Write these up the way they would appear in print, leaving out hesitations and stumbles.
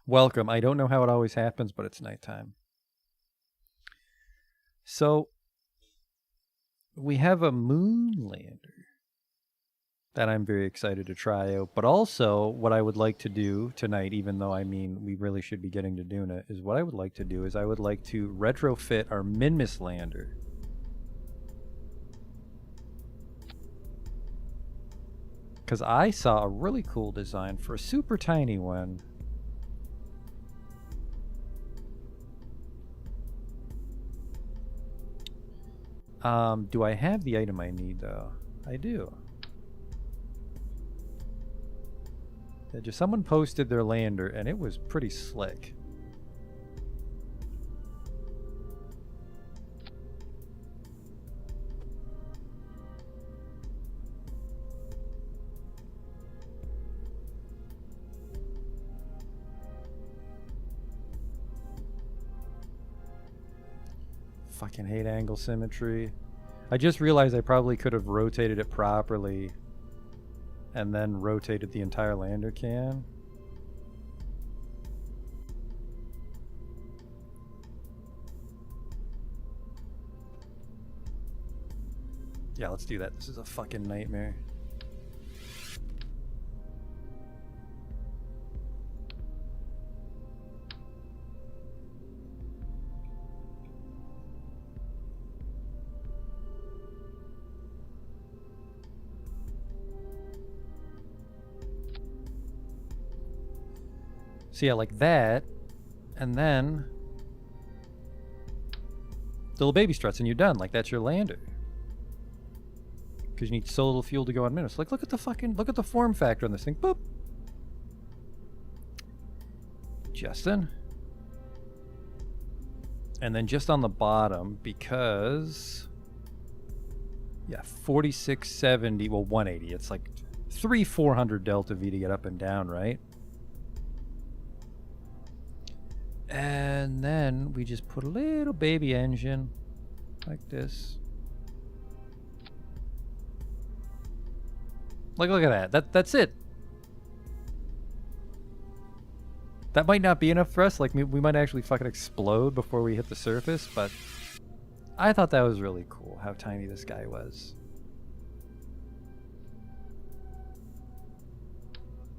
Welcome. I don't know how it always happens, but it's nighttime. So, we have a moon lander that I'm very excited to try out. But also, what I would like to do tonight, even though I mean we really should be getting to doing it, is what I would like to do is I would like to retrofit our Minmus lander. Because I saw a really cool design for a super tiny one. Do I have the item I need, though? I do. Yeah, just someone posted their lander, and it was pretty slick. Fucking hate angle symmetry. I just realized I probably could have rotated it properly and then rotated the entire lander cam. Yeah, let's do that. This is a fucking nightmare. So yeah, like that, and then little baby struts, and you're done. Like that's your lander. Because you need so little fuel to go on minutes. Like look at the form factor on this thing. Boop. Justin. And then just on the bottom, because yeah, 4670, well 180. It's like 400 delta V to get up and down, right? And then we just put a little baby engine like this. Like, look at that. That's it. That might not be enough for us. Like, we might actually fucking explode before we hit the surface, but I thought that was really cool how tiny this guy was.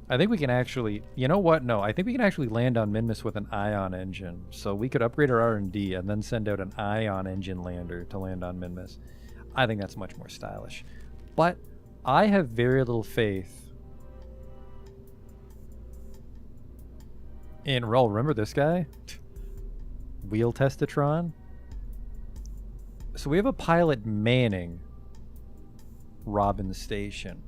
I think we can actually, you know what? No, I think we can actually land on Minmus with an ion engine. So we could upgrade our R&D and then send out an ion engine lander to land on Minmus. I think that's much more stylish. But I have very little faith in Roll. Remember this guy? Wheel Testatron. So we have a pilot manning Robin Station.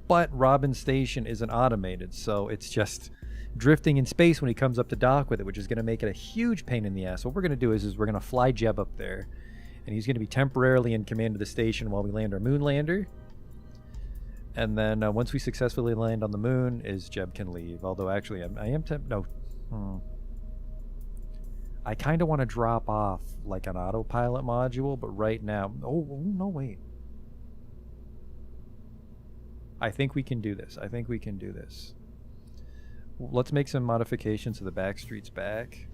But Robin Station isn't automated, so it's just drifting in space when he comes up to dock with it, which is going to make it a huge pain in the ass. What we're going to do is we're going to fly Jeb up there, and he's going to be temporarily in command of the station while we land our moon lander. And then once we successfully land on the moon, Jeb can leave. Although actually, I kind of want to drop off like an autopilot module, but right now, oh no, wait. I think we can do this. Let's make some modifications to the back streets back.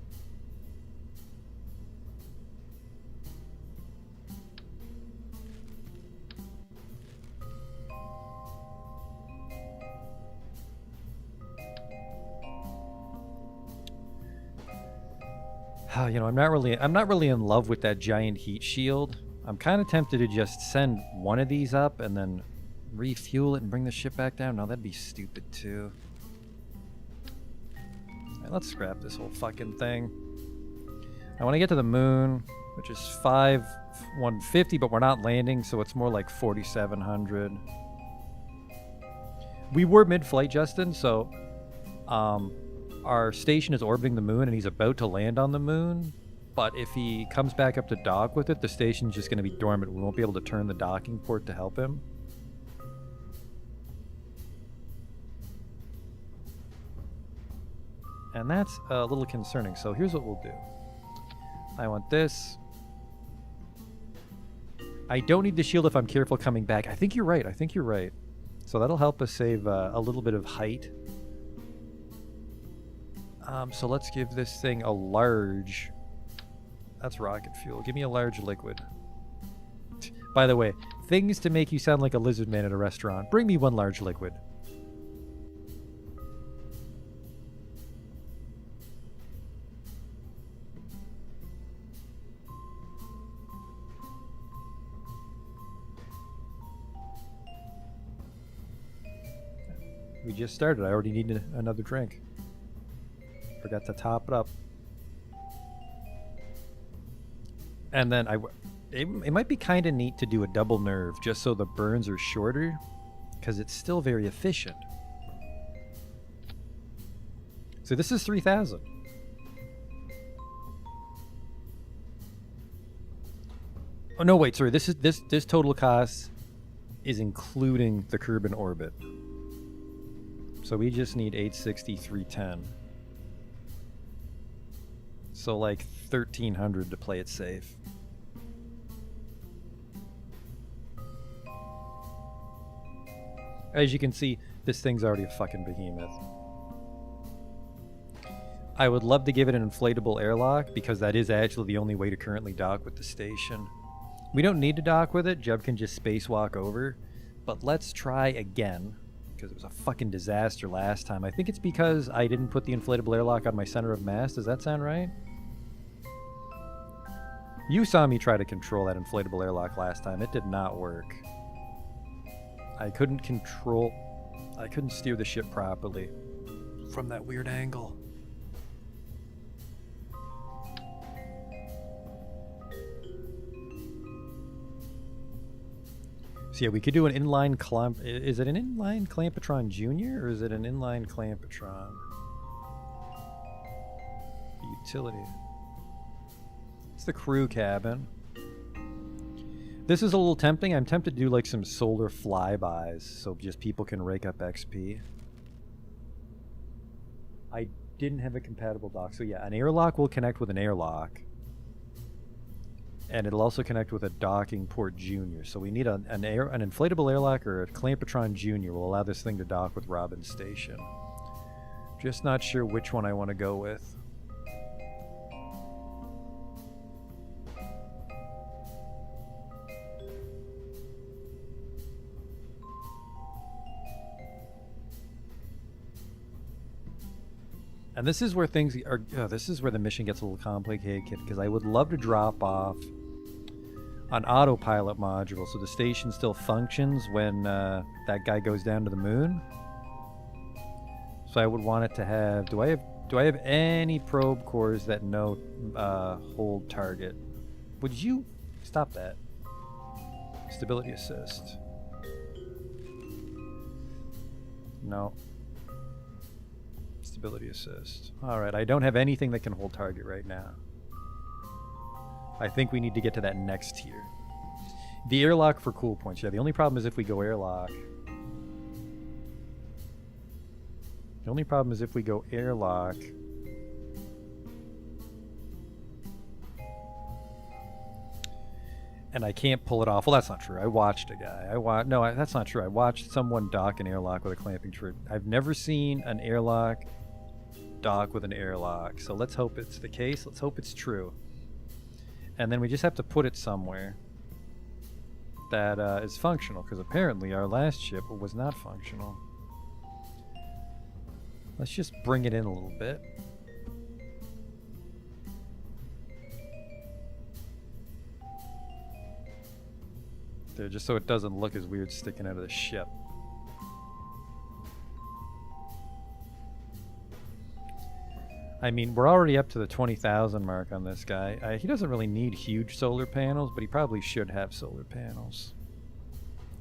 You know, I'm not really in love with that giant heat shield. I'm kind of tempted to just send one of these up and then refuel it and bring the ship back down. No, that'd be stupid too. Alright, let's scrap this whole fucking thing. I want to get to the moon, which is 150, but we're not landing, so it's more like 4,700. We were mid-flight, Justin, so our station is orbiting the moon and he's about to land on the moon. But if he comes back up to dock with it, the station's just going to be dormant. We won't be able to turn the docking port to help him. And that's a little concerning. So here's what we'll do. I want this. I don't need the shield if I'm careful coming back. I think you're right. So that'll help us save a little bit of height. So let's give this thing a large... That's rocket fuel. Give me a large liquid. By the way, things to make you sound like a lizard man at a restaurant. Bring me one large liquid. We just started. I already need another drink. Forgot to top it up. And then it might be kind of neat to do a double nerve just so the burns are shorter, because it's still very efficient. So this is 3,000. Oh no, wait, sorry. This total cost is including the Kerbal orbit. So we just need 860, 310. So like 1,300 to play it safe. As you can see, this thing's already a fucking behemoth. I would love to give it an inflatable airlock, because that is actually the only way to currently dock with the station. We don't need to dock with it. Jeb can just spacewalk over. But let's try again, because it was a fucking disaster last time. I think it's because I didn't put the inflatable airlock on my center of mass. Does that sound right? You saw me try to control that inflatable airlock last time. It did not work. I couldn't steer the ship properly from that weird angle. So yeah, we could do an inline clamp. Is it an inline Clampatron Junior or is it an inline Clampatron? Utility. It's the crew cabin. This is a little tempting. I'm tempted to do like some solar flybys so just people can rake up XP. I didn't have a compatible dock. So yeah, an airlock will connect with an airlock. And it'll also connect with a docking port Junior. So we need an inflatable airlock or a Clampatron Junior will allow this thing to dock with Robin Station. Just not sure which one I want to go with. And this is where things are. This is where the mission gets a little complicated, because I would love to drop off an autopilot module so the station still functions when that guy goes down to the moon. So I would want it to have. Do I have any probe cores that know hold target? Would you stop that? Stability assist. No. Stability assist. Alright, I don't have anything that can hold target right now. I think we need to get to that next tier. The airlock for cool points. Yeah, the only problem is if we go airlock. The only problem is if we go airlock. And I can't pull it off. Well, that's not true. I watched a guy. No, that's not true. I watched someone dock an airlock with a clamping trigger. I've never seen an airlock dock with an airlock. So let's hope it's the case. Let's hope it's true. And then we just have to put it somewhere that is functional, because apparently our last ship was not functional. Let's just bring it in a little bit. There, just so it doesn't look as weird sticking out of the ship. I mean, we're already up to the 20,000 mark on this guy. He doesn't really need huge solar panels, but he probably should have solar panels.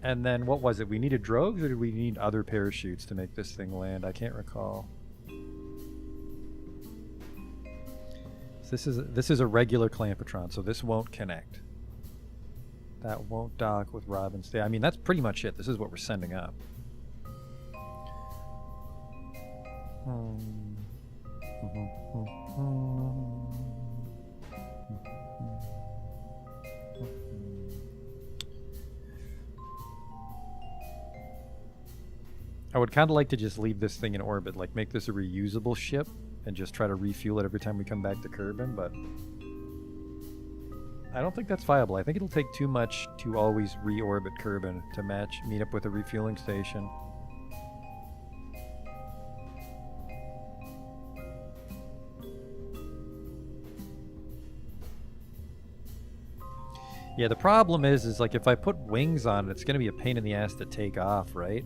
And then, what was it? We needed drogues, or did we need other parachutes to make this thing land? I can't recall. So this is a regular Clampatron, so this won't connect. That won't dock with Robin's Day. I mean, that's pretty much it. This is what we're sending up. I would kind of like to just leave this thing in orbit, like make this a reusable ship, and just try to refuel it every time we come back to Kerbin, but I don't think that's viable. I think it'll take too much to always reorbit Kerbin to meet up with a refueling station. Yeah, the problem is like if I put wings on it, it's gonna be a pain in the ass to take off, right?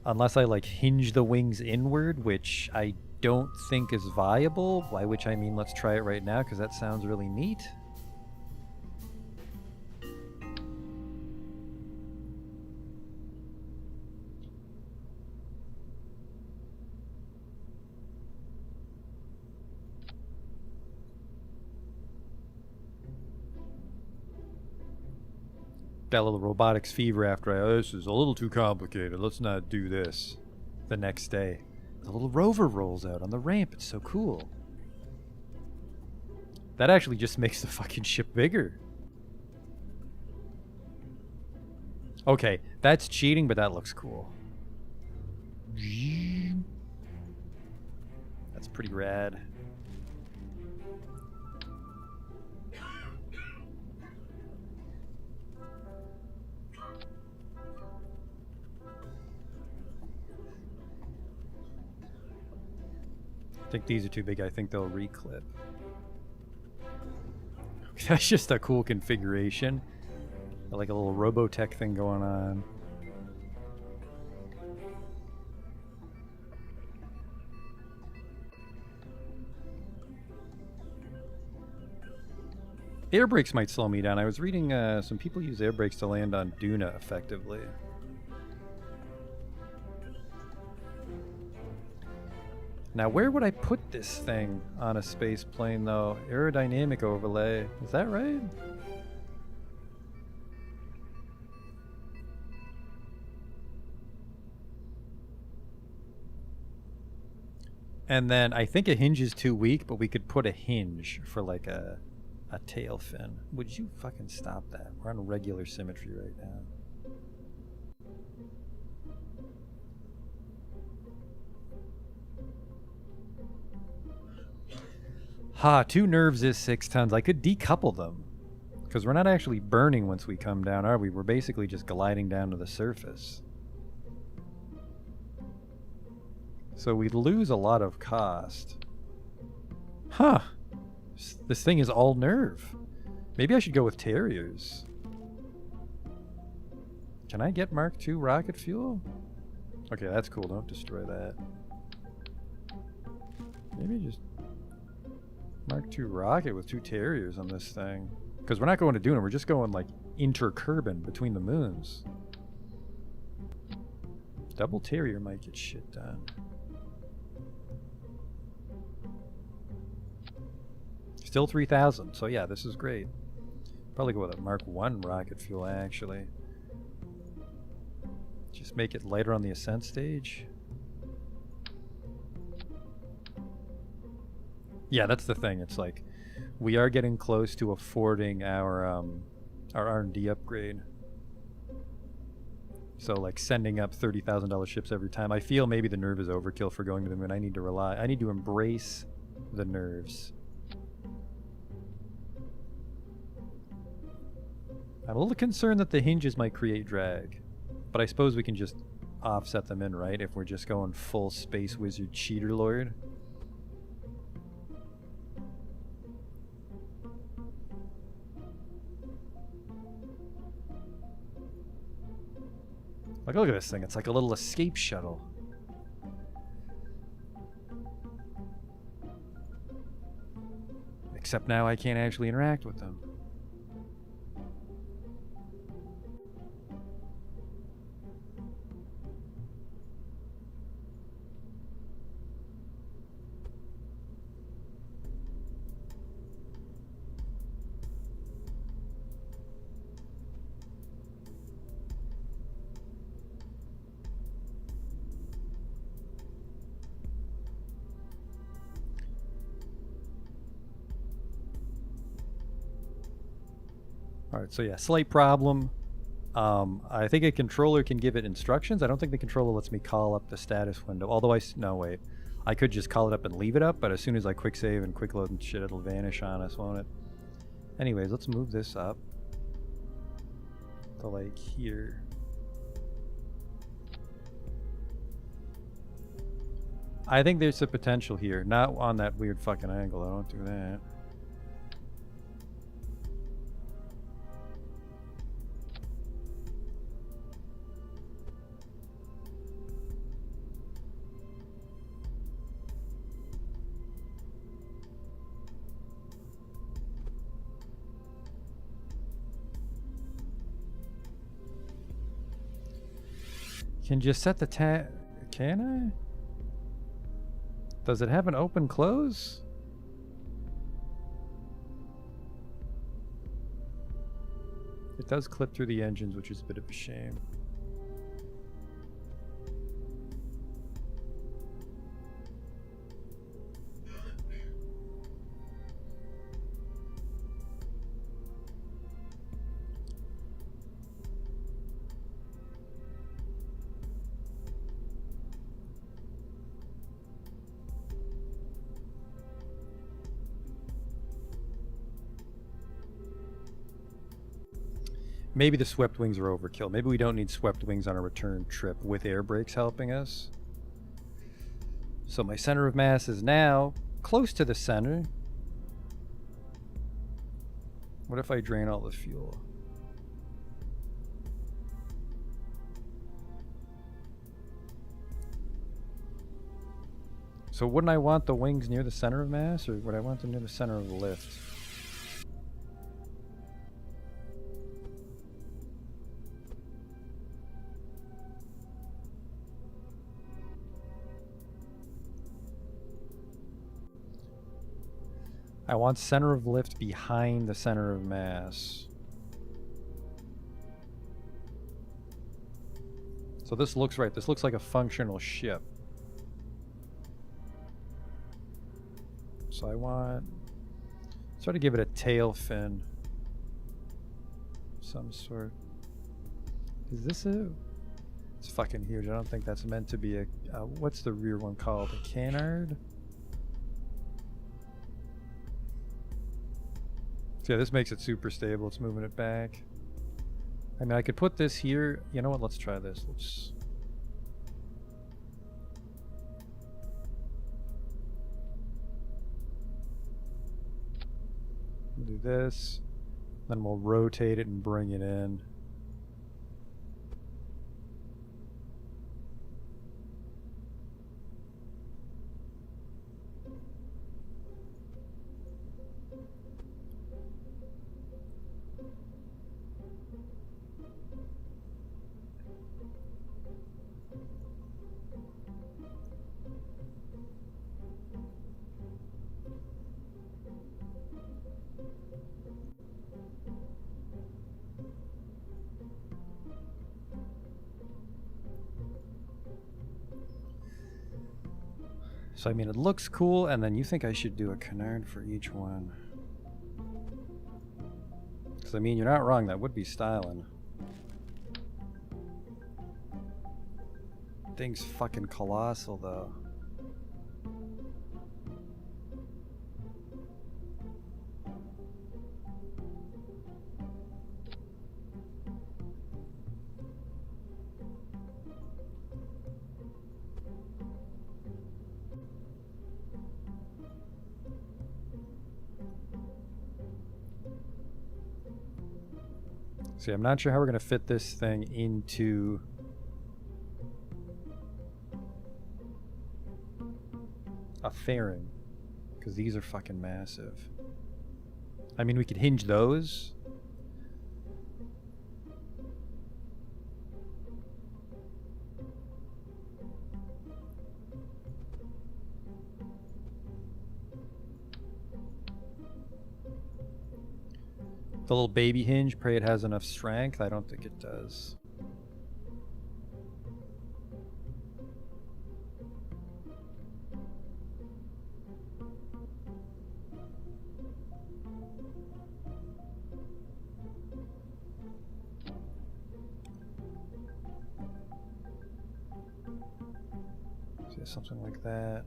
Unless I like hinge the wings inward, which I don't think is viable, by which I mean let's try it right now because that sounds really neat. Got a little robotics fever after this is a little too complicated. Let's not do this. The next day, the little rover rolls out on the ramp. It's so cool. That actually just makes the fucking ship bigger. Okay, that's cheating, but that looks cool. That's pretty rad. I think these are too big. I think they'll reclip. That's just a cool configuration. Like a little Robotech thing going on. Air brakes might slow me down. I was reading some people use air brakes to land on Duna effectively. Now, where would I put this thing on a space plane, though? Aerodynamic overlay. Is that right? And then I think a hinge is too weak, but we could put a hinge for like a tail fin. Would you fucking stop that? We're on regular symmetry right now. Ha, 2 nerves is 6 tons. I could decouple them. Because we're not actually burning once we come down, are we? We're basically just gliding down to the surface. So we'd lose a lot of cost. Huh. This thing is all nerve. Maybe I should go with Terriers. Can I get Mark II rocket fuel? Okay, that's cool. Don't destroy that. Maybe just Mark II rocket with 2 Terriers on this thing. Because we're not going to Duna, we're just going like inter-Kerbin between the moons. Double Terrier might get shit done. Still 3,000, so yeah, this is great. Probably go with a Mark I rocket fuel, actually. Just make it lighter on the ascent stage. Yeah, that's the thing. It's like we are getting close to affording our R&D upgrade. So like sending up $30,000 ships every time. I feel maybe the nerve is overkill for going to the moon. I need to embrace the nerves. I'm a little concerned that the hinges might create drag, but I suppose we can just offset them in, right? If we're just going full Space Wizard Cheater Lord. Like, look at this thing. It's like a little escape shuttle. Except now I can't actually interact with them. Alright, so yeah, slight problem. I think a controller can give it instructions. I don't think the controller lets me call up the status window. Although no, wait. I could just call it up and leave it up, but as soon as I quick save and quick load and shit, it'll vanish on us, won't it? Anyways, let's move this up to like here. I think there's a potential here. Not on that weird fucking angle. I don't do that. Can just set the Can I? Does it have an open close? It does clip through the engines, which is a bit of a shame. Maybe the swept wings are overkill. Maybe we don't need swept wings on a return trip with air brakes helping us. So my center of mass is now close to the center. What if I drain all the fuel? So wouldn't I want the wings near the center of mass, or would I want them near the center of the lift? I want center of lift behind the center of mass. So this looks right. This looks like a functional ship. So I want... Try to give it a tail fin. Some sort. Is this a... It's fucking huge. I don't think that's meant to be a... what's the rear one called? A canard? So yeah, this makes it super stable. It's moving it back. I mean, I could put this here. You know what? Let's try this. Let's... do this. Then we'll rotate it and bring it in. So I mean, it looks cool, and then you think I should do a canard for each one. Because I mean, you're not wrong, that would be styling. Thing's fucking colossal, though. See, I'm not sure how we're going to fit this thing into a fairing, because these are fucking massive. I mean, we could hinge those. The little baby hinge, pray it has enough strength. I don't think it does. something like that.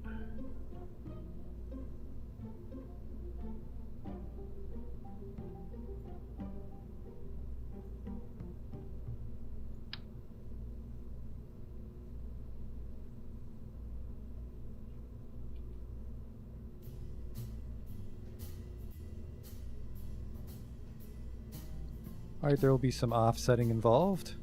All right, there will be some offsetting involved.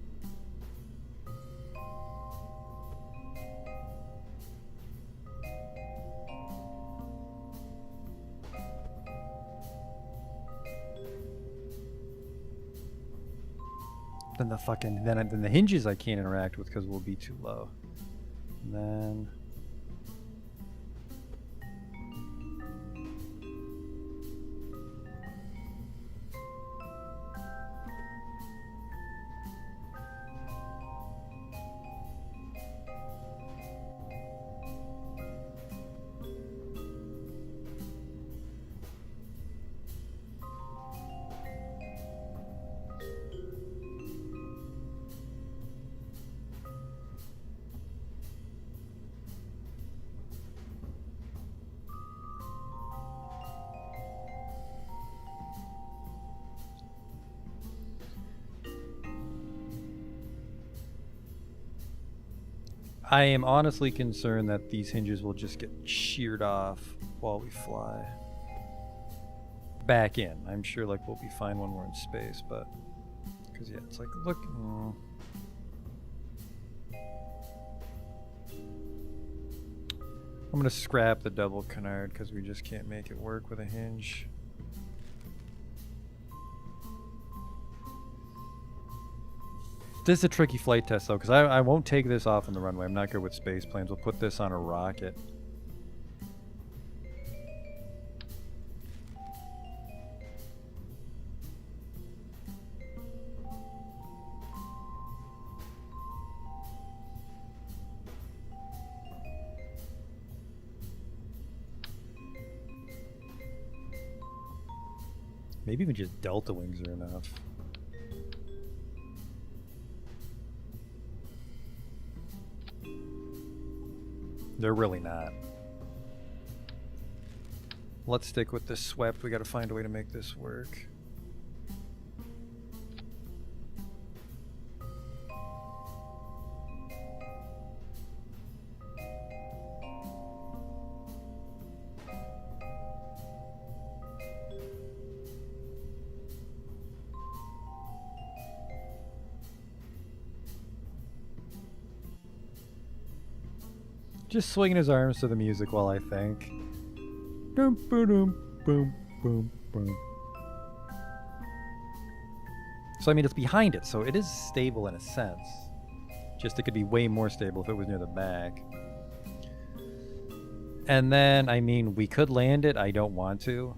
Then the fucking then the hinges I can't interact with because we'll be too low. And then I am honestly concerned that these hinges will just get sheared off while we fly. Back in. I'm sure like we'll be fine when we're in space, but because yeah, it's like look. I'm gonna scrap the double canard because we just can't make it work with a hinge. This is a tricky flight test though, because I won't take this off on the runway. I'm not good with space planes. We'll put this on a rocket. Maybe even just delta wings are enough. They're really not. Let's stick with this swept. We got to find a way to make this work. Just swinging his arms to the music while I think. Boom, boom, boom, boom, boom. So I mean, it's behind it, so it is stable in a sense. Just it could be way more stable if it was near the back. And then, I mean, we could land it. I don't want to.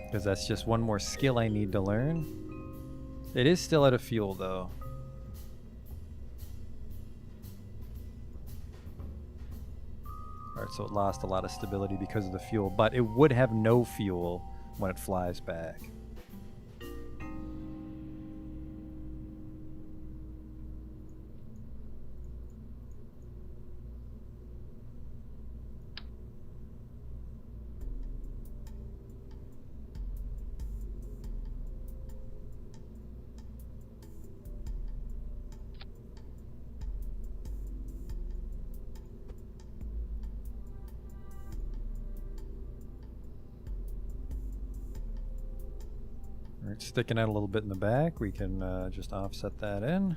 Because that's just one more skill I need to learn. It is still out of fuel, though. Alright, so it lost a lot of stability because of the fuel, but it would have no fuel when it flies back. It's sticking out a little bit in the back. We can just offset that in.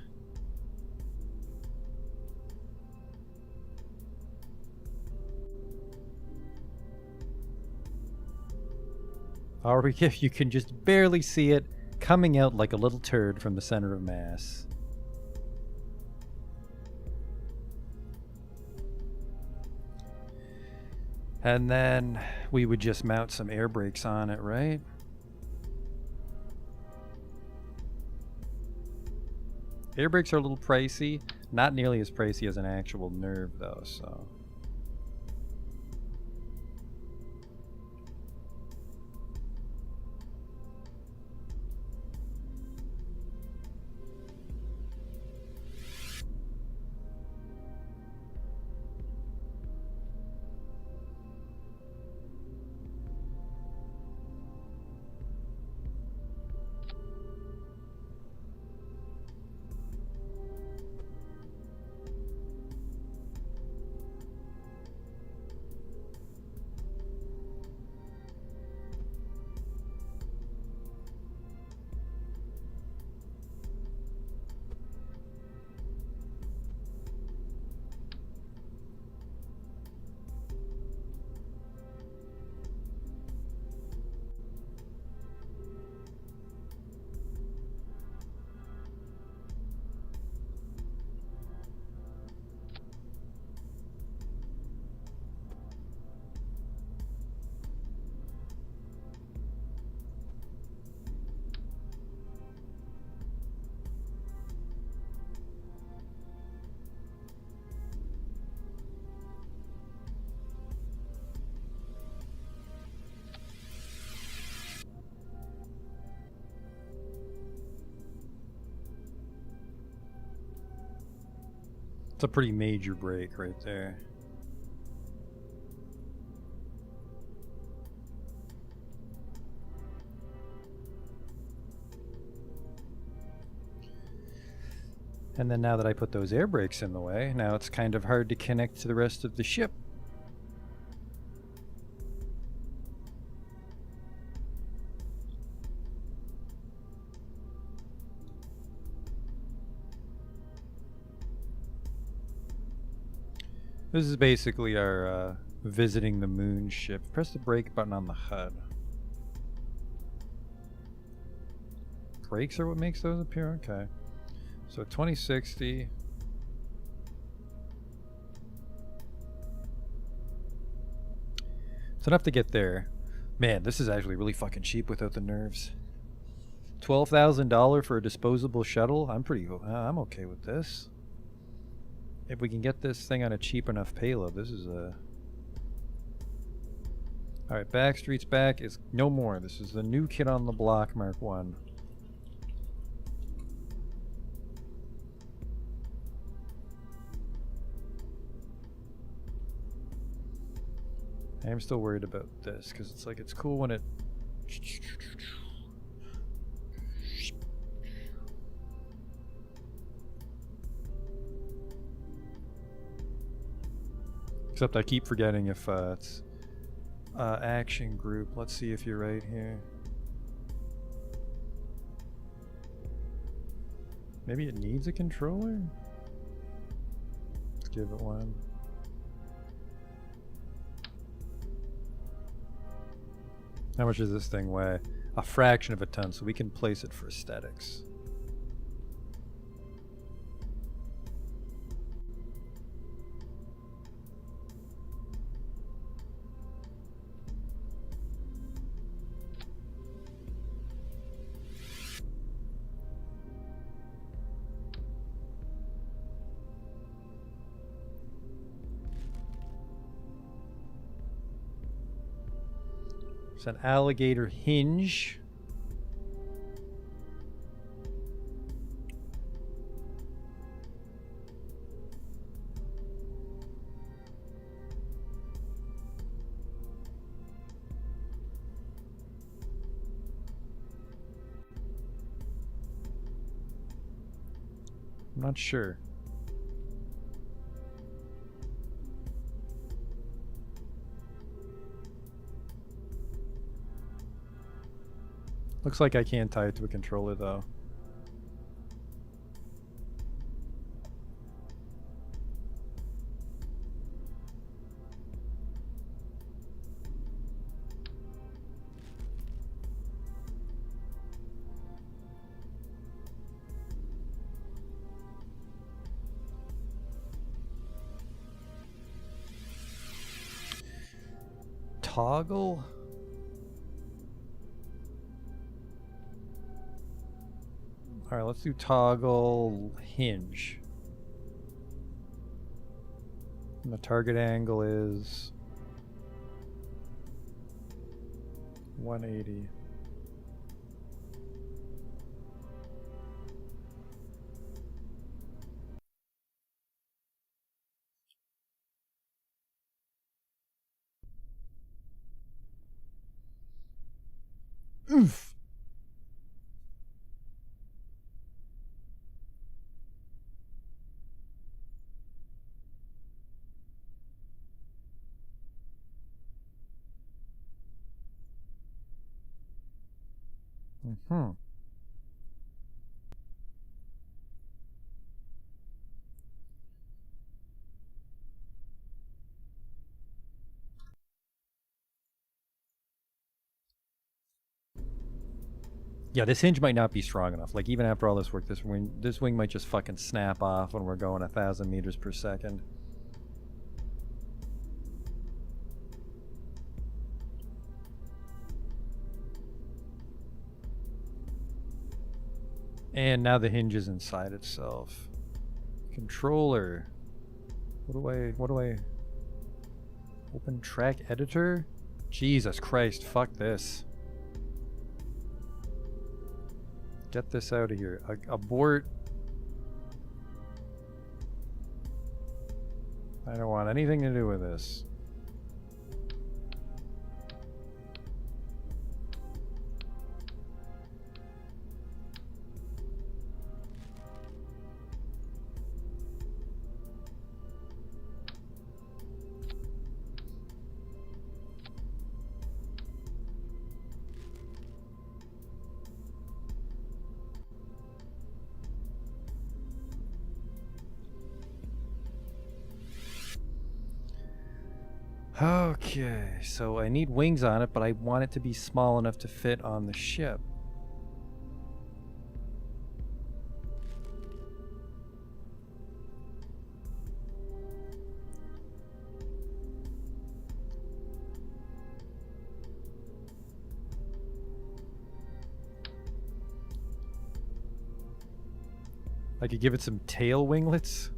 Or if you can just barely see it coming out like a little turd from the center of mass. And then we would just mount some air brakes on it, right? Air brakes are a little pricey. Not nearly as pricey as an actual nerve, though, so... It's a pretty major break right there. And then now that I put those air brakes in the way, now it's kind of hard to connect to the rest of the ship. This is basically our visiting the moon ship. Press the brake button on the HUD. Brakes are what makes those appear? Okay. So 2060. It's enough to get there. Man, this is actually really fucking cheap without the nerves. $12,000 for a disposable shuttle? I'm okay with this. If we can get this thing on a cheap enough payload, this is a... Alright, Backstreet's back is no more. This is the new kid on the block, Mark 1. I'm still worried about this, because it's like, it's cool when it... Except I keep forgetting if it's action group. Let's see if you're right here. Maybe it needs a controller? Let's give it one. How much does this thing weigh? A fraction of a ton, so we can place it for aesthetics. It's an alligator hinge. I'm not sure. Looks like I can't tie it to a controller though. Toggle? Alright, let's do toggle hinge. And the target angle is 180. Oof. Mm-hmm. Yeah, this hinge might not be strong enough. Like, even after all this work, this wing might just fucking snap off when we're going 1,000 meters per second. And now the hinge is inside itself. Controller. What do I... Open track editor? Jesus Christ, fuck this. Get this out of here. Abort. I don't want anything to do with this. Okay, so I need wings on it, but I want it to be small enough to fit on the ship. I could give it some tail winglets.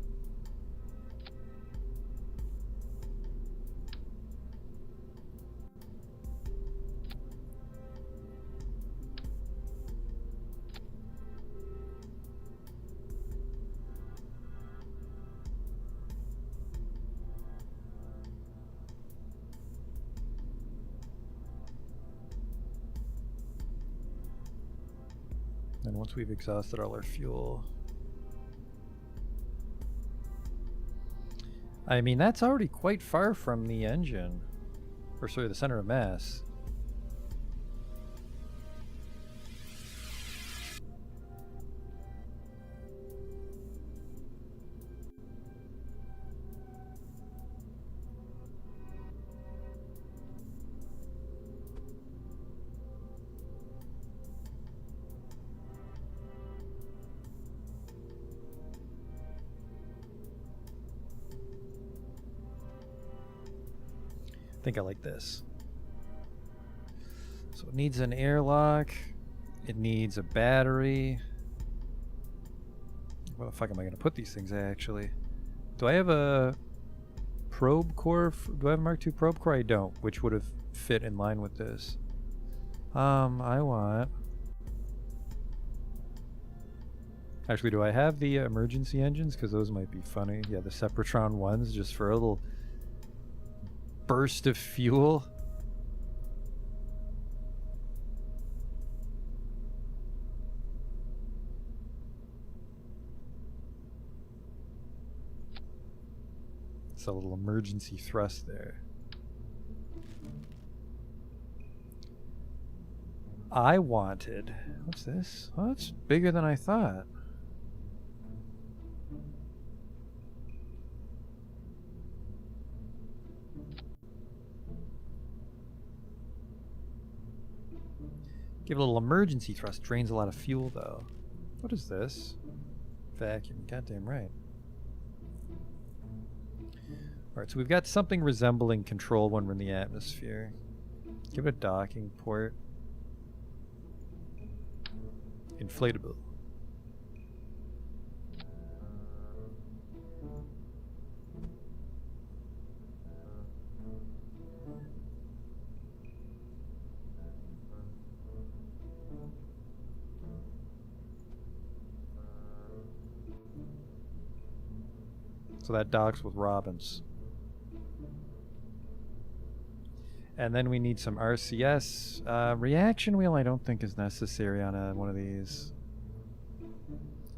And once we've exhausted all our fuel... I mean, that's already quite far from the engine. Or sorry, the center of mass. I think I like this. So it needs an airlock. It needs a battery. Where the fuck am I going to put these things actually? Do I have a probe core? Do I have a Mark II probe core? I don't, which would have fit in line with this. I want... Actually, do I have the emergency engines? Because those might be funny. Yeah, the Sepratron ones, just for a little burst of fuel. It's a little emergency thrust there. I wanted... What's this? Oh, it's bigger than I thought. Give a little emergency thrust. Drains a lot of fuel, though. What is this? Vacuum. Goddamn right. Alright, so we've got something resembling control when we're in the atmosphere. Give it a docking port. Inflatable. So that docks with Robin's. And then we need some RCS. Reaction wheel I don't think is necessary on one of these.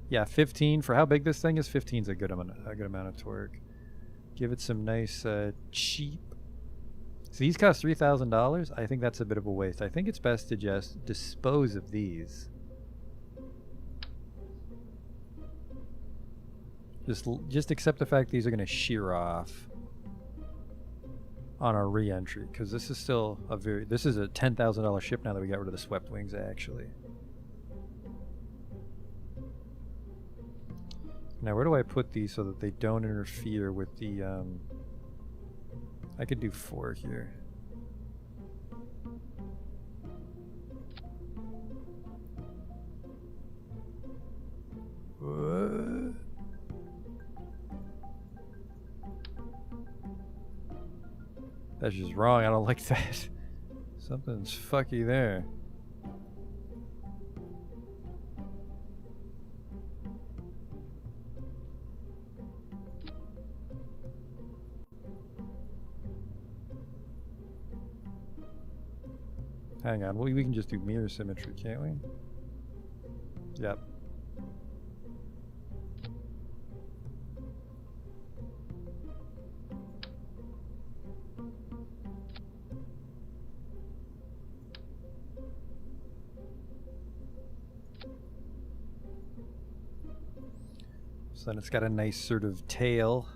Yeah, 15 for how big this thing is. 15 is a good amount of torque. Give it some nice cheap. So these cost $3,000. I think that's a bit of a waste. I think it's best to just dispose of these. Just accept the fact these are going to shear off on our re-entry, because this is still this is a $10,000 ship now that we got rid of the swept wings actually. Now where do I put these so that they don't interfere with the I could do 4 here. What? That's just wrong. I don't like that. Something's fucky there. Hang on, we can just do mirror symmetry, can't we? Yep. So then it's got a nice sort of tail.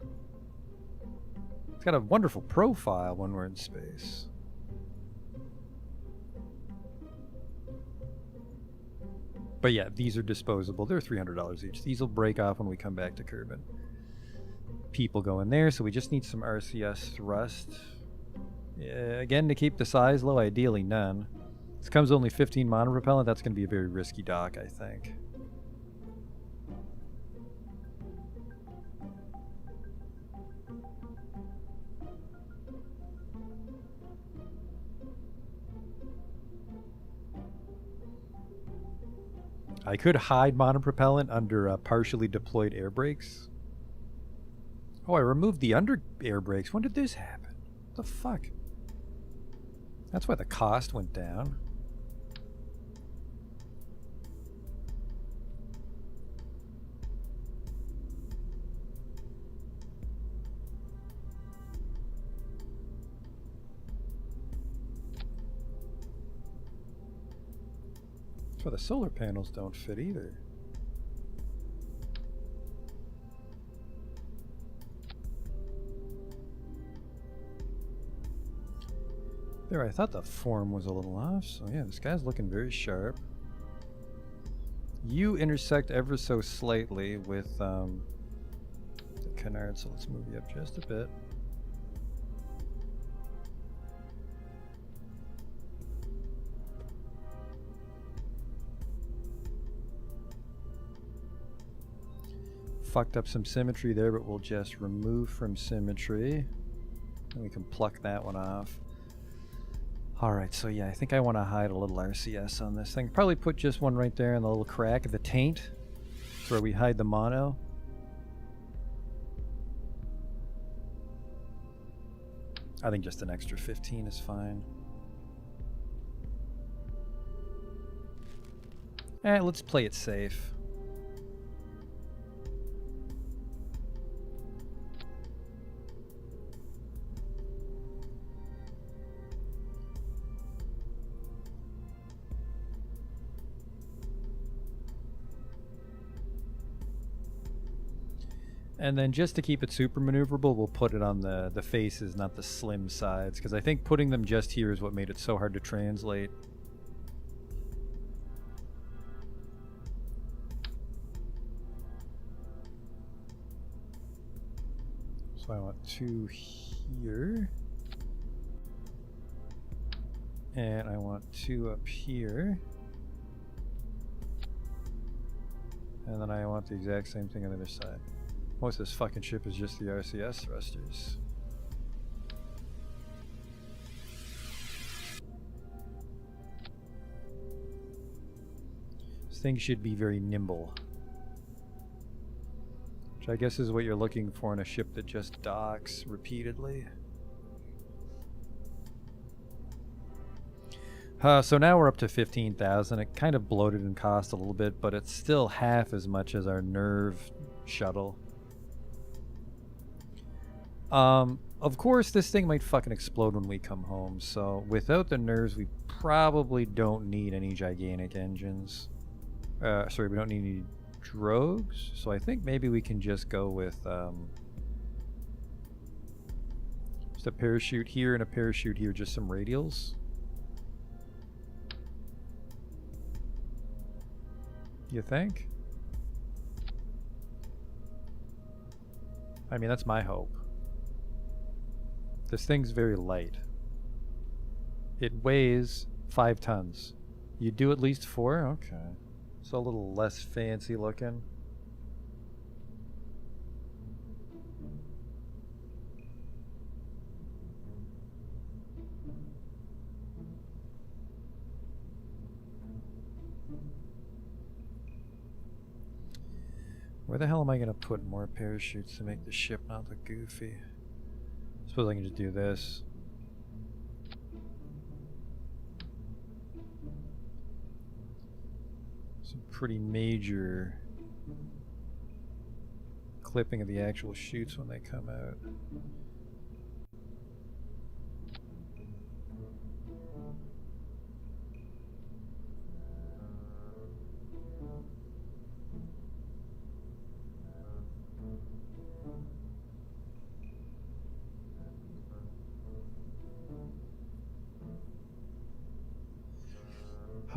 It's got a wonderful profile when we're in space. But yeah, these are disposable. They're $300 each. These will break off when we come back to Kerbal. People go in there, so we just need some RCS thrust. Again, to keep the size low, ideally none. This comes only 15 monopropellant. That's going to be a very risky dock, I think. I could hide monopropellant under partially deployed air brakes. Oh, I removed the under air brakes. When did this happen? What the fuck? That's why the cost went down. That's why the solar panels don't fit either. There, I thought the form was a little off, so yeah, this guy's looking very sharp. You intersect ever so slightly with the canard, so let's move you up just a bit. Fucked up some symmetry there, but we'll just remove from symmetry. And we can pluck that one off. Alright, so yeah, I think I want to hide a little RCS on this thing. Probably put just one right there in the little crack of the taint. That's where we hide the mono. I think just an extra 15 is fine. Let's play it safe. And then just to keep it super maneuverable, we'll put it on the faces, not the slim sides, because I think putting them just here is what made it so hard to translate. So I want 2 here. And I want 2 up here. And then I want the exact same thing on the other side. Most of this fucking ship is just the RCS thrusters. This thing should be very nimble. Which I guess is what you're looking for in a ship that just docks repeatedly. So now we're up to 15,000. It kind of bloated in cost a little bit, but it's still half as much as our Nerve shuttle. Of course, this thing might fucking explode when we come home, so without the nerves, we probably don't need any gigantic engines. Sorry, we don't need any drogues, so I think maybe we can just go with, just a parachute here and a parachute here, just some radials. You think? I mean, that's my hope. This thing's very light. It weighs 5 tons. You do at least 4? Okay. So a little less fancy looking. Where the hell am I going to put more parachutes to make the ship not look goofy? I suppose I can just do this. pretty major clipping of the actual chutes when they come out.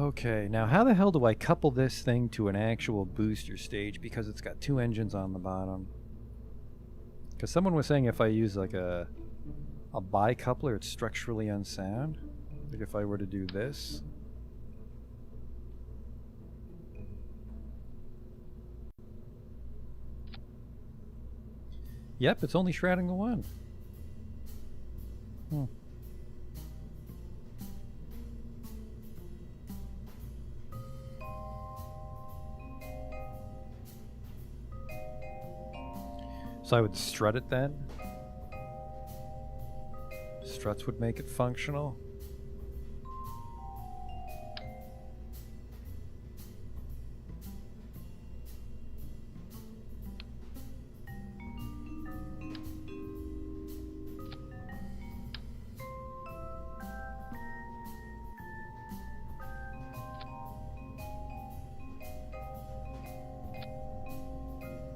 Okay, now how the hell do I couple this thing to an actual booster stage because it's got two engines on the bottom? Because someone was saying if I use like a bicoupler, it's structurally unsound. Like if I were to do this. Yep, it's only shrouding the one. So I would strut it then. Struts would make it functional.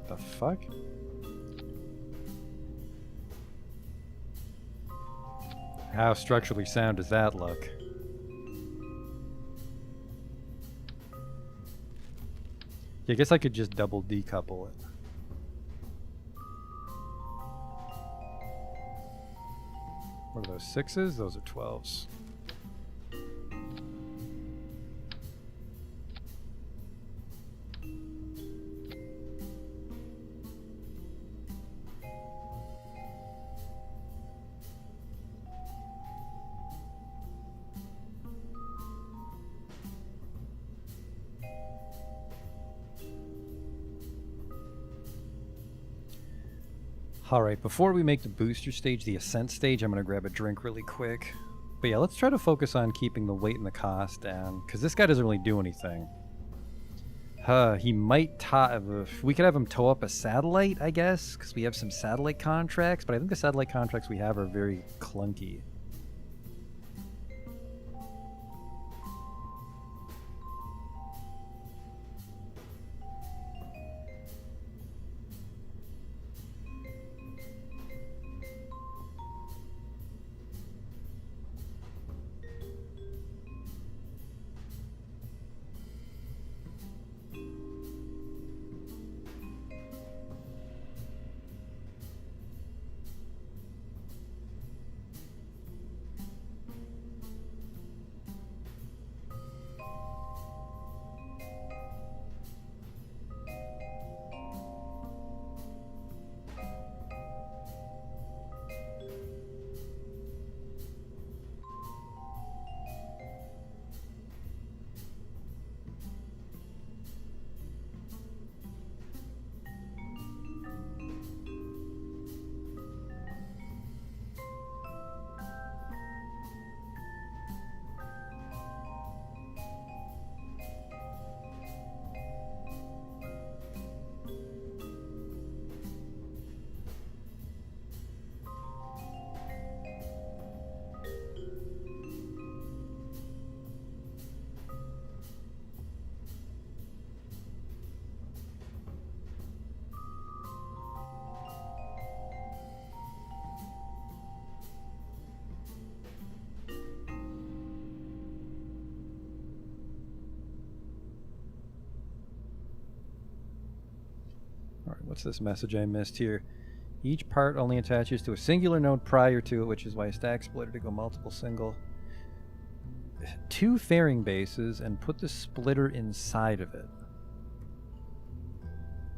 The fuck? How structurally sound does that look? Yeah, I guess I could just double decouple it. What are those, 6s? Those are 12s. Alright, before we make the booster stage, the ascent stage, I'm going to grab a drink really quick. But yeah, let's try to focus on keeping the weight and the cost down, because this guy doesn't really do anything. He might we could have him tow up a satellite, I guess, because we have some satellite contracts, but I think the satellite contracts we have are very clunky. Alright, what's this message I missed here? Each part only attaches to a singular node prior to it, which is why a stack splitter to go multiple single. 2 fairing bases and put the splitter inside of it.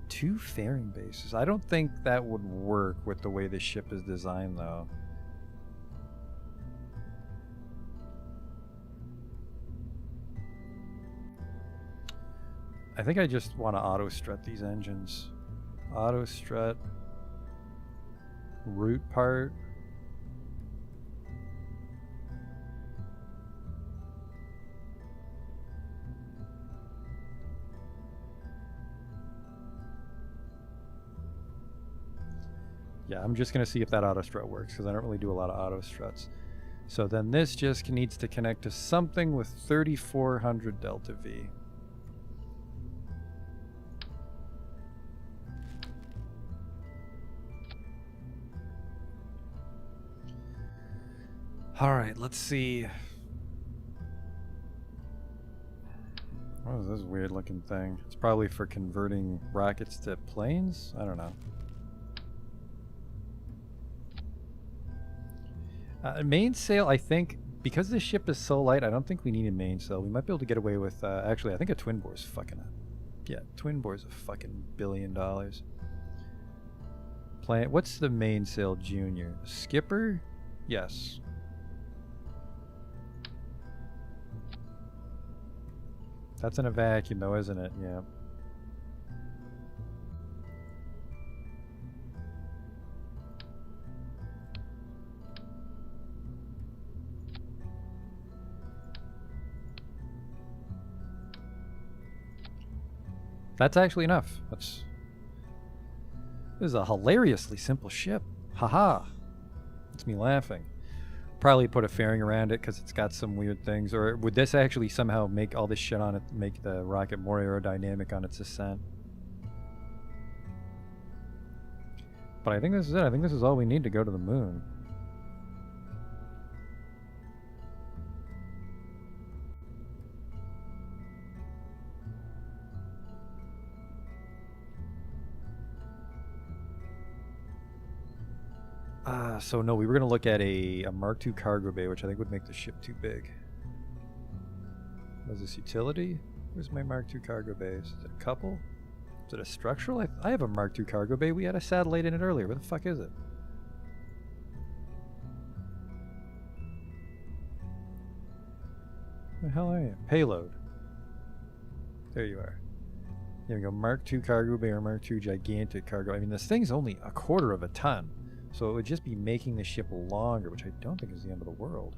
2 fairing bases. I don't think that would work with the way the ship is designed, though. I think I just want to auto-strut these engines. Auto-strut. Root part. Yeah, I'm just going to see if that auto strut works, because I don't really do a lot of auto struts. So then this just needs to connect to something with 3,400 delta V. All right, let's see. What is this weird looking thing? It's probably for converting rockets to planes? I don't know. Mainsail, I think, because this ship is so light, I don't think we need a mainsail. We might be able to get away with, actually, I think a twin bore is fucking, yeah, twin bore is a fucking $1 billion. What's the mainsail junior? Skipper? Yes. That's in a vacuum though, isn't it? Yeah. That's actually enough. This is a hilariously simple ship. Haha. It's me laughing. Probably put a fairing around it because it's got some weird things. Or would this actually somehow make all this shit on it, make the rocket more aerodynamic on its ascent? But I think this is it. I think this is all we need to go to the moon. So no, we were going to look at a Mark II cargo bay, which I think would make the ship too big. Was this utility? Where's my Mark II cargo bay? Is it a couple? Is it a structural? I have a Mark II cargo bay. We had a satellite in it earlier. Where the fuck is it? Where the hell are you? Payload. There you are. There we go. Mark II cargo bay or Mark II gigantic cargo. I mean, this thing's only 1/4 of a ton. So it would just be making the ship longer, which I don't think is the end of the world.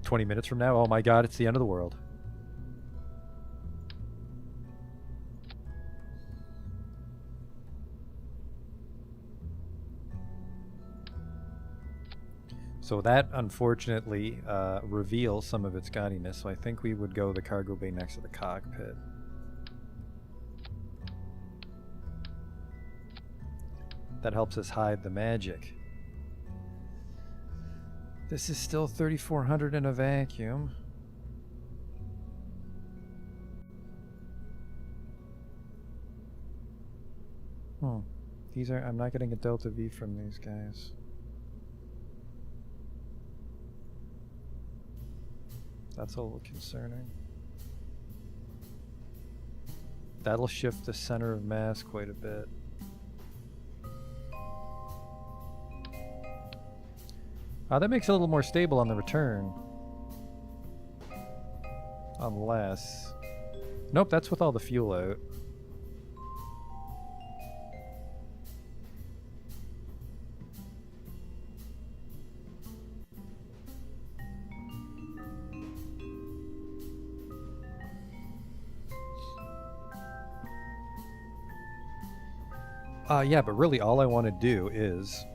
20 minutes from now? Oh my god, it's the end of the world. So that, unfortunately, reveals some of its gaudiness, so I think we would go the cargo bay next to the cockpit. That helps us hide the magic. This is still 3,400 in a vacuum. These are, I'm not getting a delta V from these guys. That's a little concerning. That'll shift the center of mass quite a bit. That makes it a little more stable on the return. Unless... Nope, that's with all the fuel out. Yeah, but really all I want to do is...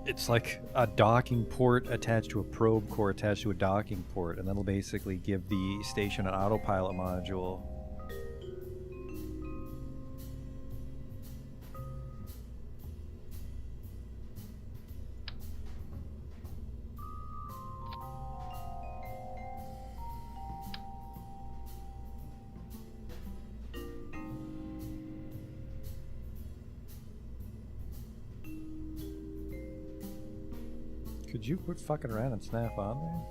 It's like a docking port attached to a probe core attached to a docking port, and that'll basically give the station an autopilot module. Could you quit fucking around and snap on there?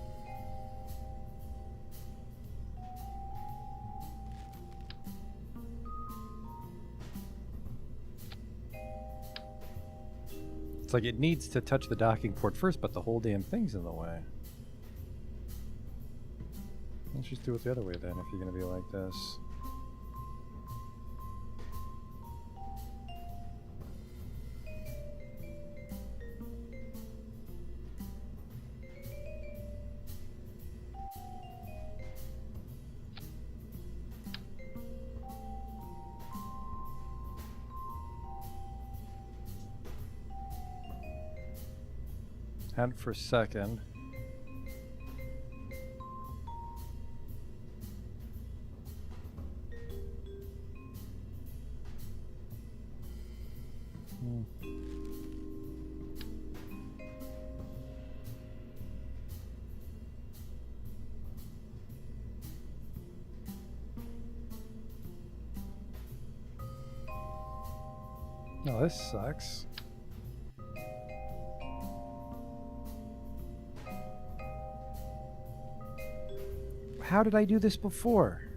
It's like it needs to touch the docking port first, but the whole damn thing's in the way. Let's just do it the other way then, if you're gonna be like this. Had it for a second. Oh, this sucks. How did I do this before?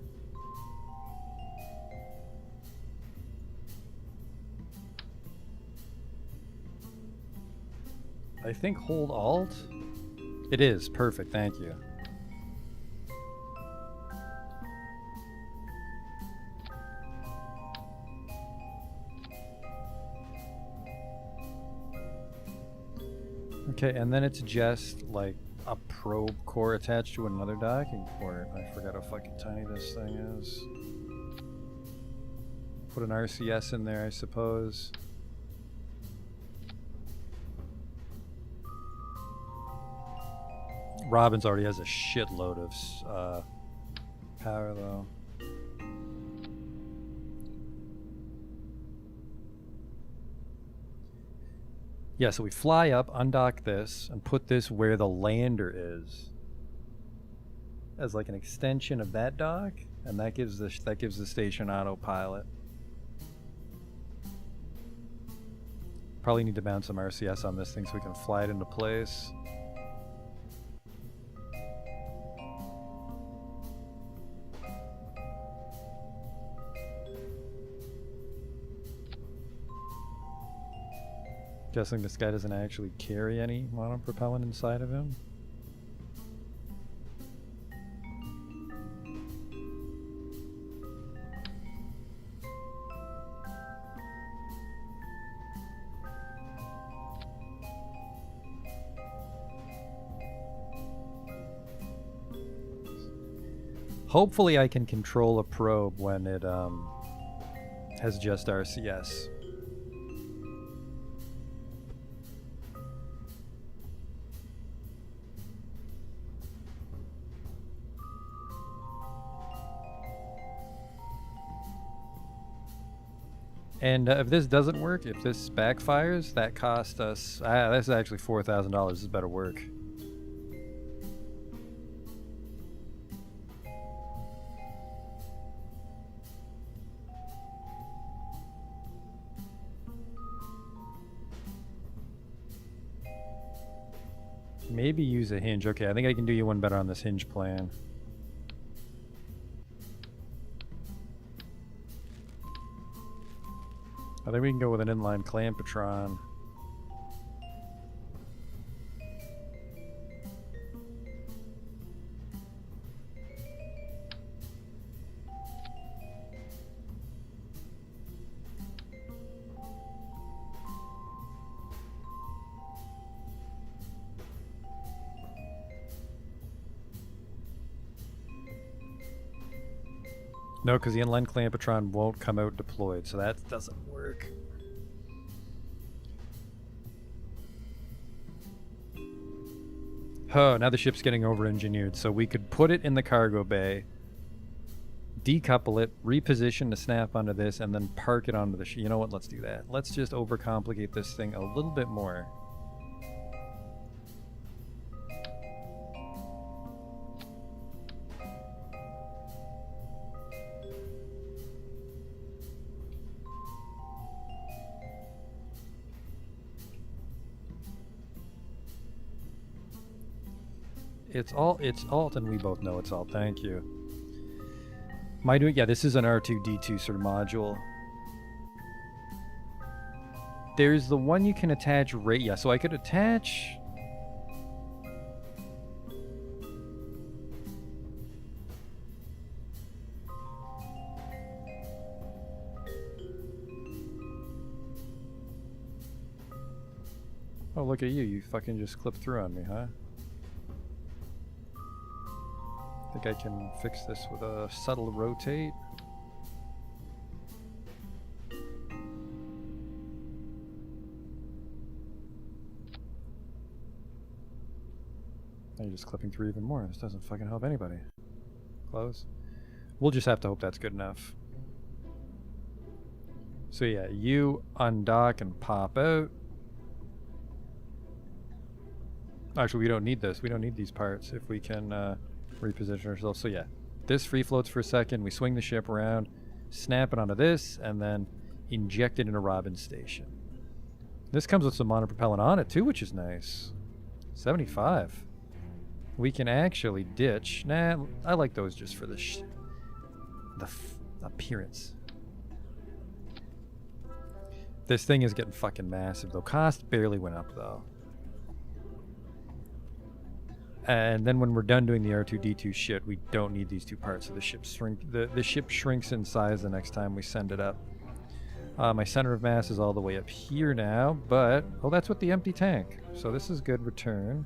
I think hold Alt. It is. Perfect. Thank you. Okay, and then it's just like a probe core attached to another docking port. I forgot how fucking tiny this thing is. Put an RCS in there, I suppose. Robbins already has a shitload of power, though. Yeah, so we fly up, undock this, and put this where the lander is, as like an extension of that dock, and that gives the station autopilot. Probably need to mount some RCS on this thing so we can fly it into place. Guessing this guy doesn't actually carry any monopropellant inside of him. Hopefully I can control a probe when it has just RCS. And if this doesn't work, if this backfires, that cost us... this is actually $4,000. This better work. Maybe use a hinge. Okay, I think I can do you one better on this hinge plan. I think we can go with an inline clampetron. No, because the inline clampetron won't come out deployed, so that doesn't work. Oh, now the ship's getting over-engineered, so we could put it in the cargo bay, decouple it, reposition to snap onto this, and then park it onto the ship. You know what? Let's do that. Let's just overcomplicate this thing a little bit more. It's alt, and we both know it's alt. Thank you. Am I doing? Yeah, this is an R2D2 sort of module. There's the one you can attach right. Yeah, so I could attach. Oh, look at you. You fucking just clipped through on me, huh? I think I can fix this with a subtle rotate. Now you're just clipping through even more. This doesn't fucking help anybody. Close. We'll just have to hope that's good enough. So yeah, you undock and pop out. Actually, we don't need this. We don't need these parts if we can reposition ourselves. So yeah, this free floats for a second. We swing the ship around, snap it onto this, and then inject it into Robin's station. This comes with some monopropellant on it too, which is nice. 75. We can actually ditch. Nah, I like those just for the appearance. This thing is getting fucking massive though. Cost barely went up though. And then when we're done doing the R2-D2 shit, we don't need these two parts. So the ship the ship shrinks in size the next time we send it up. My center of mass is all the way up here now, but oh, that's with the empty tank. So this is good return.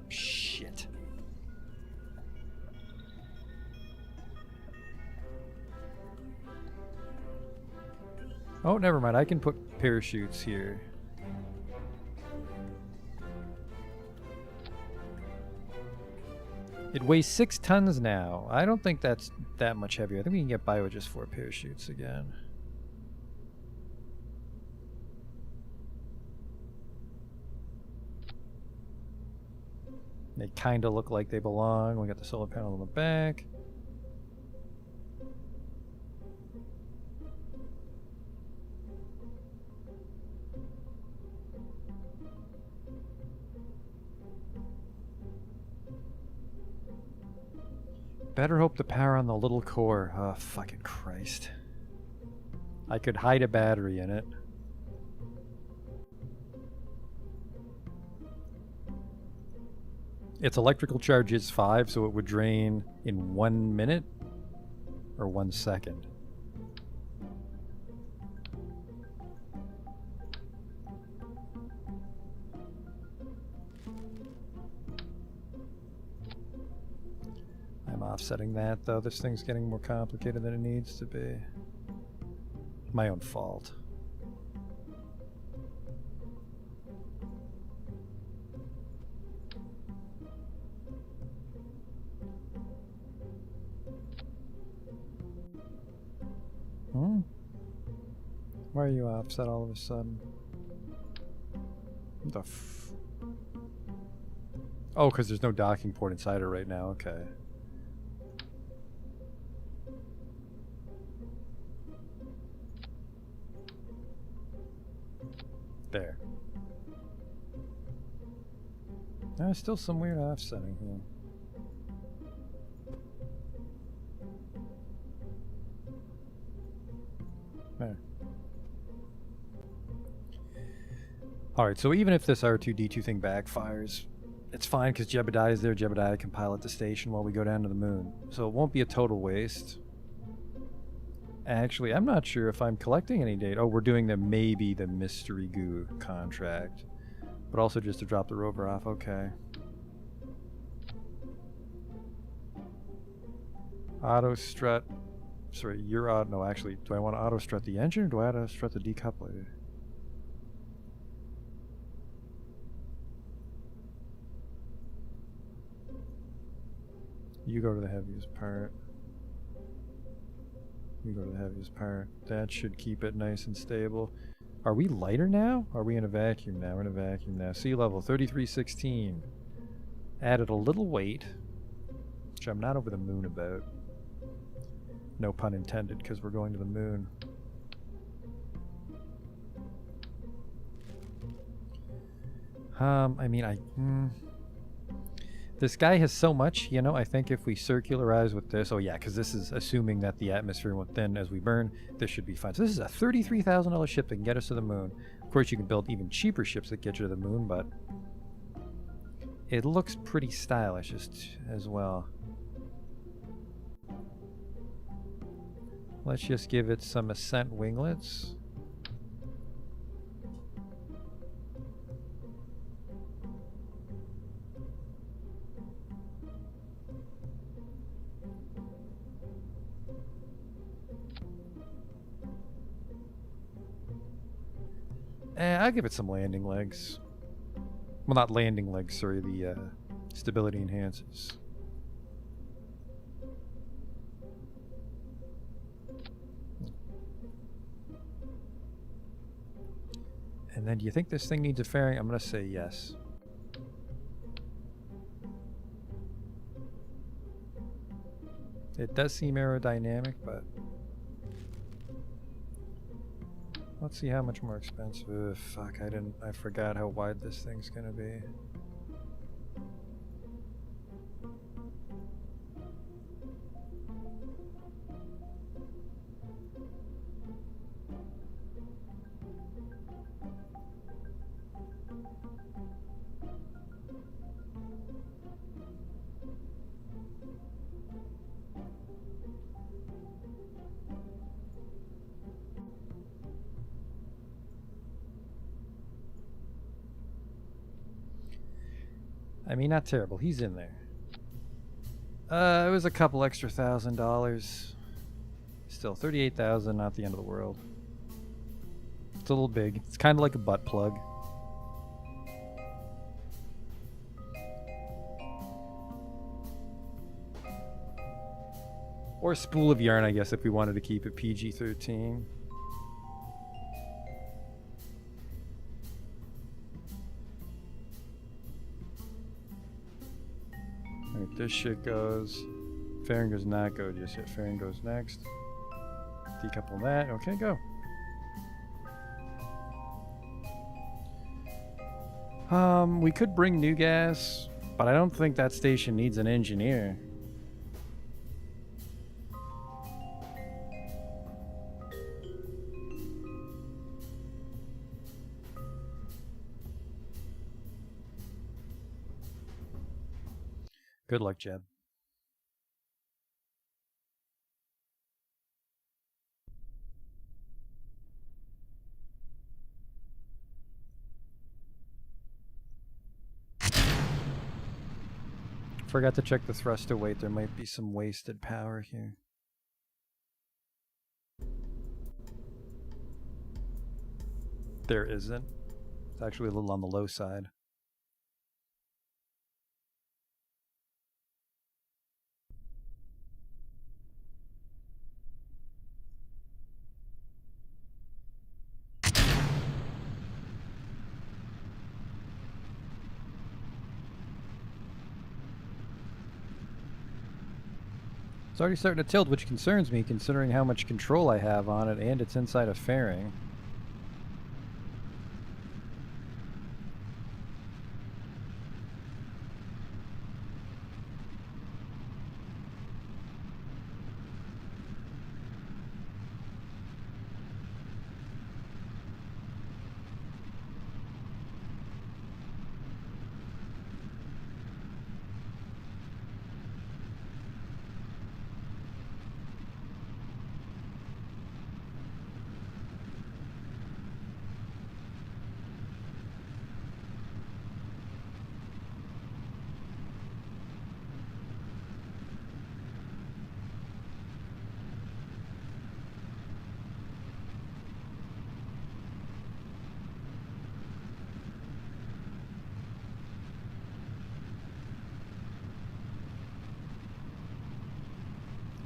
Shit. Oh, never mind. I can put parachutes here. It weighs 6 tons now. I don't think that's that much heavier. I think we can get by with just 4 parachutes again. They kind of look like they belong. We got the solar panel on the back. Better hope the power on the little core. Oh, fucking Christ. I could hide a battery in it. Its electrical charge is 5, so it would drain in 1 minute or 1 second. I'm offsetting that though. This thing's getting more complicated than it needs to be. My own fault. Why are you offset all of a sudden? What the f... Oh, because there's no docking port inside it right now. Okay. There. There's still some weird offsetting here. There. Alright, so even if this R2-D2 thing backfires, it's fine because Jebediah is there. Jebediah can pilot the station while we go down to the moon. So it won't be a total waste. Actually, I'm not sure if I'm collecting any data. Oh, we're doing maybe the mystery goo contract. But also just to drop the rover off. Okay. Auto strut. Sorry, you're auto. No, actually, do I want to auto strut the engine or do I auto strut the decoupler? You go to the heaviest part. You go to the heaviest part. That should keep it nice and stable. Are we lighter now? Are we in a vacuum now? We're in a vacuum now. Sea level 3316. Added a little weight, which I'm not over the moon about. No pun intended, because we're going to the moon. I mean, this guy has so much, you know, I think if we circularize with this... Oh yeah, because this is assuming that the atmosphere won't thin as we burn. This should be fine. So this is a $33,000 ship that can get us to the moon. Of course, you can build even cheaper ships that get you to the moon, but... it looks pretty stylish as well. Let's just give it some ascent winglets. I'll give it some landing legs. Well, not landing legs, sorry, the stability enhances. And then do you think this thing needs a fairing? I'm going to say yes. It does seem aerodynamic, but let's see how much more expensive. Fuck, I forgot how wide this thing's going to be. I mean, not terrible. He's in there. It was a couple extra $1,000. Still, 38,000, not the end of the world. It's a little big. It's kind of like a butt plug. Or a spool of yarn, I guess, if we wanted to keep it PG-13. Alright, this shit goes. Fairing does not go just yet. Fairing goes next. Decouple that. Okay, go. We could bring new gas, but I don't think that station needs an engineer. Good luck, Jeb. Forgot to check the thruster weight. There might be some wasted power here. There isn't. It's actually a little on the low side. It's already starting to tilt, which concerns me considering how much control I have on it and it's inside a fairing.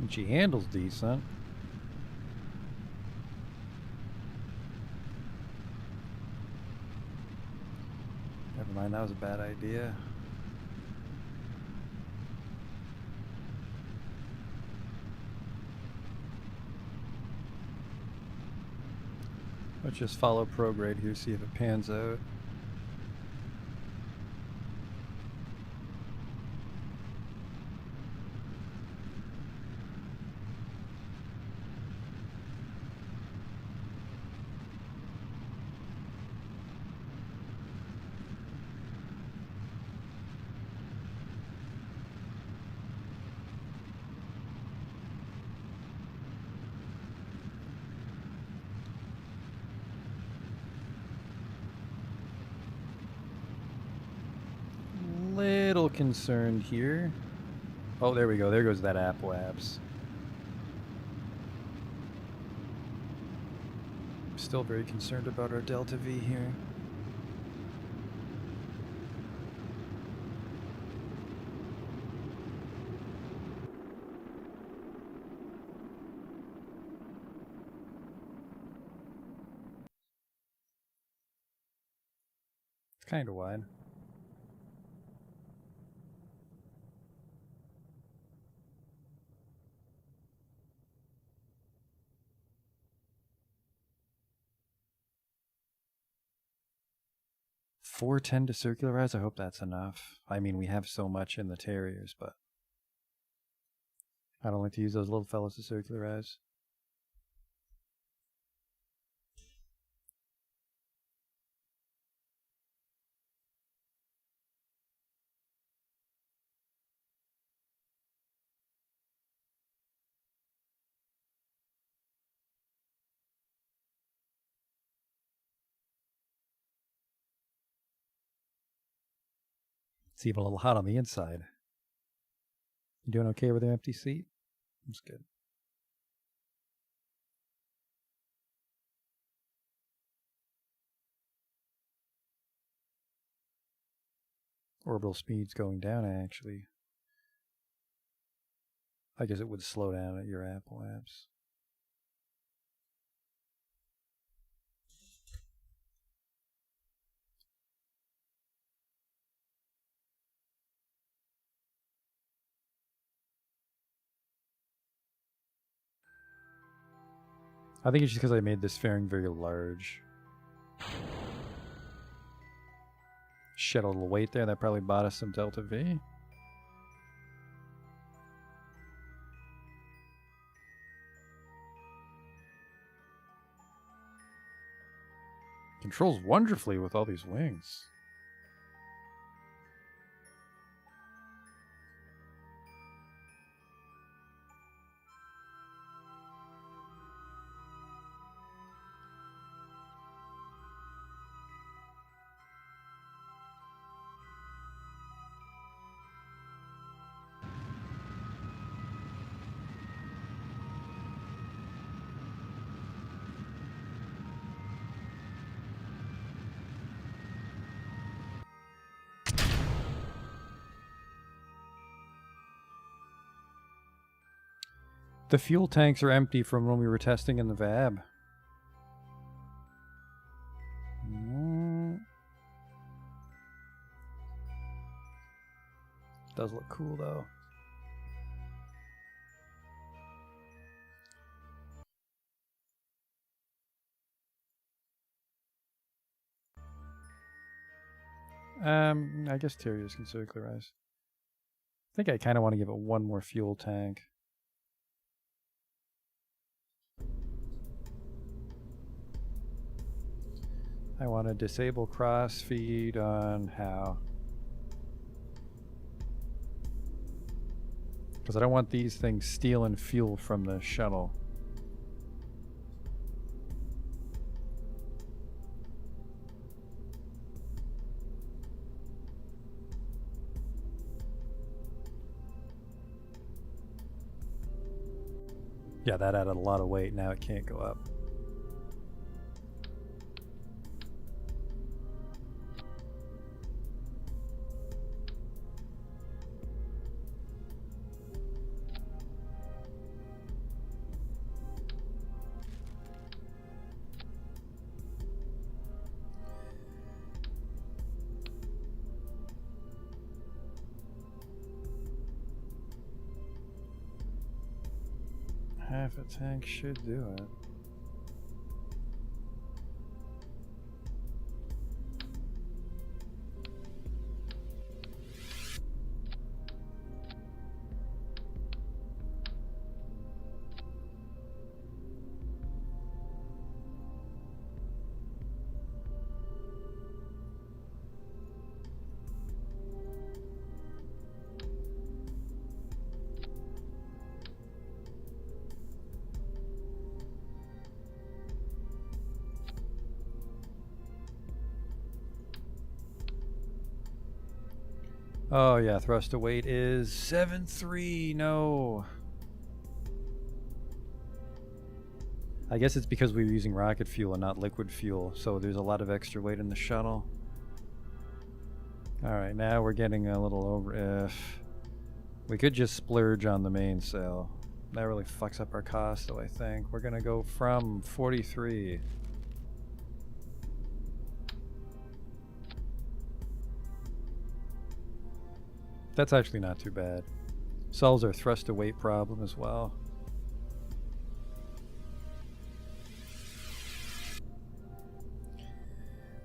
And she handles decent. Never mind, that was a bad idea. Let's just follow prograde here, see if it pans out. Little concerned here. Oh, there we go. There goes that app-wabs. Still very concerned about our Delta V here. It's kind of wide. $410 to circularize. I hope that's enough. I mean, we have so much in the Terriers, but I don't like to use those little fellas to circularize. It's even a little hot on the inside. You doing okay with an empty seat? That's good. Orbital speed's going down, actually. I guess it would slow down at your Apple apps. I think it's just because I made this fairing very large. Shed a little weight there. That probably bought us some Delta V. Controls wonderfully with all these wings. The fuel tanks are empty from when we were testing in the VAB. Does look cool though. I guess Terriers can circularize. I think I kind of want to give it one more fuel tank. I want to disable cross feed on how. Because I don't want these things stealing fuel from the shuttle. Yeah, that added a lot of weight. Now it can't go up. Half a tank should do it. Oh yeah, thrust to weight is 7.3. No. I guess it's because we were using rocket fuel and not liquid fuel, so there's a lot of extra weight in the shuttle. Alright, now we're getting a little over. If we could just splurge on the mainsail. That really fucks up our cost, though, I think. We're gonna go from 43. That's actually not too bad. Solves our thrust to weight problem as well.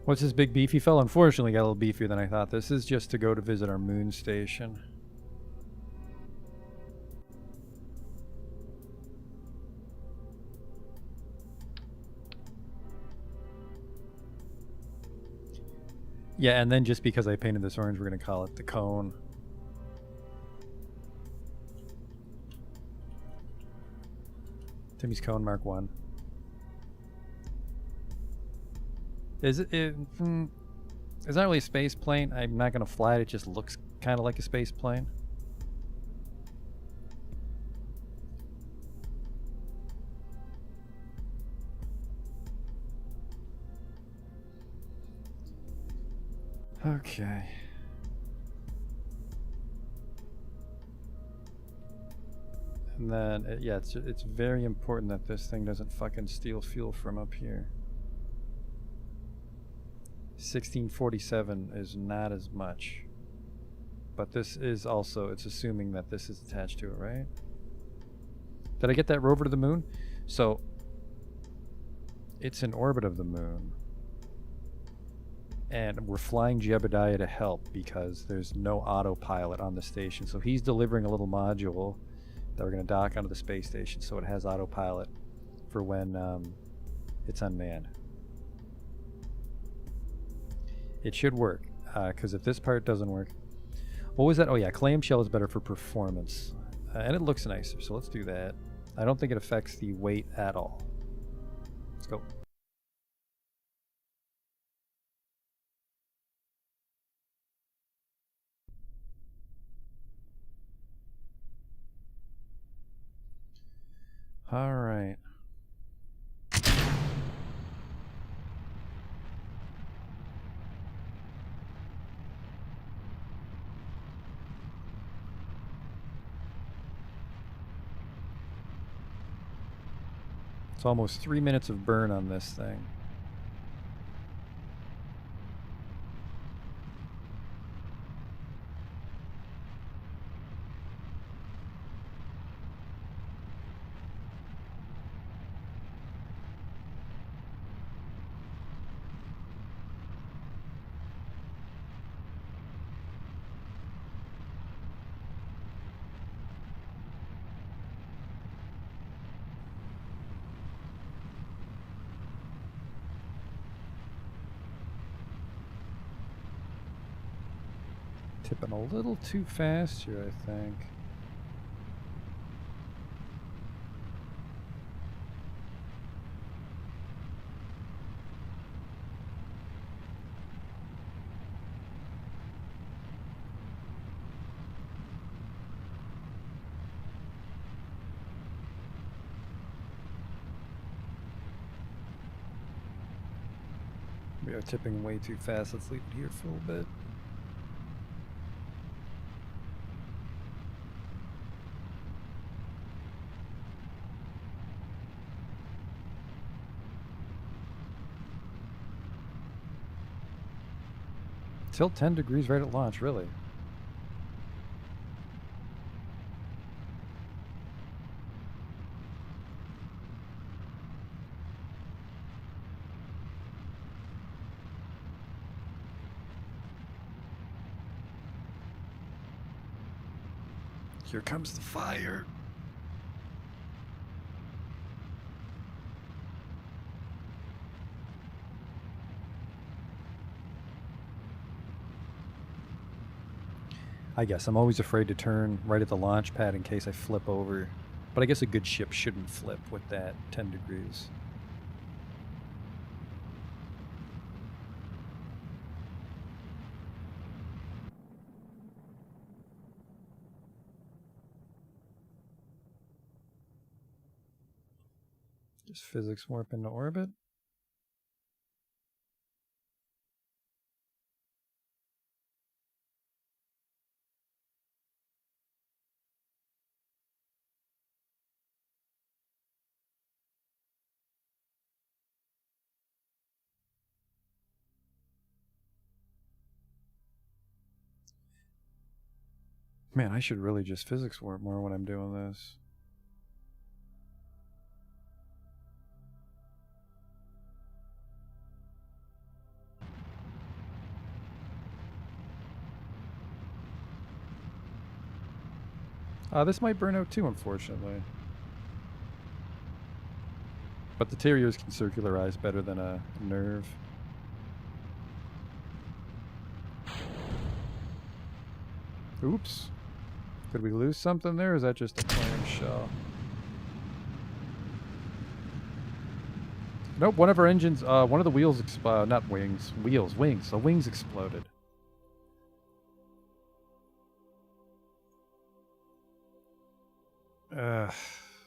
What's this big beefy fella? Unfortunately, got a little beefier than I thought. This is just to go to visit our moon station. Yeah, and then just because I painted this orange, we're going to call it the cone. Timmy's Cone Mark 1. It's not really a space plane. I'm not going to fly it. It just looks kind of like a space plane. Okay. And then, yeah, it's very important that this thing doesn't fucking steal fuel from up here. 1647 is not as much. But this is also, it's assuming that this is attached to it, right? Did I get that rover to the moon? So, it's in orbit of the moon. And we're flying Jebediah to help because there's no autopilot on the station. So he's delivering a little module that we're going to dock onto the space station so it has autopilot for when it's unmanned. It should work, because if this part doesn't work... What was that? Oh yeah, clamshell is better for performance. And it looks nicer, so let's do that. I don't think it affects the weight at all. Let's go. All right. It's almost 3 minutes of burn on this thing. Tipping a little too fast here, I think. We are tipping way too fast. Let's leave it here for a little bit. Tilt 10 degrees right at launch, really. Here comes the fire. I guess I'm always afraid to turn right at the launch pad in case I flip over. But I guess a good ship shouldn't flip with that 10 degrees. Just physics warp into orbit. Man, I should really just physics warp more when I'm doing this. This might burn out too, unfortunately. But the terriers can circularize better than a nerve. Oops. Could we lose something there, or is that just a clamshell? Nope, one of our engines, one of the wheels, not wings, wings. The wings exploded.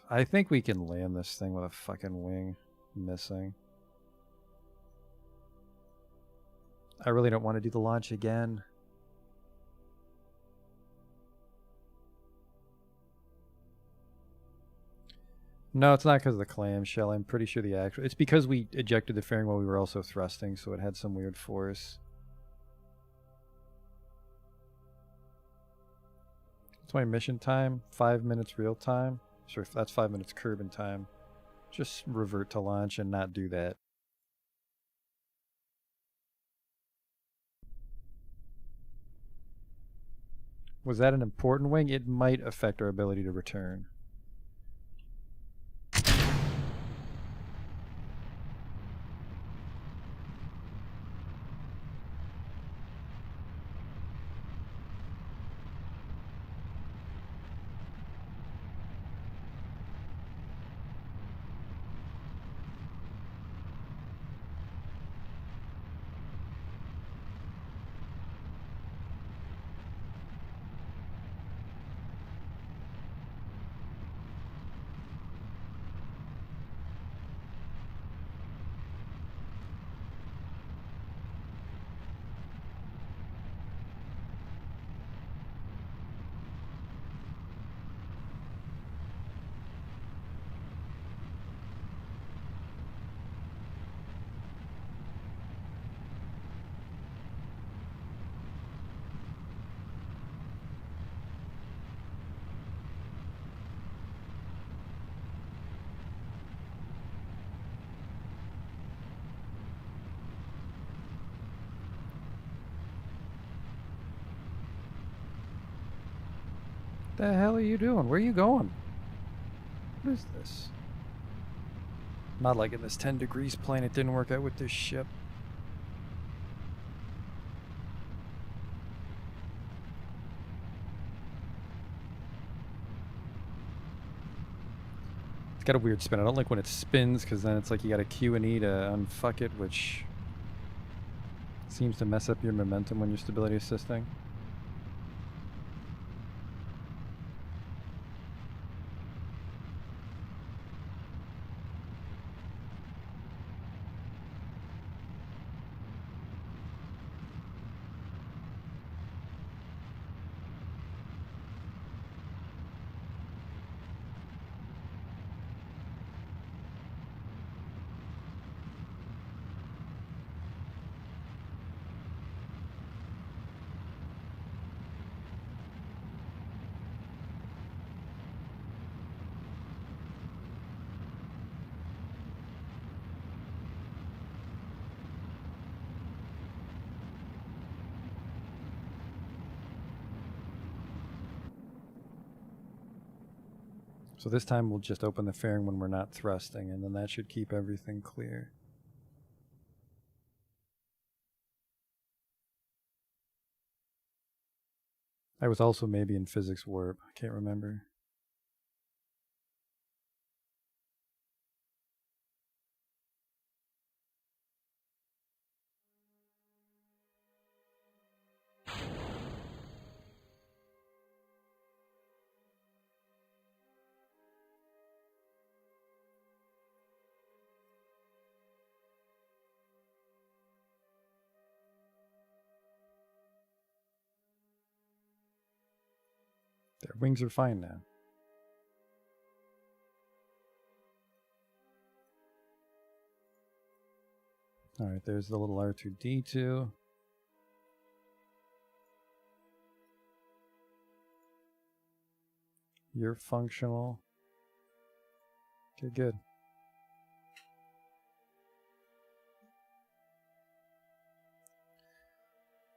I think we can land this thing with a fucking wing missing. I really don't want to do the launch again. No, it's not because of the clamshell. I'm pretty sure the actual... It's because we ejected the fairing while we were also thrusting, so it had some weird force. What's my mission time? 5 minutes real time? Sure, that's 5 minutes Kerbal time. Just revert to launch and not do that. Was that an important wing? It might affect our ability to return. The hell are you doing? Where are you going? What is this? Not like in this 10 degrees plane. It didn't work out with this ship. It's got a weird spin. I don't like when it spins because then it's like you got a Q and E to unfuck it, which seems to mess up your momentum when you're stability assisting. So this time we'll just open the fairing when we're not thrusting, and then that should keep everything clear. I was also maybe in physics warp. I can't remember. Their wings are fine now. Alright, there's the little R2-D2. You're functional. Okay, good.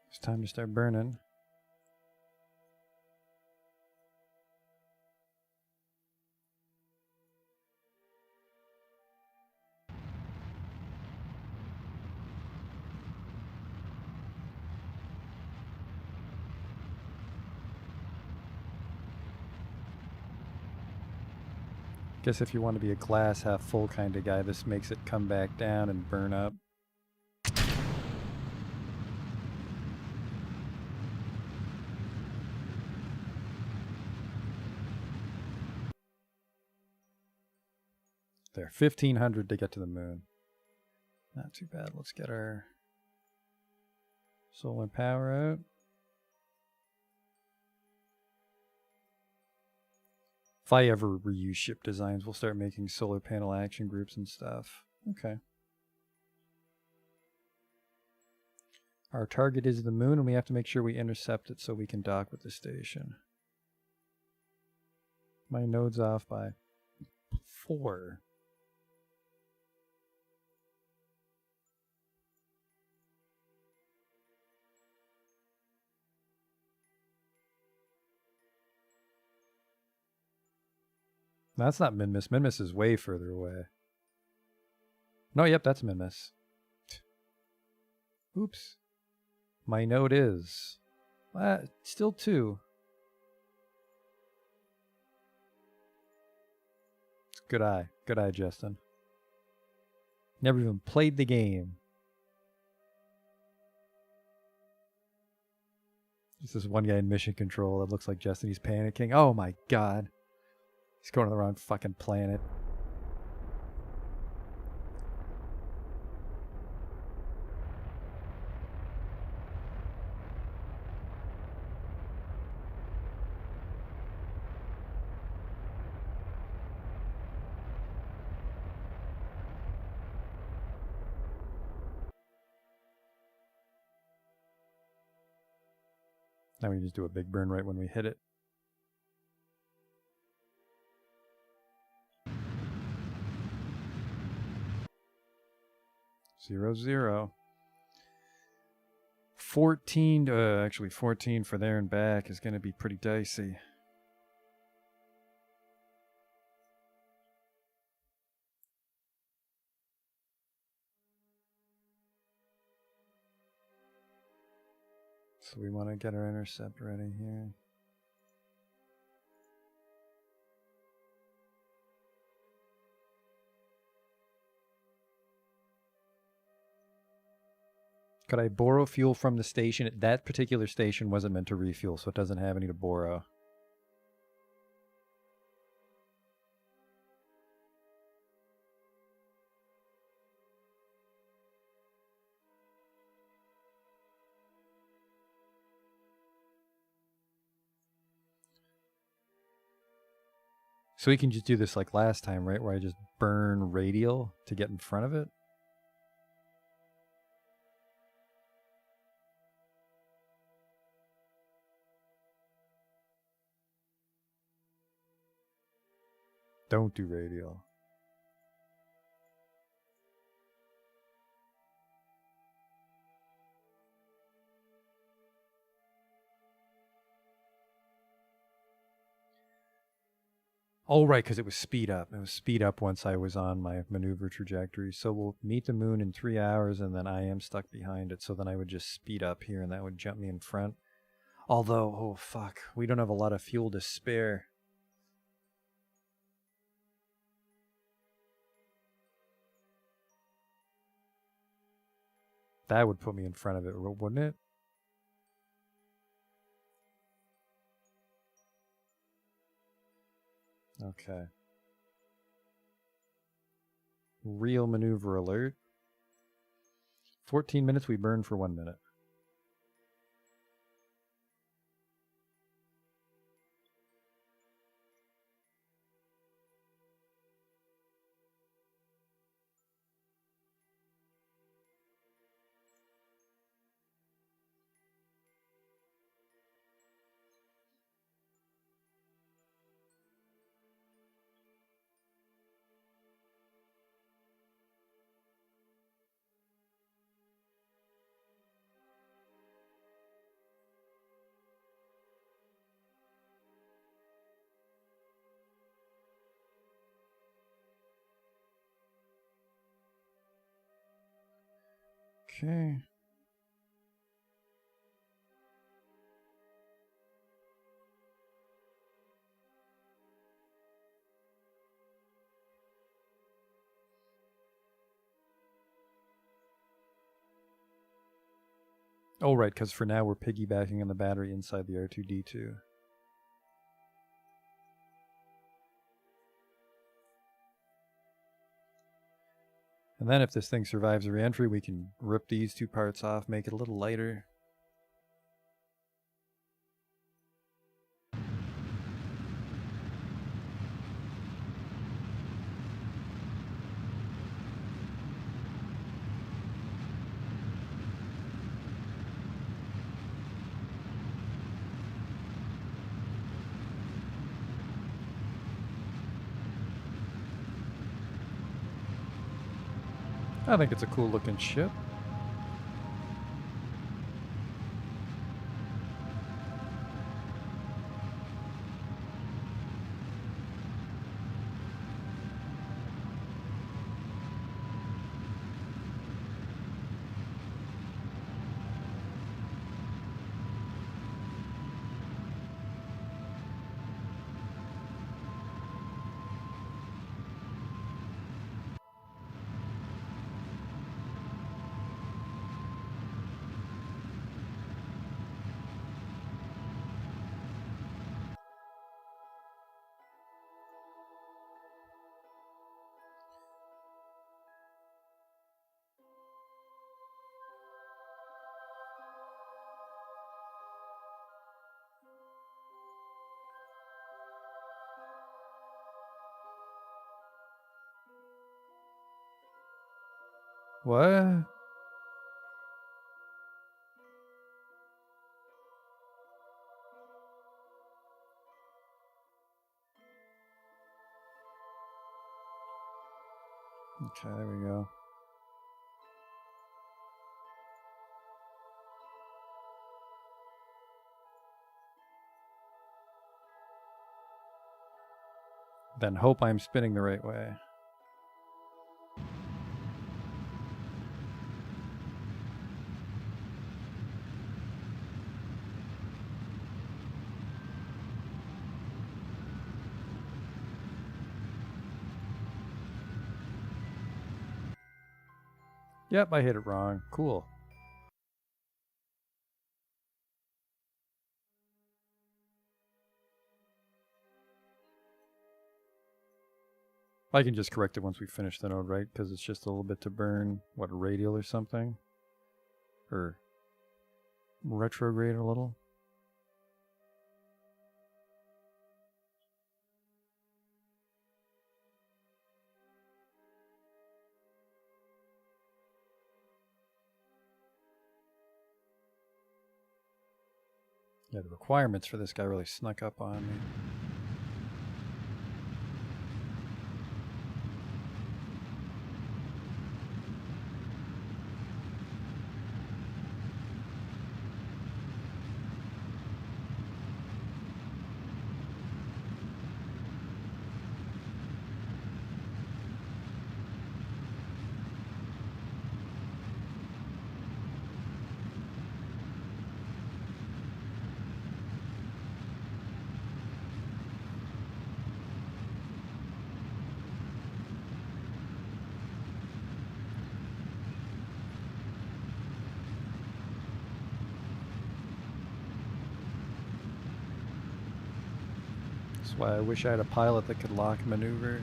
It's time to start burning. Guess if you want to be a glass half full kind of guy, this makes it come back down and burn up. There, 1,500 to get to the moon. Not too bad. Let's get our solar power out. If I ever reuse ship designs, we'll start making solar panel action groups and stuff. Okay. Our target is the moon, and we have to make sure we intercept it so we can dock with the station. My node's off by 4. That's not Minmus. Minmus is way further away. No, yep, that's Minmus. Oops. My node is. Still 2. Good eye. Good eye, Justin. Never even played the game. Just this one guy in mission control that looks like Justin. He's panicking. Oh my god. He's going to the wrong fucking planet. Now we just do a big burn right when we hit it. Zero, 0. 14, actually 14 for there and back is going to be pretty dicey. So we want to get our intercept ready here. Could I borrow fuel from the station? That particular station wasn't meant to refuel, so it doesn't have any to borrow. So we can just do this like last time, right? Where I just burn radial to get in front of it? Don't do radial. Oh, right, because it was speed up. It was speed up once I was on my maneuver trajectory. So we'll meet the moon in 3 hours, and then I am stuck behind it. So then I would just speed up here, and that would jump me in front. Although, oh, fuck, we don't have a lot of fuel to spare. That would put me in front of it, wouldn't it? Okay. Real maneuver alert. 14 minutes, we burn for 1 minute. Okay. Oh, right, because for now we're piggybacking on the battery inside the R2-D2. And then if this thing survives a re-entry, we can rip these two parts off, make it a little lighter. I think it's a cool looking ship. What? Okay, there we go. Then hope I'm spinning the right way. Yep, I hit it wrong. Cool. I can just correct it once we finish the node, right? Because it's just a little bit to burn, what, radial or something? Or retrograde a little? Yeah, the requirements for this guy really snuck up on me. That's why I wish I had a pilot that could lock maneuver.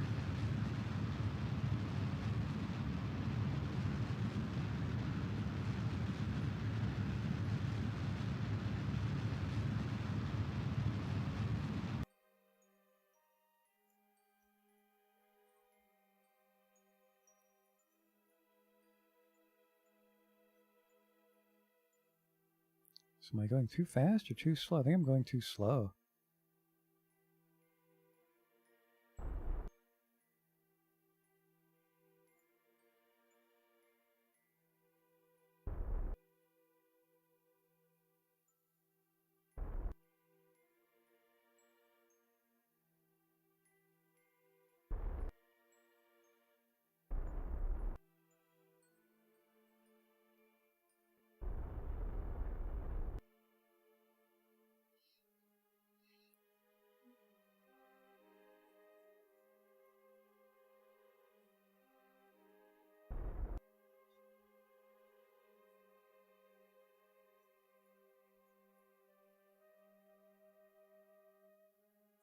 So am I going too fast or too slow? I think I'm going too slow.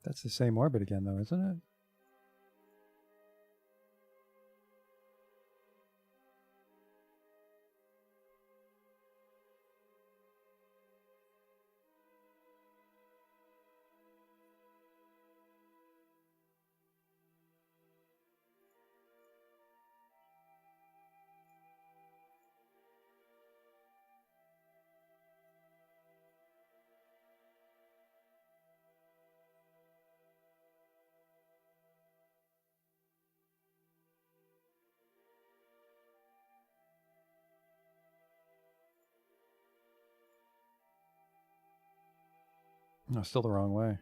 That's the same orbit again, though, isn't it? No, still the wrong way.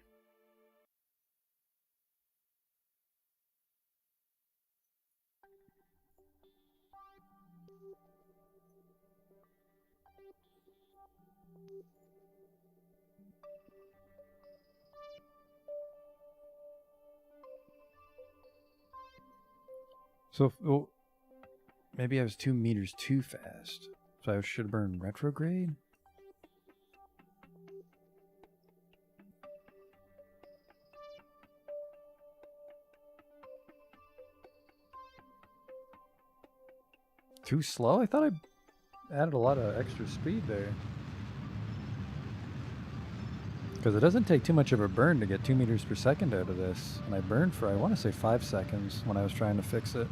So, well, maybe I was 2 meters too fast. So I should have burned retrograde? Too slow? I thought I added a lot of extra speed there. Because it doesn't take too much of a burn to get 2 meters per second out of this. And I burned for, I want to say 5 seconds when I was trying to fix it.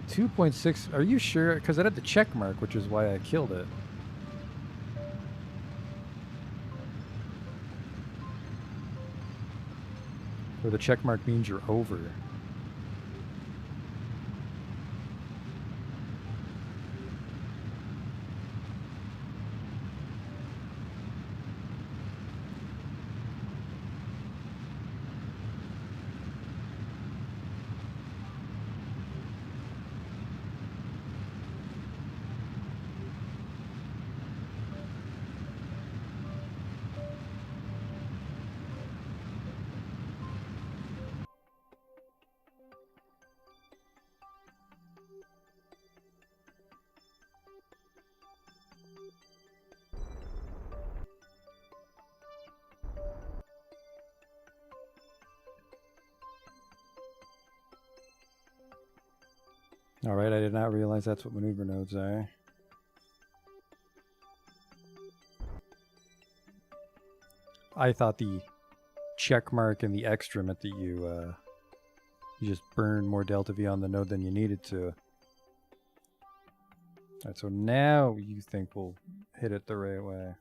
.6, are you sure? Because it had the check mark, which is why I killed it. Or the check mark means you're over. Alright, I did not realize that's what maneuver nodes are. I thought the check mark and the extra meant that you just burned more delta V on the node than you needed to. Alright, so now you think we'll hit it the right way.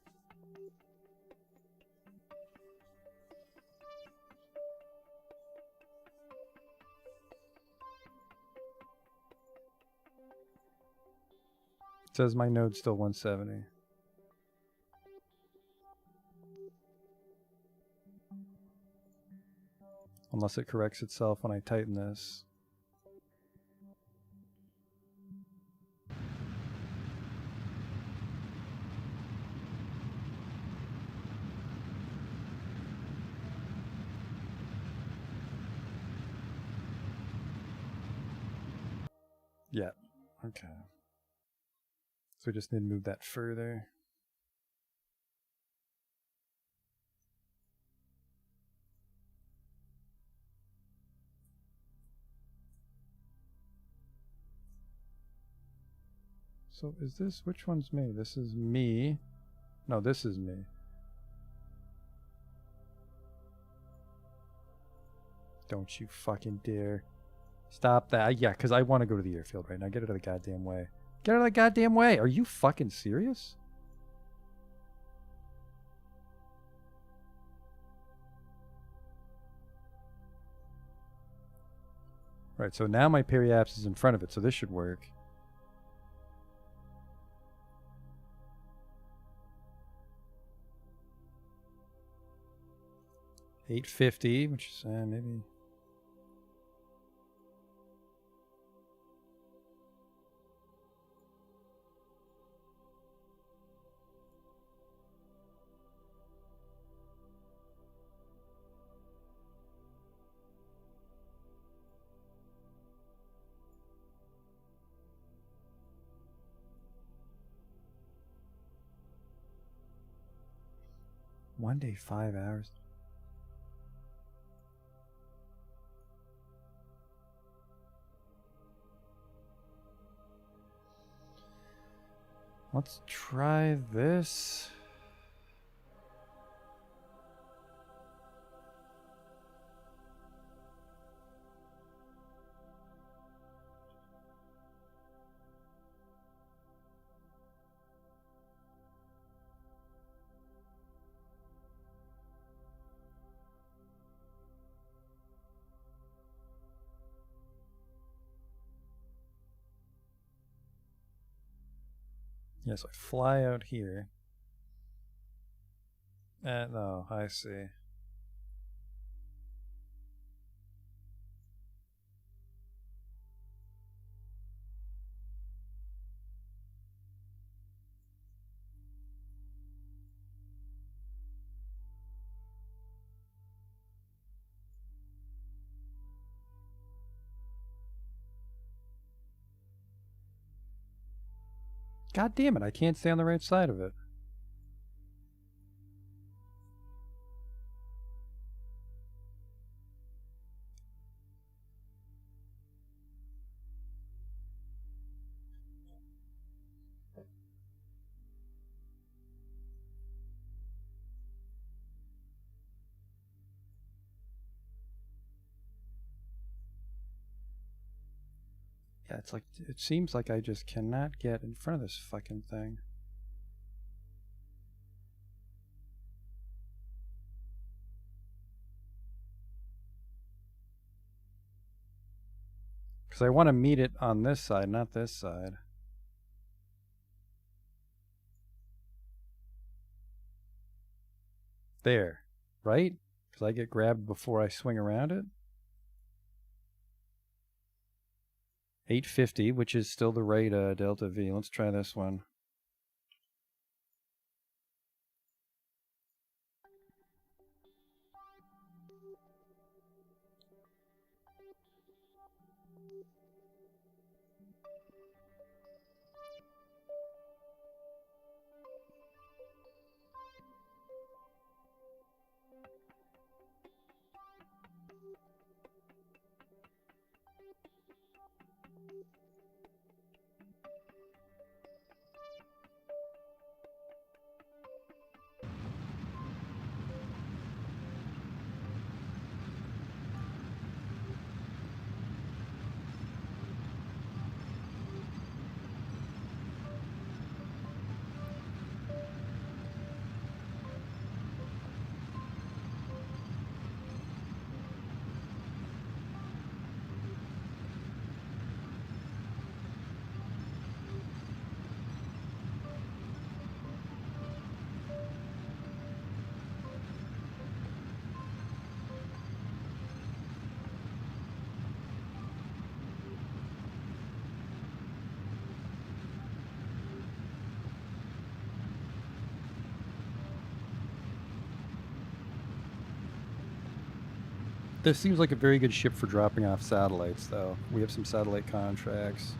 It says my node's still 170. Unless it corrects itself when I tighten this. Yeah, okay. So we just need to move that further. So is this, which one's me? This is me. No, this is me. Don't you fucking dare. Stop that. Yeah, because I want to go to the airfield right now. Get out of the goddamn way. Get out of the goddamn way. Are you fucking serious? Right, so now my periapsis is in front of it, so this should work. $850, which is maybe... 1 day, 5 hours. Let's try this. Yes, I fly out here. No, I see. God damn it, I can't stay on the right side of it. Yeah, it's like, it seems like I just cannot get in front of this fucking thing. Because I want to meet it on this side, not this side. There, right? Because I get grabbed before I swing around it. 850, which is still the right delta V. Let's try this one. This seems like a very good ship for dropping off satellites, though. We have some satellite contracts.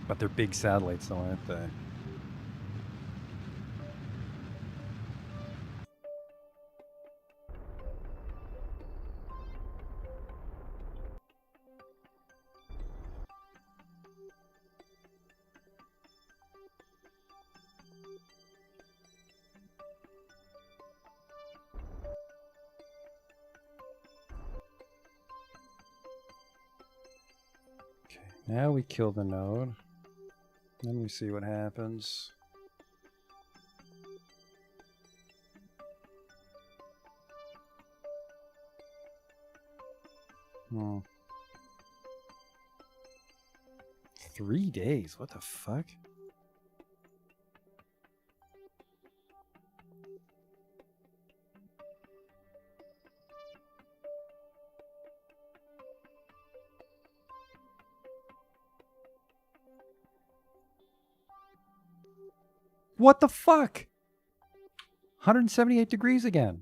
But they're big satellites, though, aren't they? Okay, now we kill the node. Then we see what happens. Hmm. 3 days? What the fuck? What the fuck? 178 degrees again.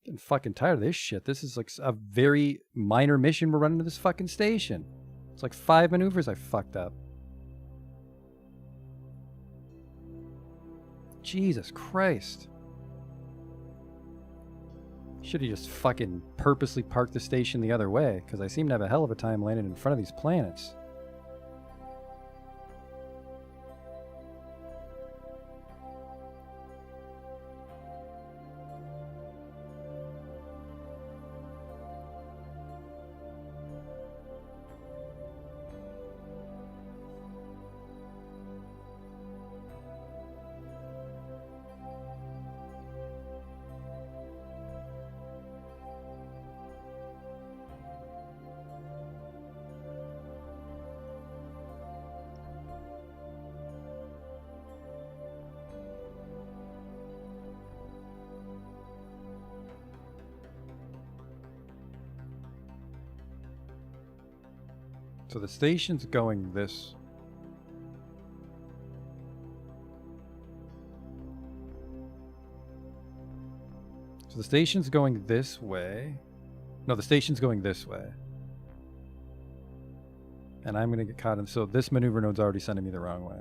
Getting fucking tired of this shit. This is like a very minor mission we're running to this fucking station. It's like 5 maneuvers I fucked up. Jesus Christ. Should have just fucking purposely parked the station the other way, because I seem to have a hell of a time landing in front of these planets. So the station's going this. So the station's going this way. No, the station's going this way. And I'm going to get caught in... So this maneuver node's already sending me the wrong way.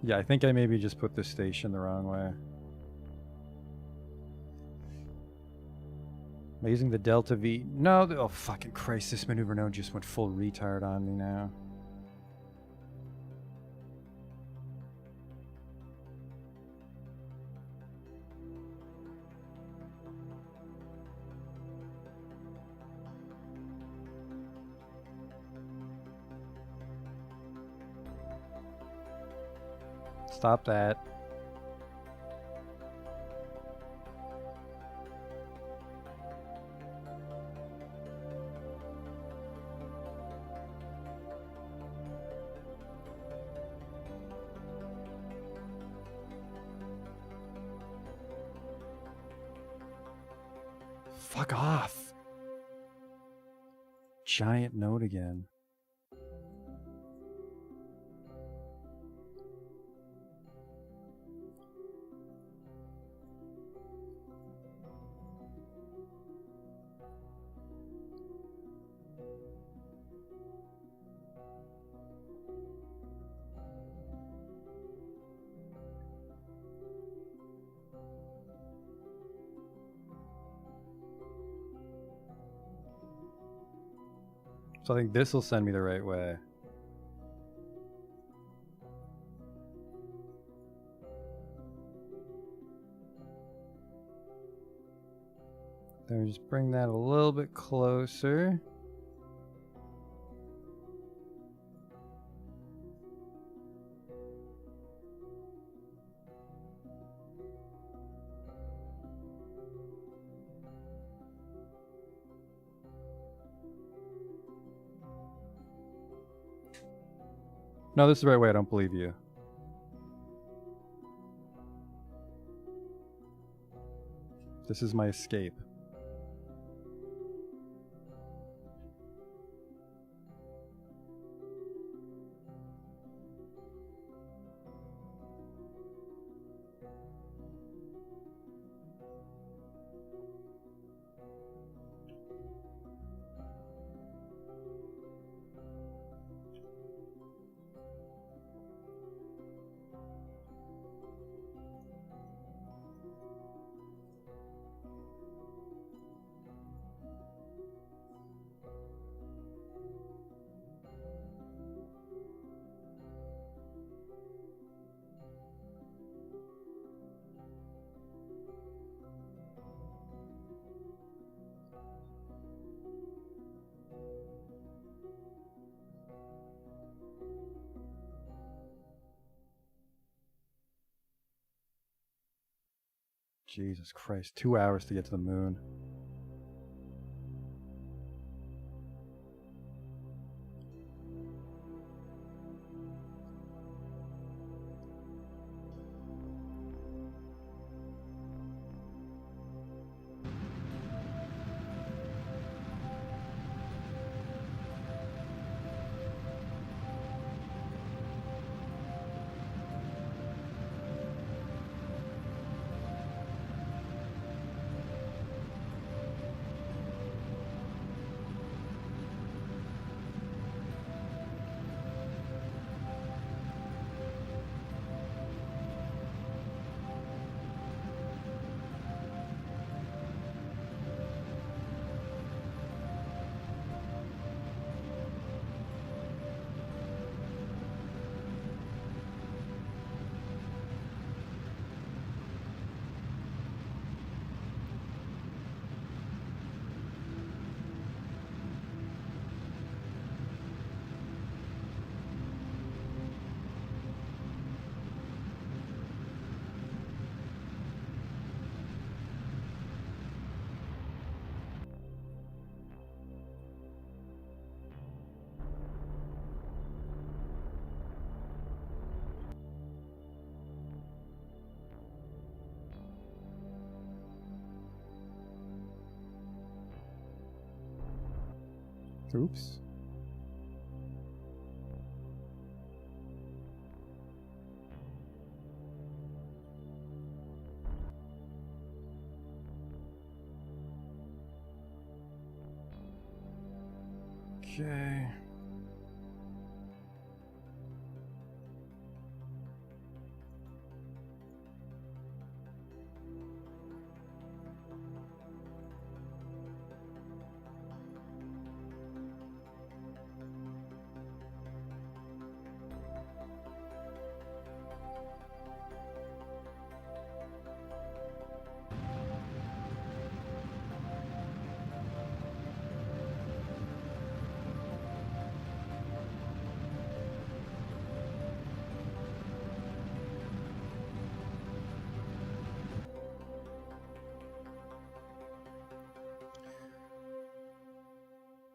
Yeah, I think I maybe just put this station the wrong way. Am I using the Delta V? No, oh fucking Christ, this maneuver node just went full retard on me now. Stop that. Fuck off. Giant node again. So I think this will send me the right way. Then we just bring that a little bit closer. No, this is the right way. I don't believe you. This is my escape. Jesus Christ, 2 hours to get to the moon. Oops. Okay.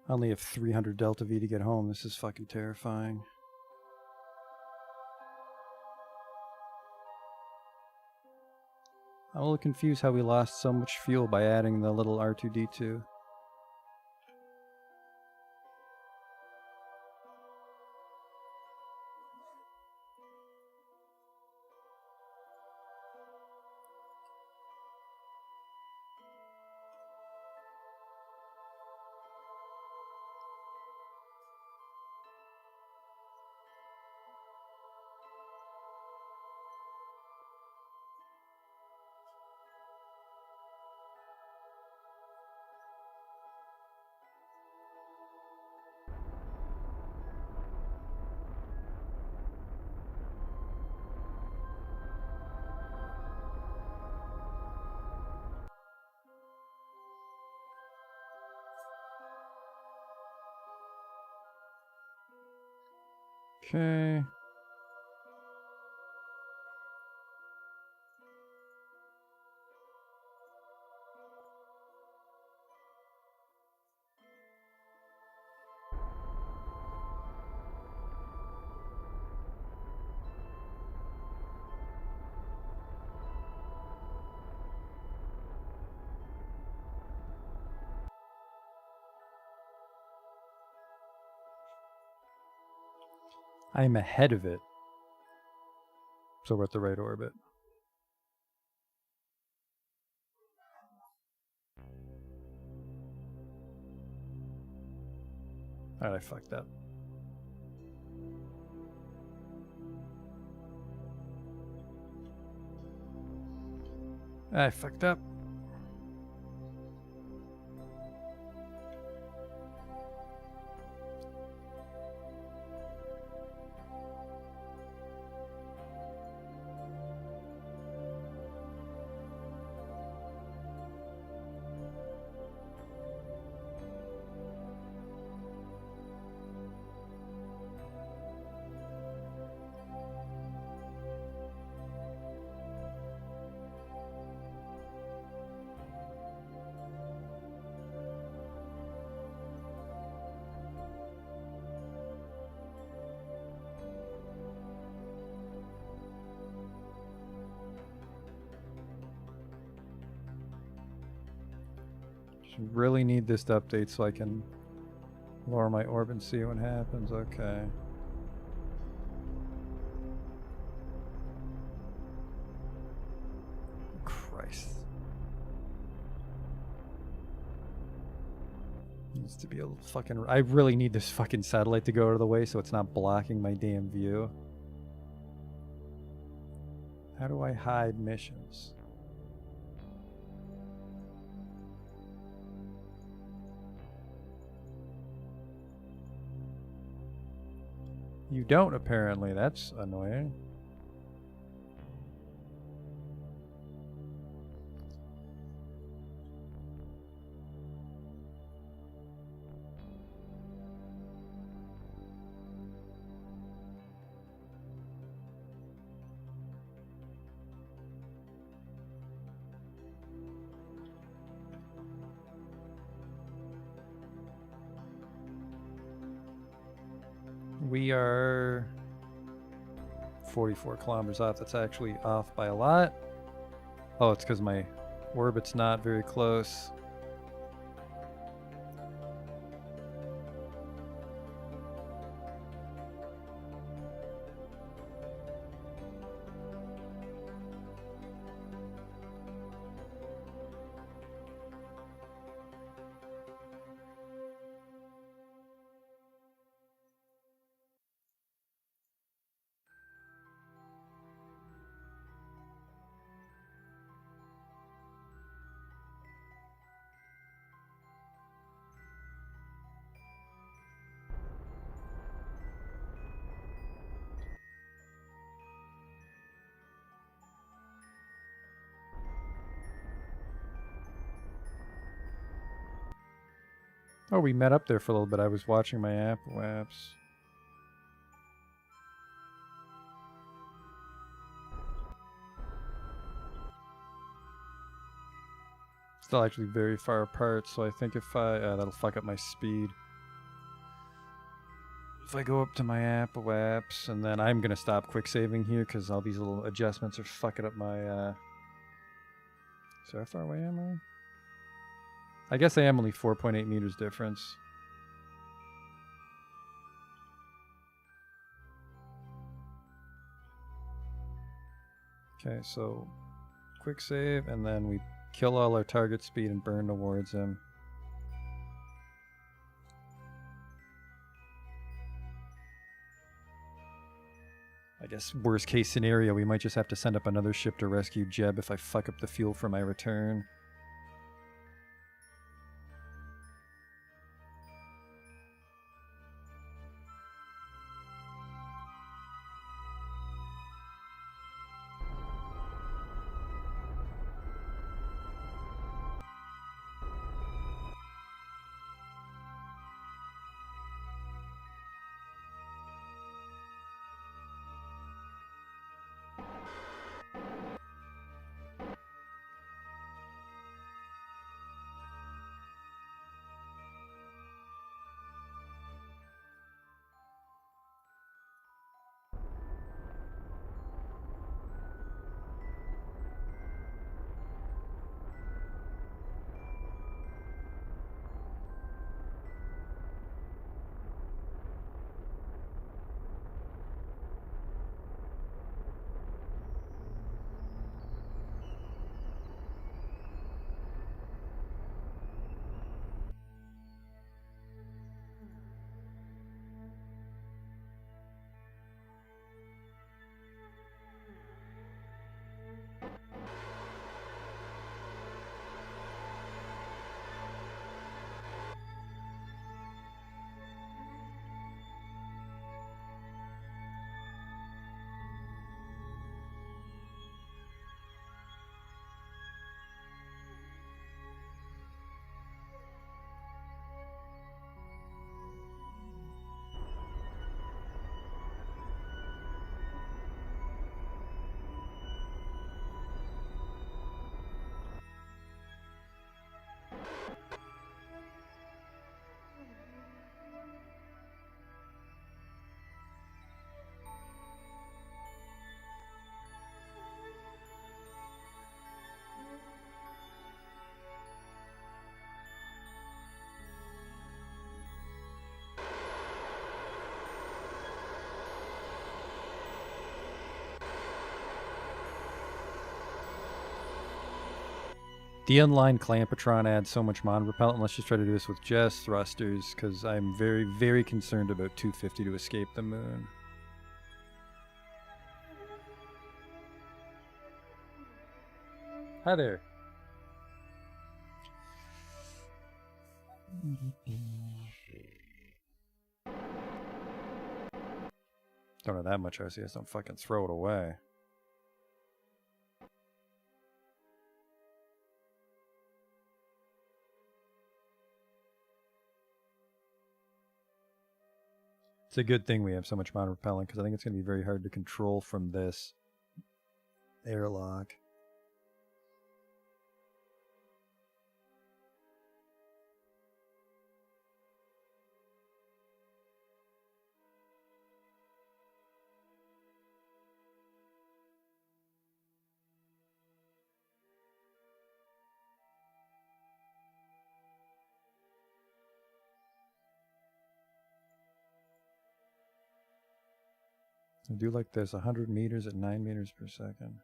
I only have 300 Delta V to get home. This is fucking terrifying. I'm a little confused how we lost so much fuel by adding the little R2-D2. Okay. I'm ahead of it. So we're at the right orbit. Alright, I fucked up. I fucked up. Really need this to update so I can lower my orb and see what happens. Okay. Christ. Needs to be a fucking... I really need this fucking satellite to go out of the way so it's not blocking my damn view. How do I hide missions? You don't, apparently. That's annoying. We are 44 kilometers off. That's actually off by a lot. Oh, it's because my orbit's not very close. Oh, we met up there for a little bit. I was watching my Apple apps. Still actually very far apart, so I think if I... that'll fuck up my speed. If I go up to my Apple apps, and then I'm going to stop quick saving here, because all these little adjustments are fucking up my... So how far away am I? I guess I am only 4.8 meters difference. Okay, so quick save, and then we kill all our target speed and burn towards him. I guess worst case scenario, we might just have to send up another ship to rescue Jeb if I fuck up the fuel for my return. The inline Clampatron adds so much mon repellent. Let's just try to do this with just thrusters, because I'm very, very concerned about 250 to escape the moon. Hi there. Don't have that much RCS, don't fucking throw it away. It's a good thing we have so much mon repellent, because I think it's going to be very hard to control from this airlock. I do like this, 100 meters at 9 meters per second.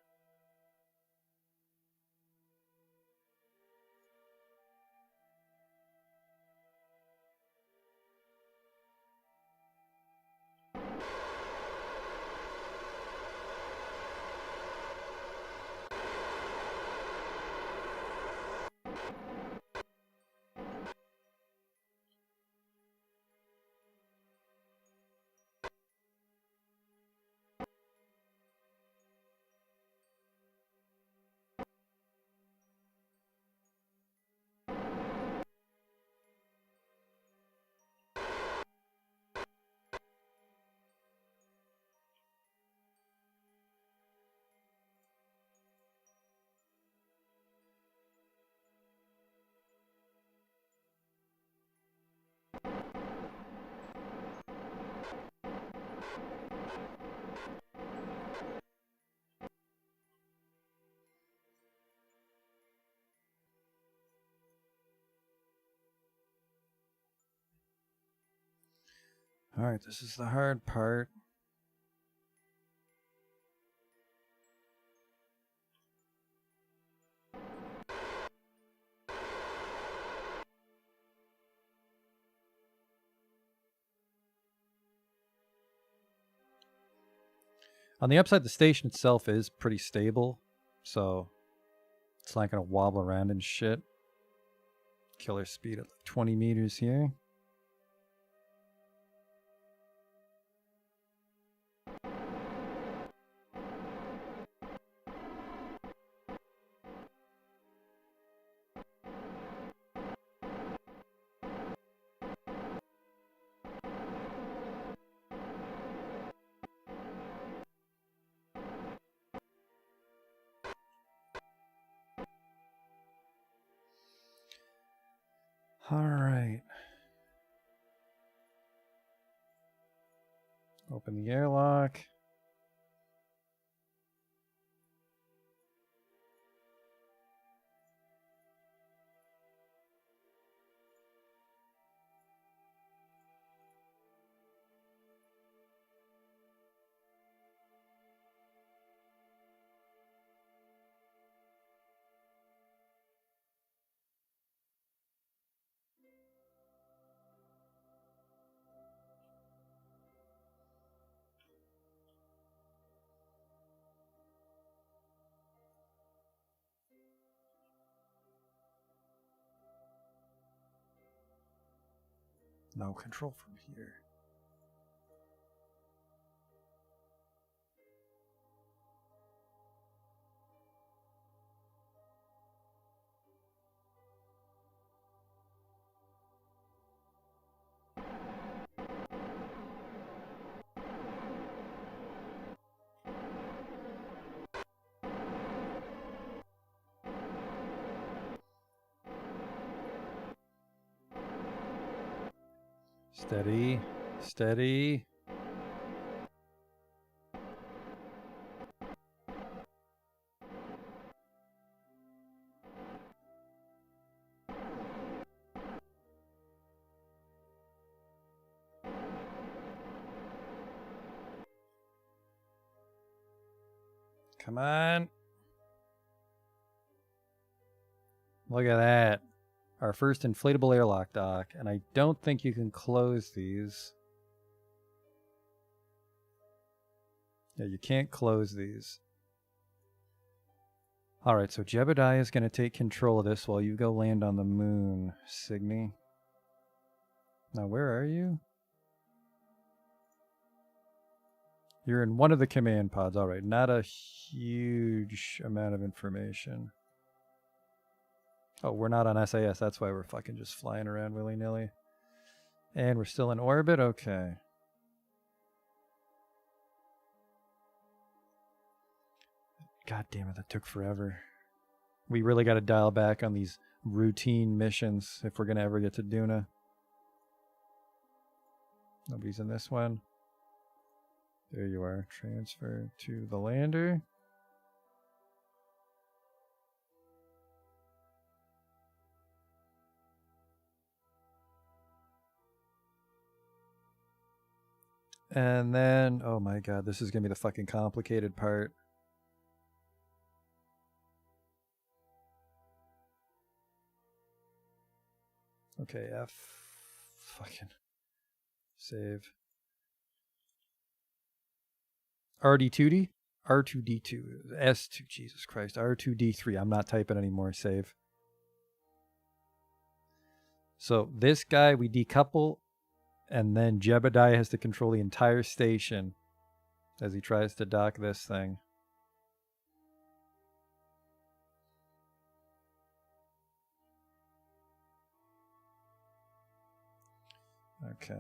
Alright, this is the hard part. On the upside, the station itself is pretty stable, so it's not going to wobble around and shit. Killer speed at like 20 meters here. All right. Open the airlock. No control from here. Steady, steady. Come on. Look at that. Our first inflatable airlock dock, and I don't think you can close these. Yeah, you can't close these. Alright, so Jebediah is going to take control of this while you go land on the moon, Signy. Now, where are you? You're in one of the command pods. Alright, not a huge amount of information. Oh, we're not on SAS. That's why we're fucking just flying around willy-nilly. And we're still in orbit? Okay. God damn it, that took forever. We really got to dial back on these routine missions if we're going to ever get to Duna. Nobody's in this one. There you are. Transfer to the lander. And then, oh my god, this is going to be the fucking complicated part. Okay, F. Fucking. Save. RD2D? R2D2. S2, Jesus Christ. R2D3. I'm not typing anymore. Save. So this guy, we decouple, and then Jebediah has to control the entire station as he tries to dock this thing. Okay.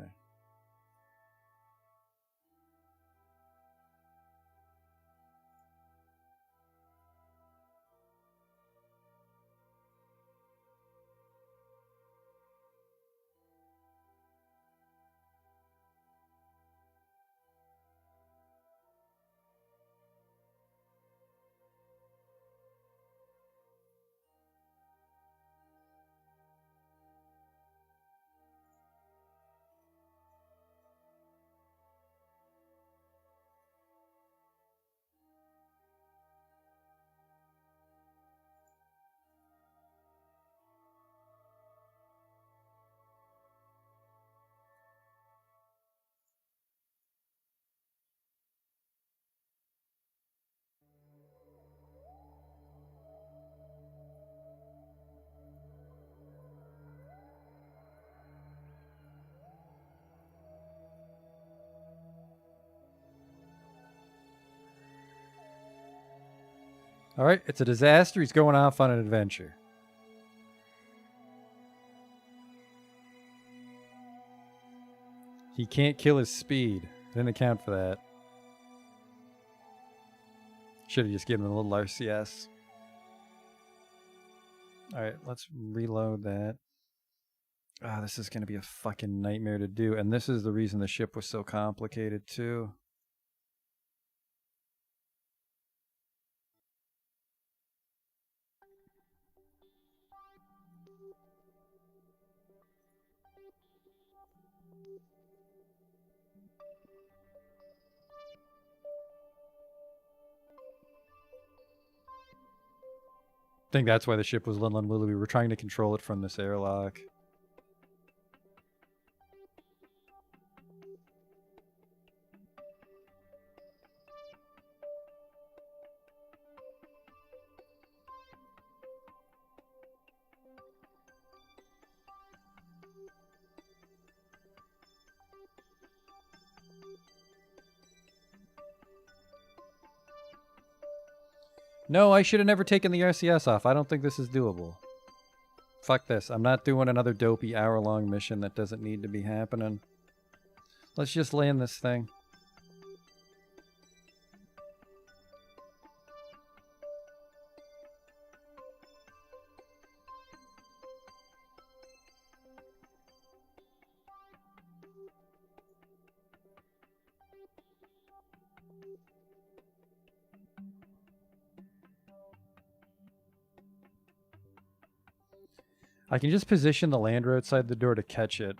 All right, it's a disaster. He's going off on an adventure. He can't kill his speed. I didn't account for that. Should have just given him a little RCS. All right, let's reload that. Ah, this is going to be a fucking nightmare to do. And this is the reason the ship was so complicated, too. I think that's why the ship was a little unwieldy. We were trying to control it from this airlock. No, I should have never taken the RCS off. I don't think this is doable. Fuck this. I'm not doing another dopey hour-long mission that doesn't need to be happening. Let's just land this thing. I can just position the lander outside the door to catch it.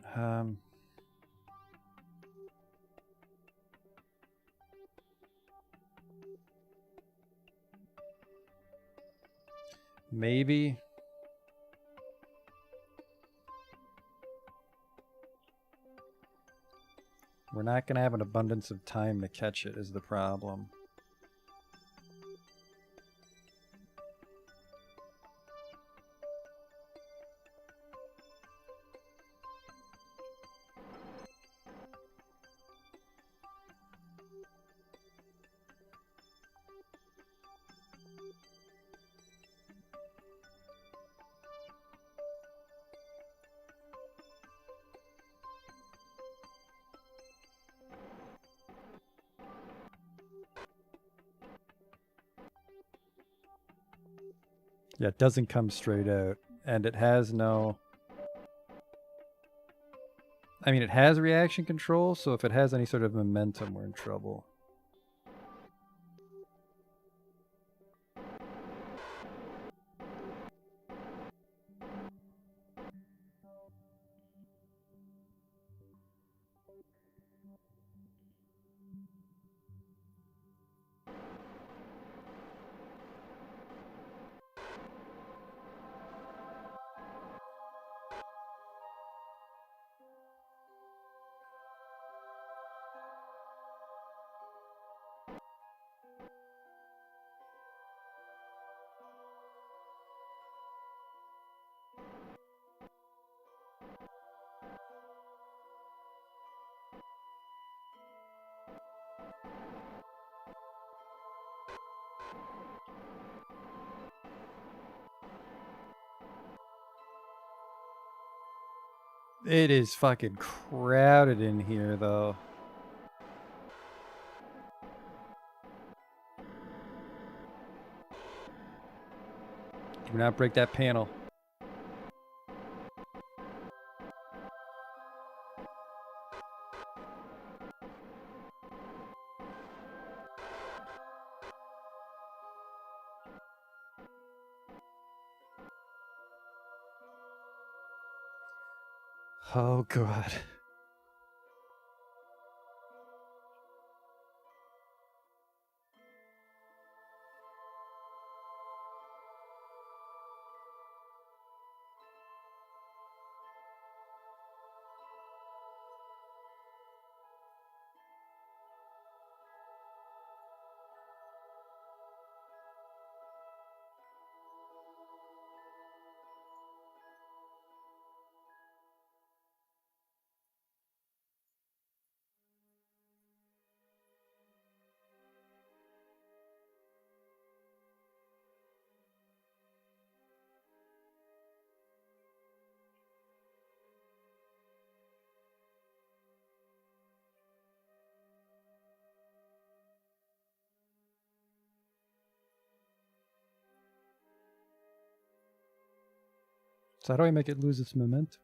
Maybe. We're not going to have an abundance of time to catch it is the problem. Yeah, it doesn't come straight out. And it has no... I mean, it has reaction control, so if it has any sort of momentum, we're in trouble. It is fucking crowded in here, though. Do not break that panel. Oh, God. So how do I make it lose its momentum?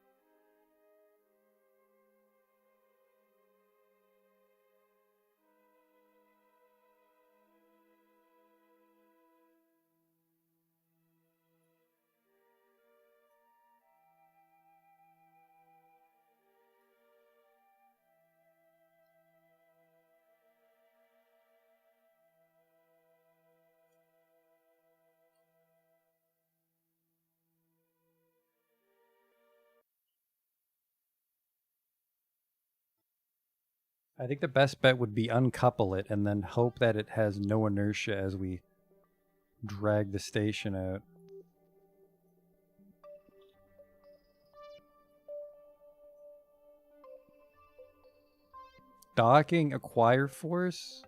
I think the best bet would be uncouple it and then hope that it has no inertia as we drag the station out. Docking, acquire force?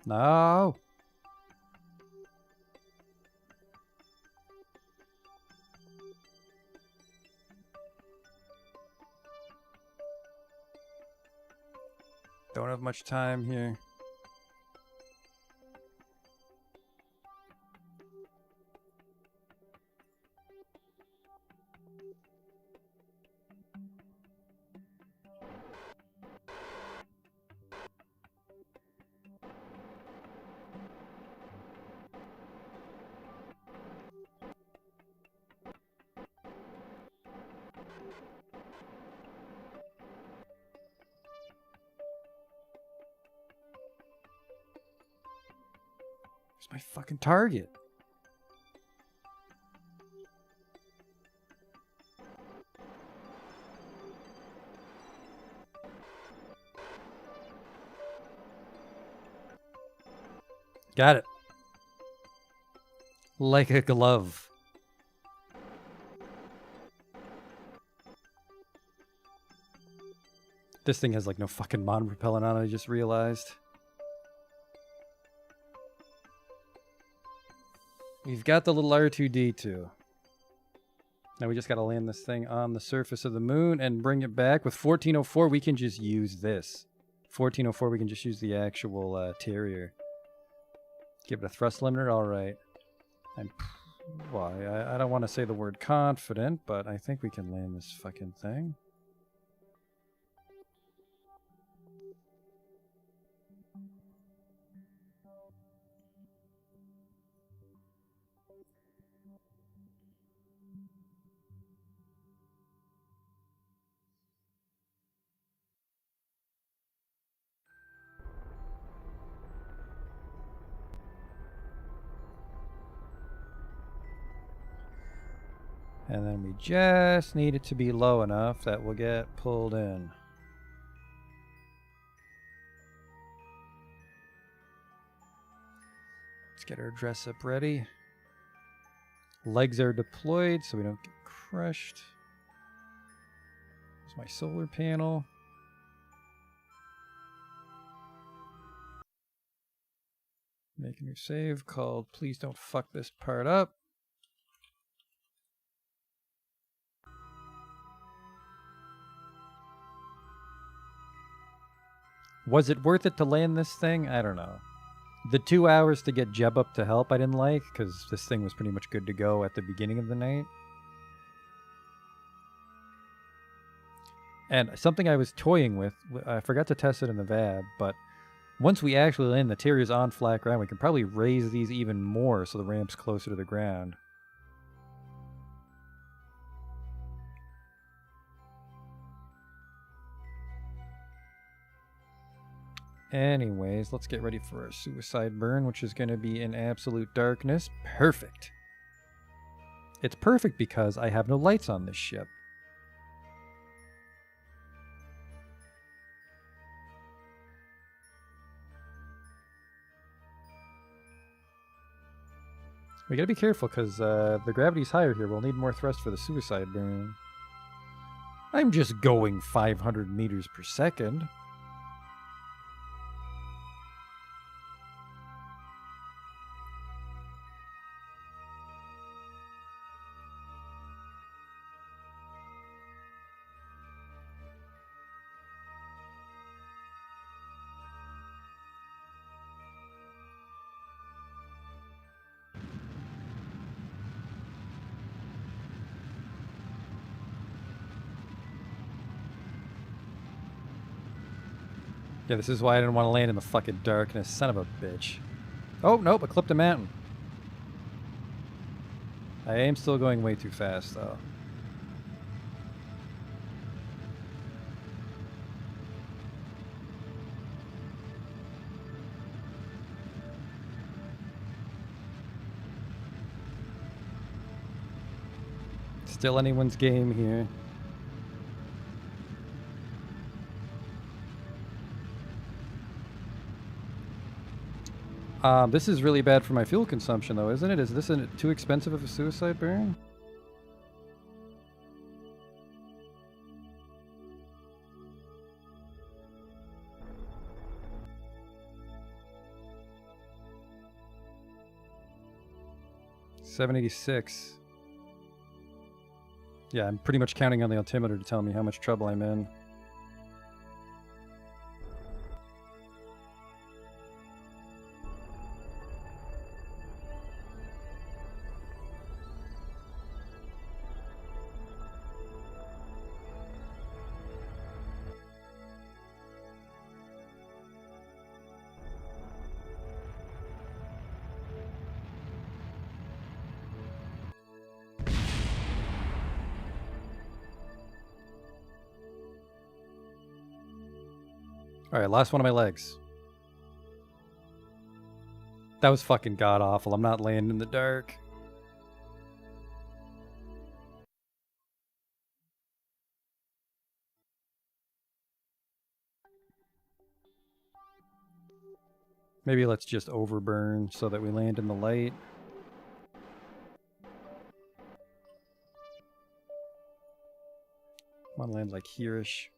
No. Don't have much time here. Where's my fucking target? Got it. Like a glove. This thing has like no fucking monopropellant on it, I just realized. We've got the little R2-D2. Now we just gotta land this thing on the surface of the moon and bring it back. With 1404, we can just use this. 1404, we can just use the actual Terrier. Give it a thrust limiter, alright. Well, I don't want to say the word confident, but I think we can land this fucking thing. And then we just need it to be low enough that we'll get pulled in. Let's get our dress up ready. Legs are deployed so we don't get crushed. There's my solar panel. Make a new save called Please Don't Fuck This Part Up. Was it worth it to land this thing? I don't know. The 2 hours to get Jeb up to help I didn't like, because this thing was pretty much good to go at the beginning of the night. And something I was toying with, I forgot to test it in the VAB, but once we actually land the Terriers on flat ground, we can probably raise these even more so the ramp's closer to the ground. Anyways, let's get ready for our suicide burn, which is going to be in absolute darkness. Perfect. It's perfect because I have no lights on this ship. We gotta be careful because the gravity's higher here. We'll need more thrust for the suicide burn. I'm just going 500 meters per second. Yeah, this is why I didn't want to land in the fucking darkness. Son of a bitch. Oh, nope, I clipped a mountain. I am still going way too fast, though. Still anyone's game here. This is really bad for my fuel consumption, though, isn't it? Is this too expensive of a suicide burn? $786. Yeah, I'm pretty much counting on the altimeter to tell me how much trouble I'm in. Alright, last one of my legs. That was fucking god-awful. I'm not landing in the dark. Maybe let's just overburn so that we land in the light. I want to land like here-ish.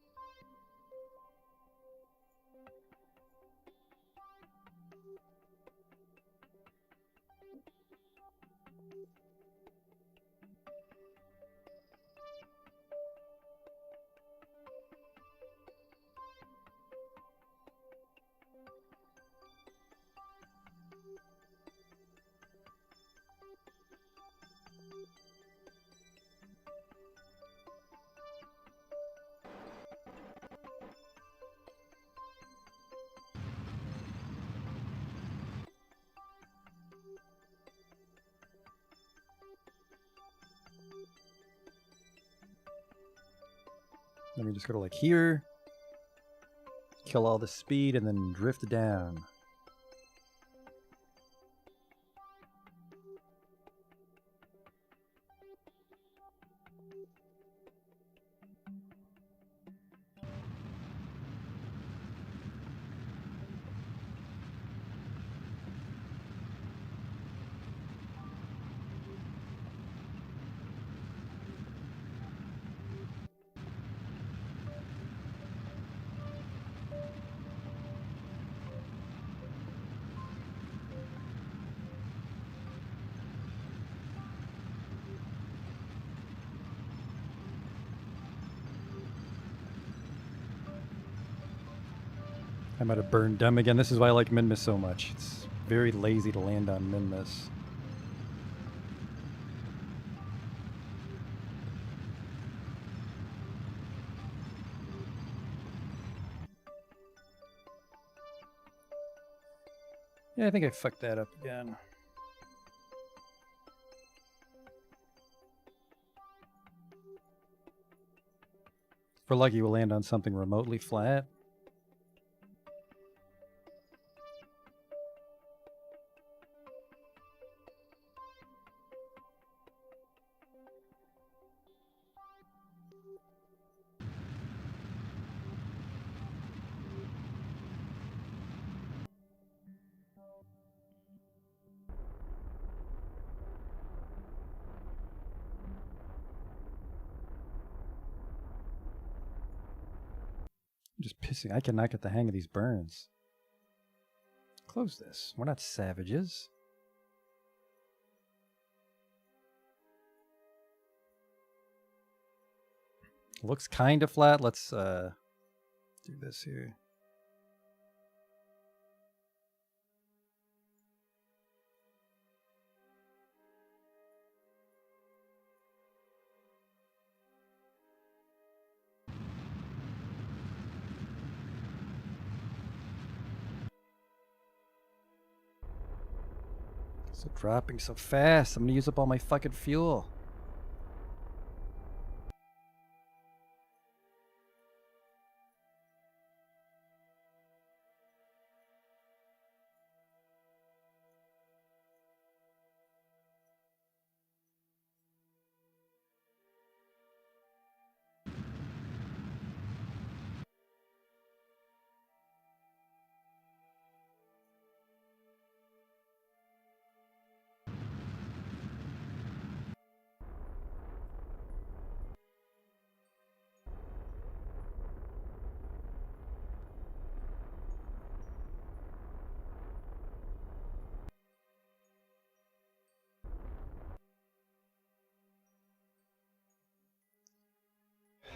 Let me just go to like here, kill all the speed, and then drift down. I might have burned dumb again. This is why I like Minmus so much. It's very lazy to land on Minmus. Yeah, I think I fucked that up again. If we're lucky, we'll land on something remotely flat. just pissing. I cannot get the hang of these burns. Close this. We're not savages. Looks kind of flat. Let's do this here. So dropping so fast. I'm gonna use up all my fucking fuel.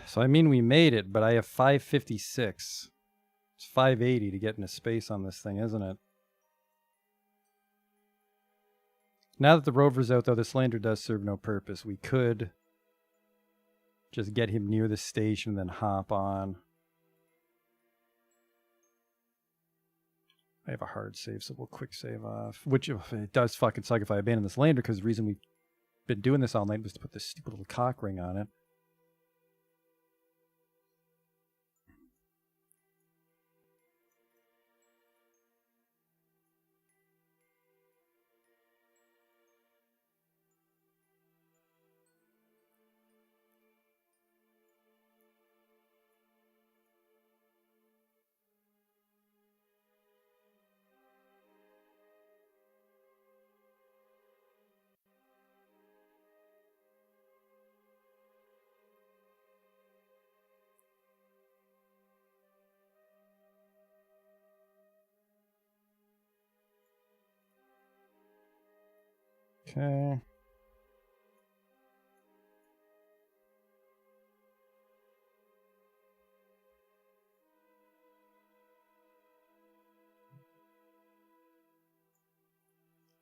So I mean we made it, but I have 556. It's 580 to get into space on this thing, isn't it? Now that the rover's out, though, this lander does serve no purpose. We could just get him near the station and then hop on. I have a hard save, so we'll quick save off. Which it does fucking suck if I abandon this lander, because the reason we've been doing this all night was to put this stupid little cock ring on it. Okay.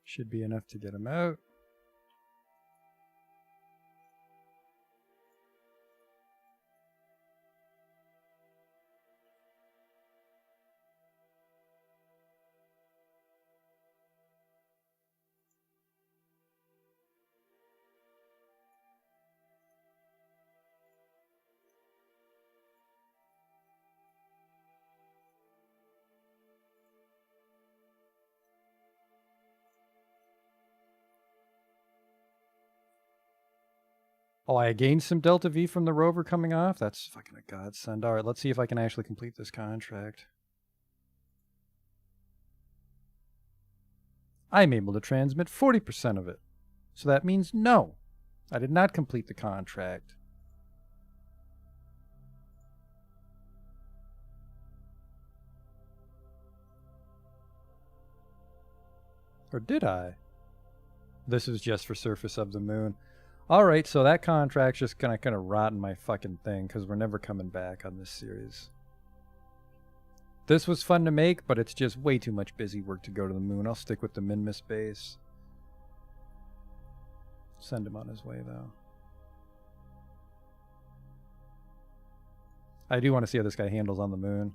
Should be enough to get him out. Oh, I gained some Delta V from the rover coming off? That's fucking a godsend. Alright, let's see if I can actually complete this contract. I'm able to transmit 40% of it. So that means no. I did not complete the contract. Or did I? This is just for surface of the moon. Alright, so that contract's just gonna rot in my fucking thing, because we're never coming back on this series. This was fun to make, but it's just way too much busy work to go to the moon. I'll stick with the Minmus base. Send him on his way, though. I do want to see how this guy handles on the moon.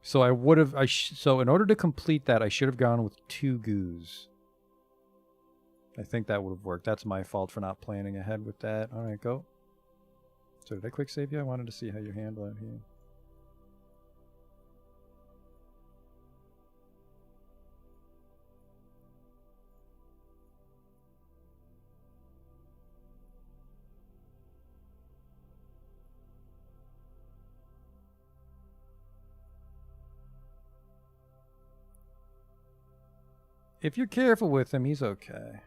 So I would have... So in order to complete that, I should have gone with 2 goos. I think that would have worked. That's my fault for not planning ahead with that. Alright, go. So did I quick save you? I wanted to see how you handle it here. If you're careful with him, he's okay.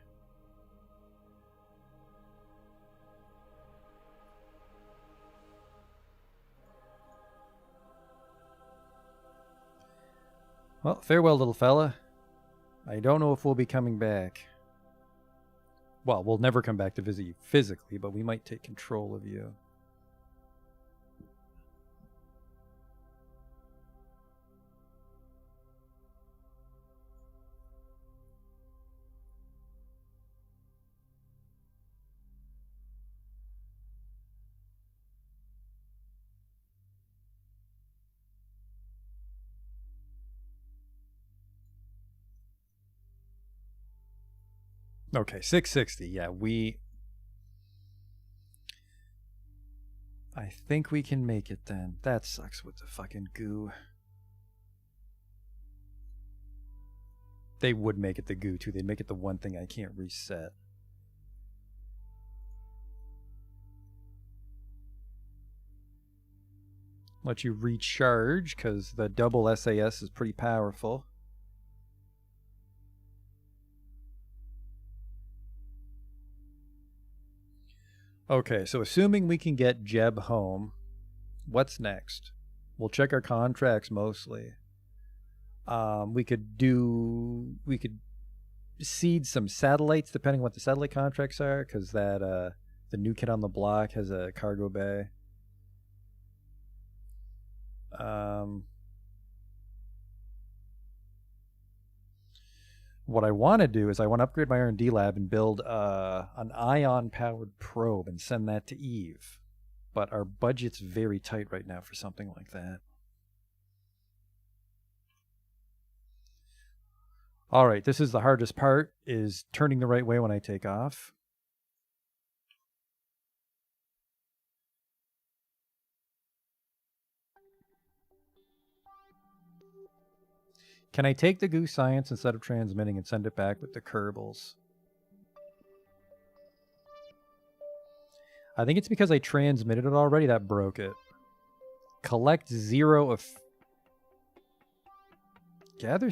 Well, farewell, little fella. I don't know if we'll be coming back. Well, we'll never come back to visit you physically, but we might take control of you. Okay, 660. Yeah, I think we can make it then. That sucks with the fucking goo. They would make it the goo too. They'd make it the one thing I can't reset. Let you recharge because the double SAS is pretty powerful. Okay, so assuming we can get Jeb home, what's next? We'll check our contracts mostly. We could seed some satellites depending on what the satellite contracts are, because the new kid on the block has a cargo bay. What I want to do is I want to upgrade my R&D lab and build an ion-powered probe and send that to Eve. But our budget's very tight right now for something like that. All right, this is the hardest part, is turning the right way when I take off. Can I take the goo science instead of transmitting and send it back with the Kerbals? I think it's because I transmitted it already that broke it. Collect 0 of... Gather.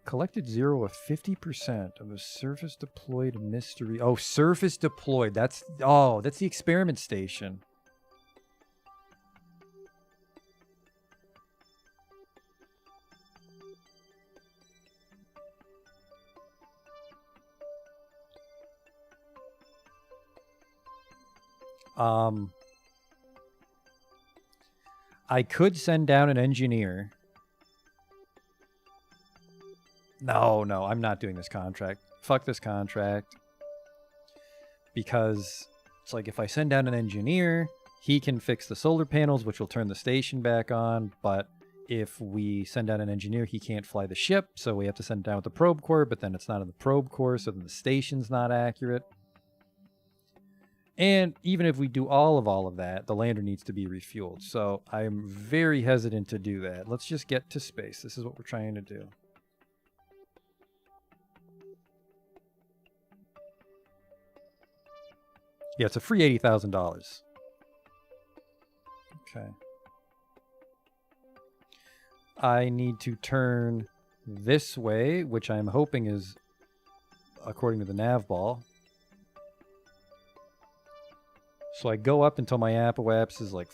Collected 0 of 50% of the surface deployed mystery. Oh, surface deployed. That's the experiment station. I could send down an engineer. No, I'm not doing this contract. Fuck this contract. Because it's like if I send down an engineer, he can fix the solar panels, which will turn the station back on. But if we send down an engineer, he can't fly the ship. So we have to send it down with the probe core, but then it's not in the probe core, so then the station's not accurate. And even if we do all of that, the lander needs to be refueled. So I'm very hesitant to do that. Let's just get to space. This is what we're trying to do. Yeah, it's a free $80,000. Okay. I need to turn this way, which I'm hoping is according to the nav ball. So I go up until my apoapsis is like,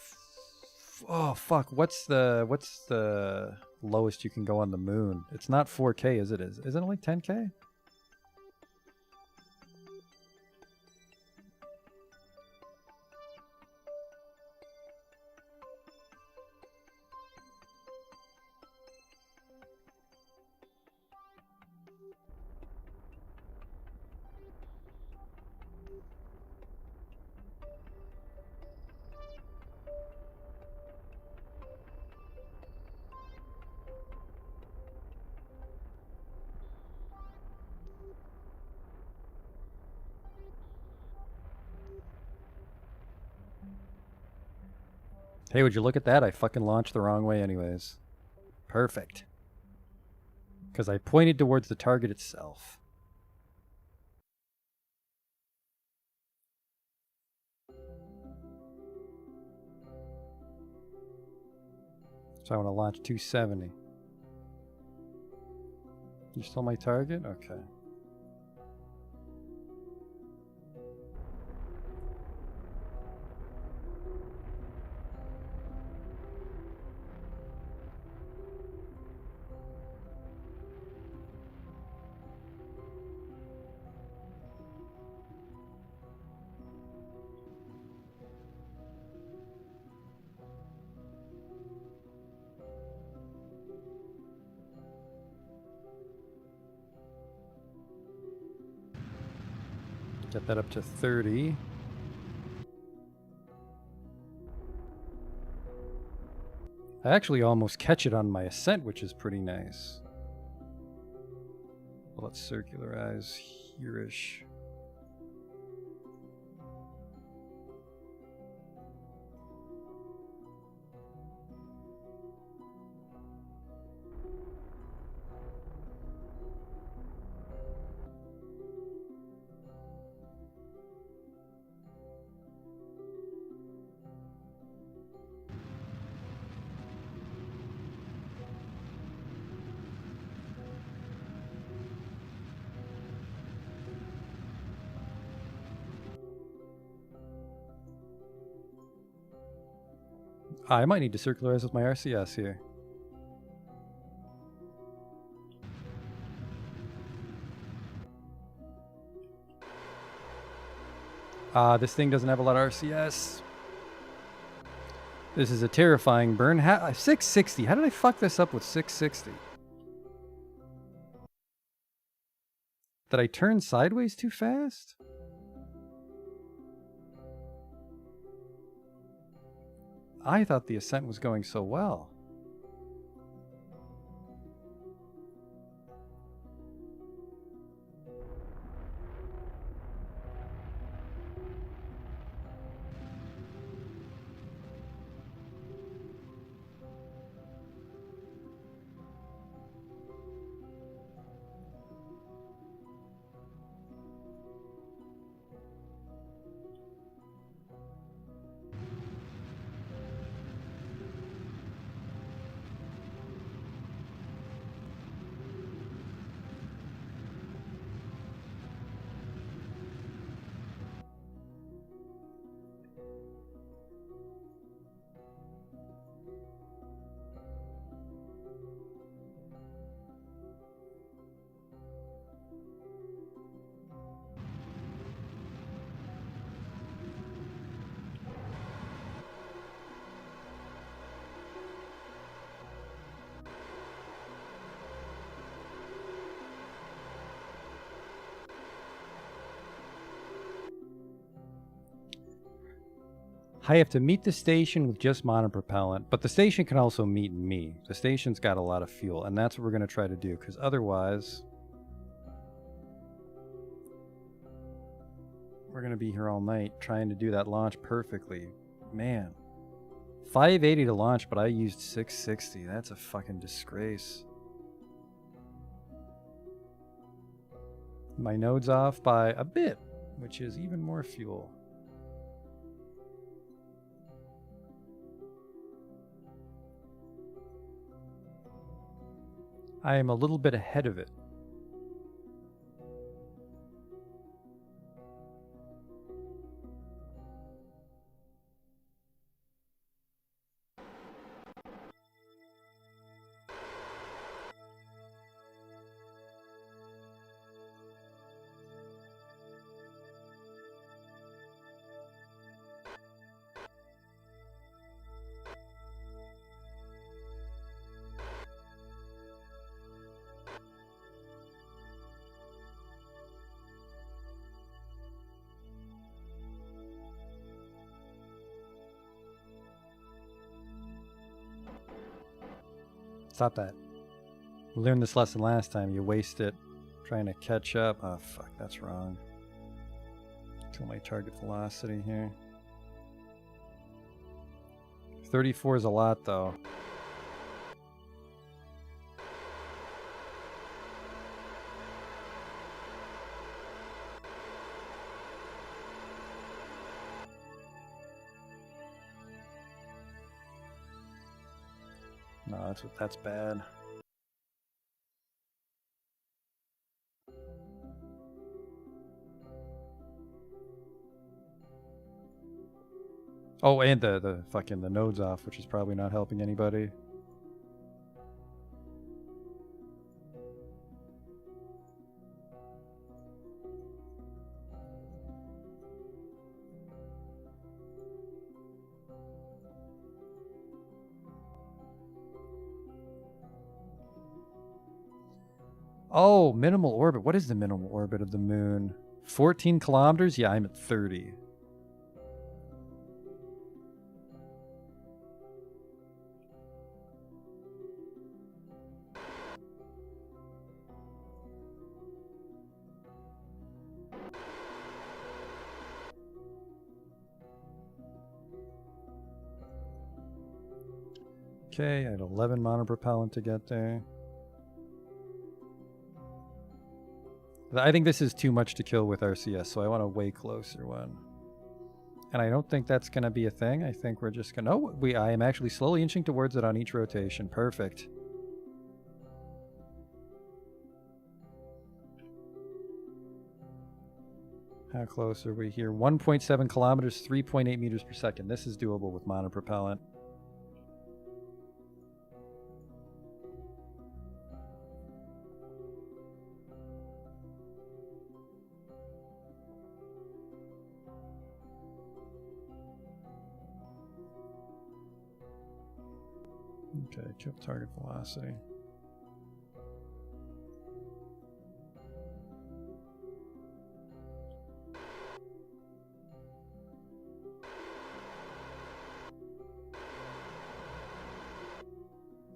oh fuck, what's the lowest you can go on the moon? It's not 4K, is it? Isn't it like 10K? Hey, would you look at that? I fucking launched the wrong way anyways. Perfect. Because I pointed towards the target itself. So I want to launch 270. You still my target? Okay. Get that up to 30. I actually almost catch it on my ascent, which is pretty nice. Well, let's circularize here-ish. I might need to circularize with my RCS here. This thing doesn't have a lot of RCS. This is a terrifying burn. 660. How did I fuck this up with 660? Did I turn sideways too fast? I thought the ascent was going so well. I have to meet the station with just monopropellant, but the station can also meet me. The station's got a lot of fuel, and that's what we're going to try to do, because otherwise we're going to be here all night trying to do that launch perfectly. Man. 580 to launch, but I used 660. That's a fucking disgrace. My node's off by a bit, which is even more fuel. I am a little bit ahead of it. Stop that. We learned this lesson last time. You waste it trying to catch up. Oh, fuck, that's wrong. Kill my target velocity here. 34 is a lot, though. No, that's bad. Oh, and the fucking the node's off, which is probably not helping anybody. Oh, minimal orbit. What is the minimal orbit of the moon? 14 kilometers? Yeah, I'm at 30. Okay, I had 11 monopropellant to get there. I think this is too much to kill with RCS, so I want a way closer one. And I don't think that's going to be a thing. I think we're just going to... Oh, I am actually slowly inching towards it on each rotation. Perfect. How close are we here? 1.7 kilometers, 3.8 meters per second. This is doable with monopropellant. Okay, kill target velocity.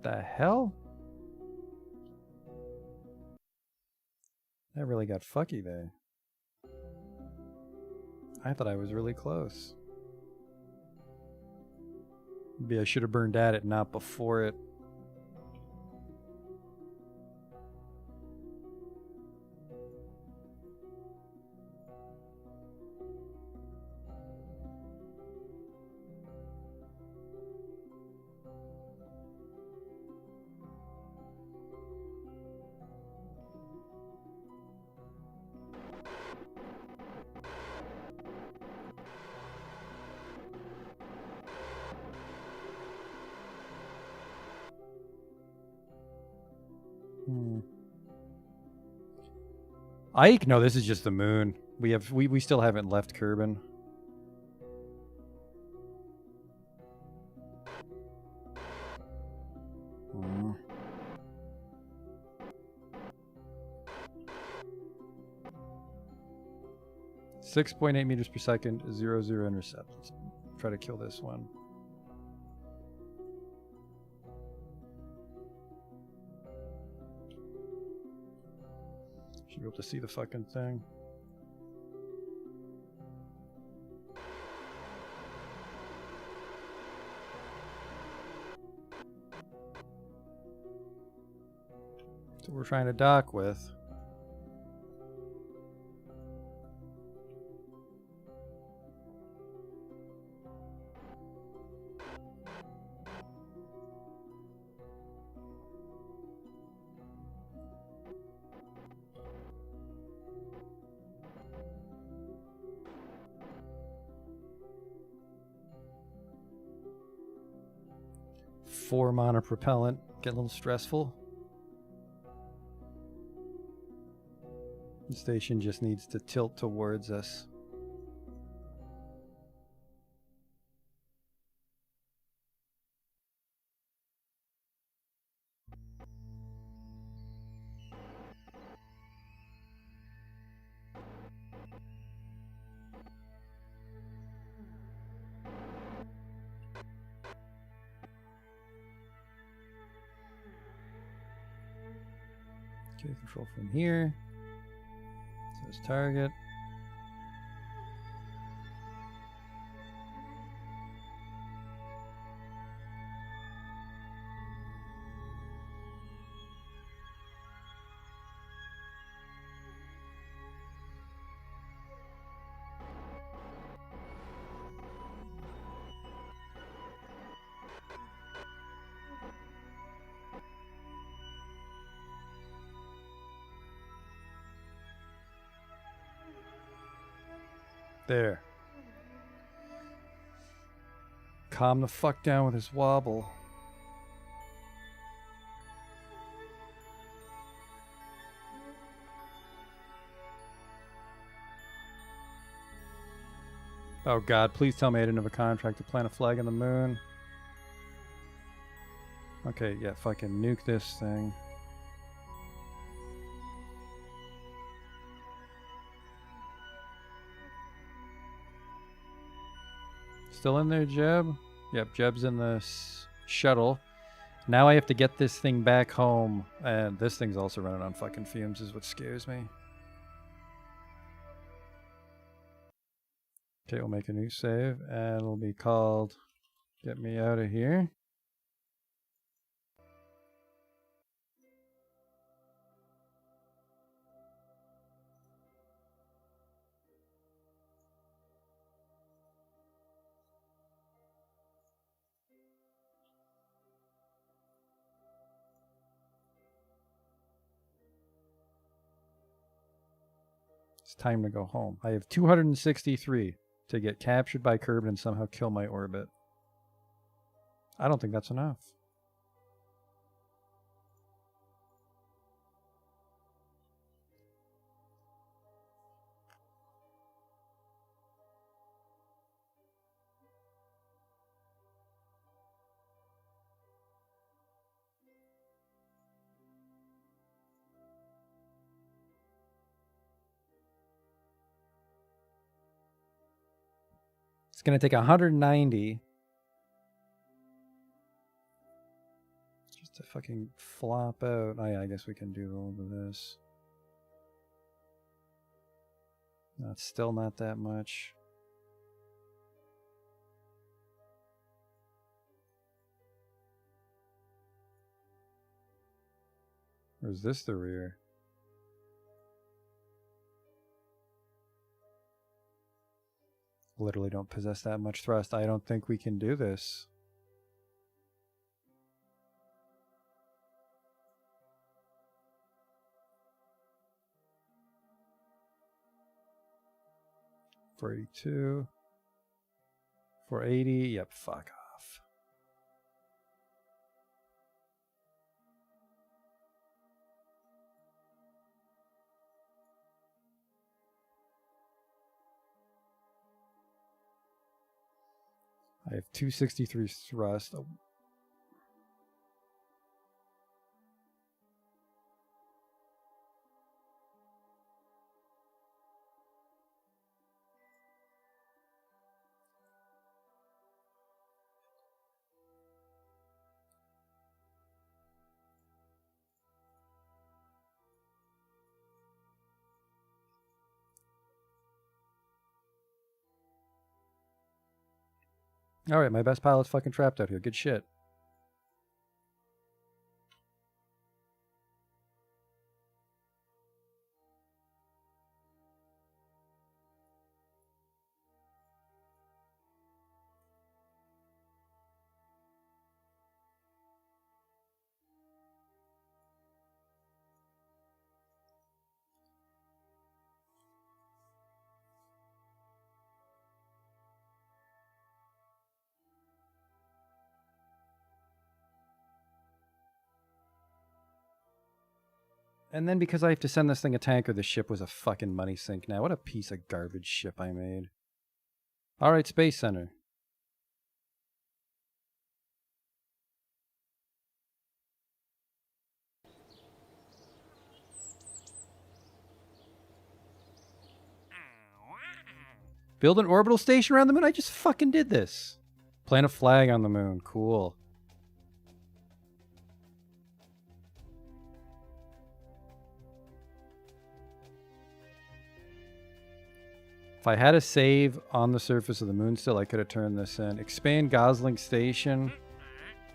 The hell? That really got fucky there. I thought I was really close. Maybe I should have burned at it, not before it. Ike? No, this is just the moon. We still haven't left Kerbin. Hmm. 6.8 meters per second, 0 intercept. Let's try to kill this one. Should be able to see the fucking thing. That's what we're trying to dock with. Four monopropellant, get a little stressful. The station just needs to tilt towards us. Okay, control from here. Says target. There. Calm the fuck down with his wobble. Oh god, please tell me I didn't have a contract to plant a flag on the moon. Okay, yeah, fucking nuke this thing. Still in there, Jeb? Yep, Jeb's in the shuttle. Now I have to get this thing back home, and this thing's also running on fucking fumes is what scares me. Okay, we'll make a new save, and it'll be called Get Me Out of Here. It's time to go home. I have 263 to get captured by Kerbal and somehow kill my orbit. I don't think that's enough. It's going to take 190 just to fucking flop out. Oh yeah, I guess we can do all of this. That's still not that much. Or is this the rear? Literally don't possess that much thrust. I don't think we can do this. $482. 480. Yep, fuck off. I have 263 thrust. Oh. All right, my best pilot's fucking trapped out here. Good shit. And then because I have to send this thing a tanker, the ship was a fucking money sink now. What a piece of garbage ship I made. All right, Space Center. Build an orbital station around the moon? I just fucking did this. Plant a flag on the moon. Cool. If I had a save on the surface of the moon still, I could have turned this in. Expand Gosling Station.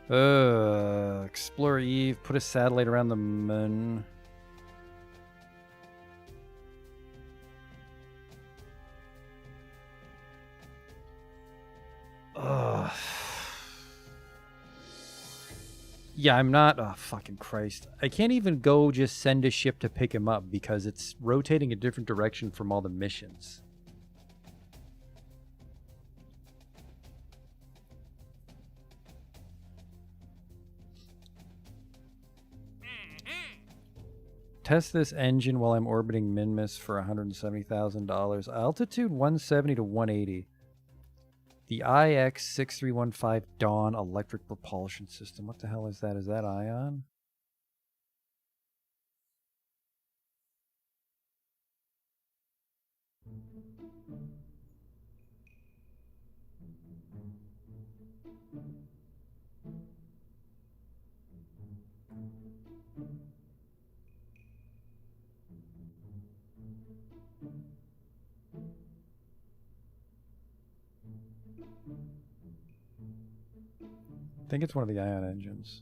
Explore Eve. Put a satellite around the moon. Ugh. Yeah, I'm not... Oh, fucking Christ. I can't even go just send a ship to pick him up because it's rotating a different direction from all the missions. Test this engine while I'm orbiting Minmus for $170,000. Altitude 170 to 180. The IX-6315 Dawn electric propulsion system. What the hell is that? Is that Ion? I think it's one of the ion engines.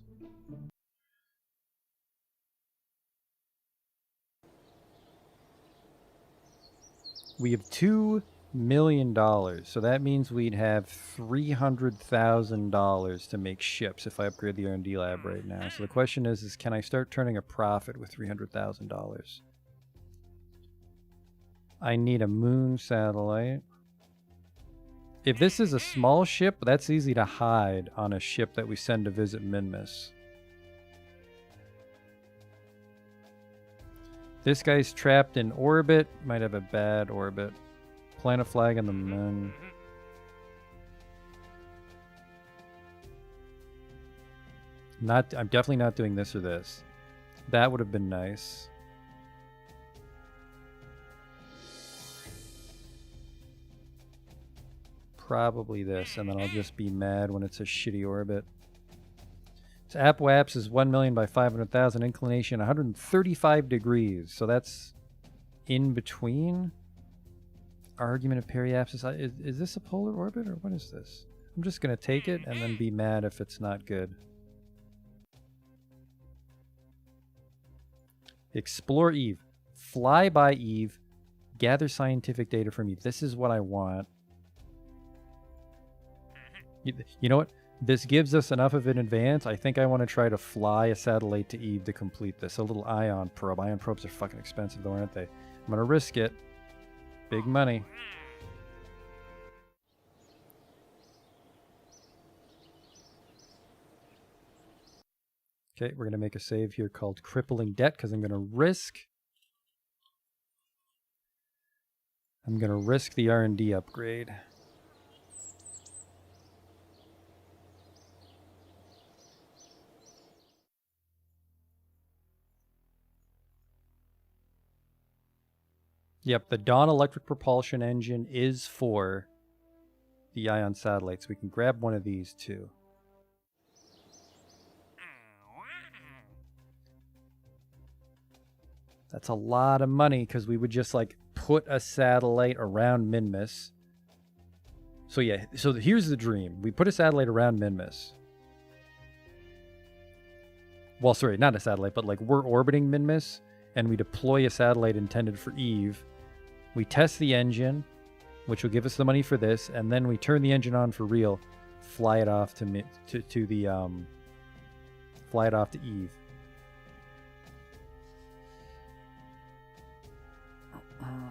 We have $2 million, so that means we'd have $300,000 to make ships if I upgrade the R&D lab right now. So the question is can I start turning a profit with $300,000? I need a moon satellite. If this is a small ship, that's easy to hide on a ship that we send to visit Minmus. This guy's trapped in orbit. Might have a bad orbit. Plant a flag on the moon. I'm definitely not doing this or this. That would have been nice. Probably this, and then I'll just be mad when it's a shitty orbit. So Apwaps is 1 million by 500,000, inclination 135 degrees. So that's in between. Argument of periapsis. Is this a polar orbit or what is this? I'm just going to take it and then be mad if it's not good. Explore Eve. Fly by Eve. Gather scientific data from Eve. This is what I want. You know what? This gives us enough of an advance. I think I want to try to fly a satellite to Eve to complete this. A little ion probe. Ion probes are fucking expensive though, aren't they? I'm going to risk it. Big money. Okay, we're going to make a save here called Crippling Debt because I'm going to risk the R&D upgrade. Yep, the Dawn electric propulsion engine is for the ion satellites. We can grab one of these too. That's a lot of money because we would just like put a satellite around Minmus. So yeah, so here's the dream. We put a satellite around Minmus. Well, sorry, not a satellite, but like we're orbiting Minmus and we deploy a satellite intended for Eve. We test the engine, which will give us the money for this, and then we turn the engine on for real, fly it off to Eve.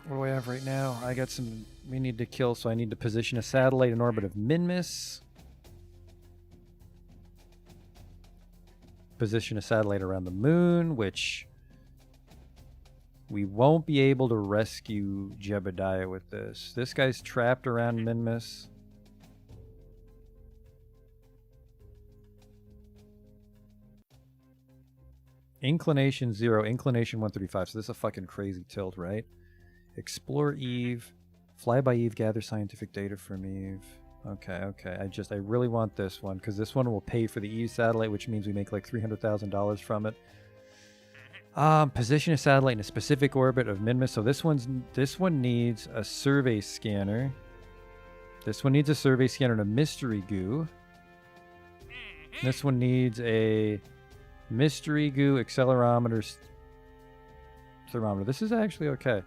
What do I have right now? I got some we need to kill, so I need to position a satellite in orbit of Minmus. Position a satellite around the moon, which we won't be able to rescue Jebediah with this. This guy's trapped around Minmus. Inclination 0, inclination 135. So this is a fucking crazy tilt, right? Explore Eve. Fly by Eve, gather scientific data from Eve. Okay. I really want this one because this one will pay for the Eve satellite, which means we make like $300,000 from it. Position a satellite in a specific orbit of Minmus. So this one needs a survey scanner. This one needs a survey scanner and a mystery goo. This one needs a mystery goo accelerometer thermometer. This is actually okay.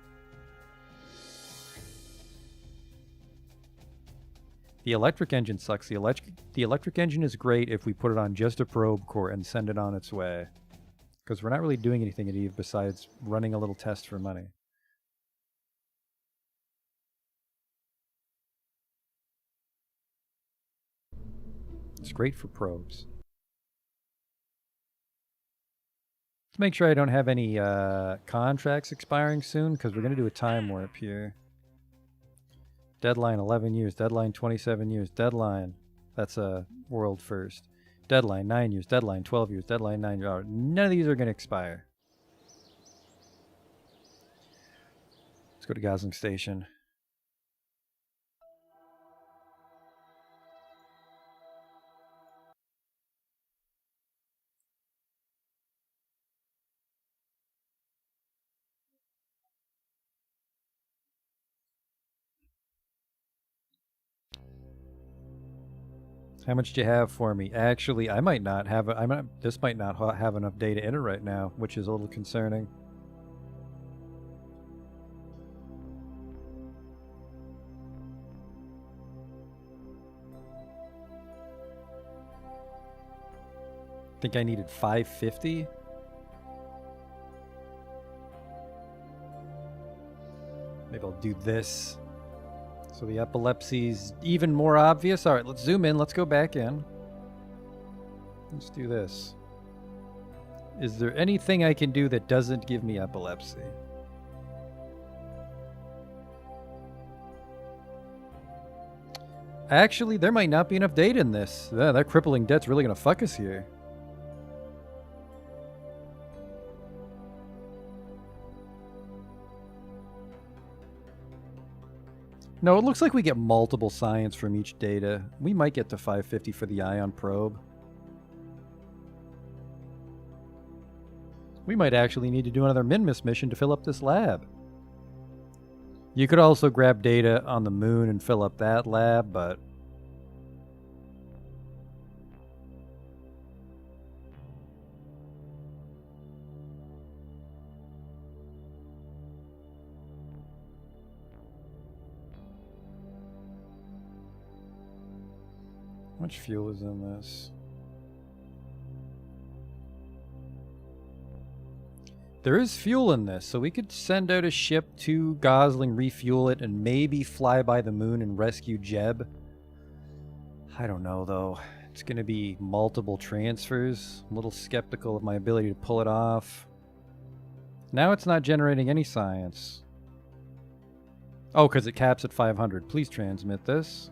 The electric engine sucks. The electric engine is great if we put it on just a probe core and send it on its way. Because we're not really doing anything at Eve besides running a little test for money. It's great for probes. Let's make sure I don't have any contracts expiring soon, because we're going to do a time warp here. Deadline 11 years, deadline 27 years, deadline, that's a world first. Deadline 9 years, deadline 12 years, deadline 9 years. None of these are going to expire. Let's go to Gosling Station. How much do you have for me? Actually, I might not have. This might not have enough data in it right now, which is a little concerning. I think I needed 550. Maybe I'll do this. So the epilepsy's even more obvious. All right, let's zoom in. Let's go back in. Let's do this. Is there anything I can do that doesn't give me epilepsy? Actually, there might not be enough data in this. That crippling debt's really going to fuck us here. No, it looks like we get multiple science from each data. We might get to 550 for the ion probe. We might actually need to do another Minmus mission to fill up this lab. You could also grab data on the moon and fill up that lab, but... how much fuel is in this? There is fuel in this, so we could send out a ship to Gosling, refuel it, and maybe fly by the moon and rescue Jeb. I don't know, though. It's going to be multiple transfers. I'm a little skeptical of my ability to pull it off. Now it's not generating any science. Oh, because it caps at 500. Please transmit this.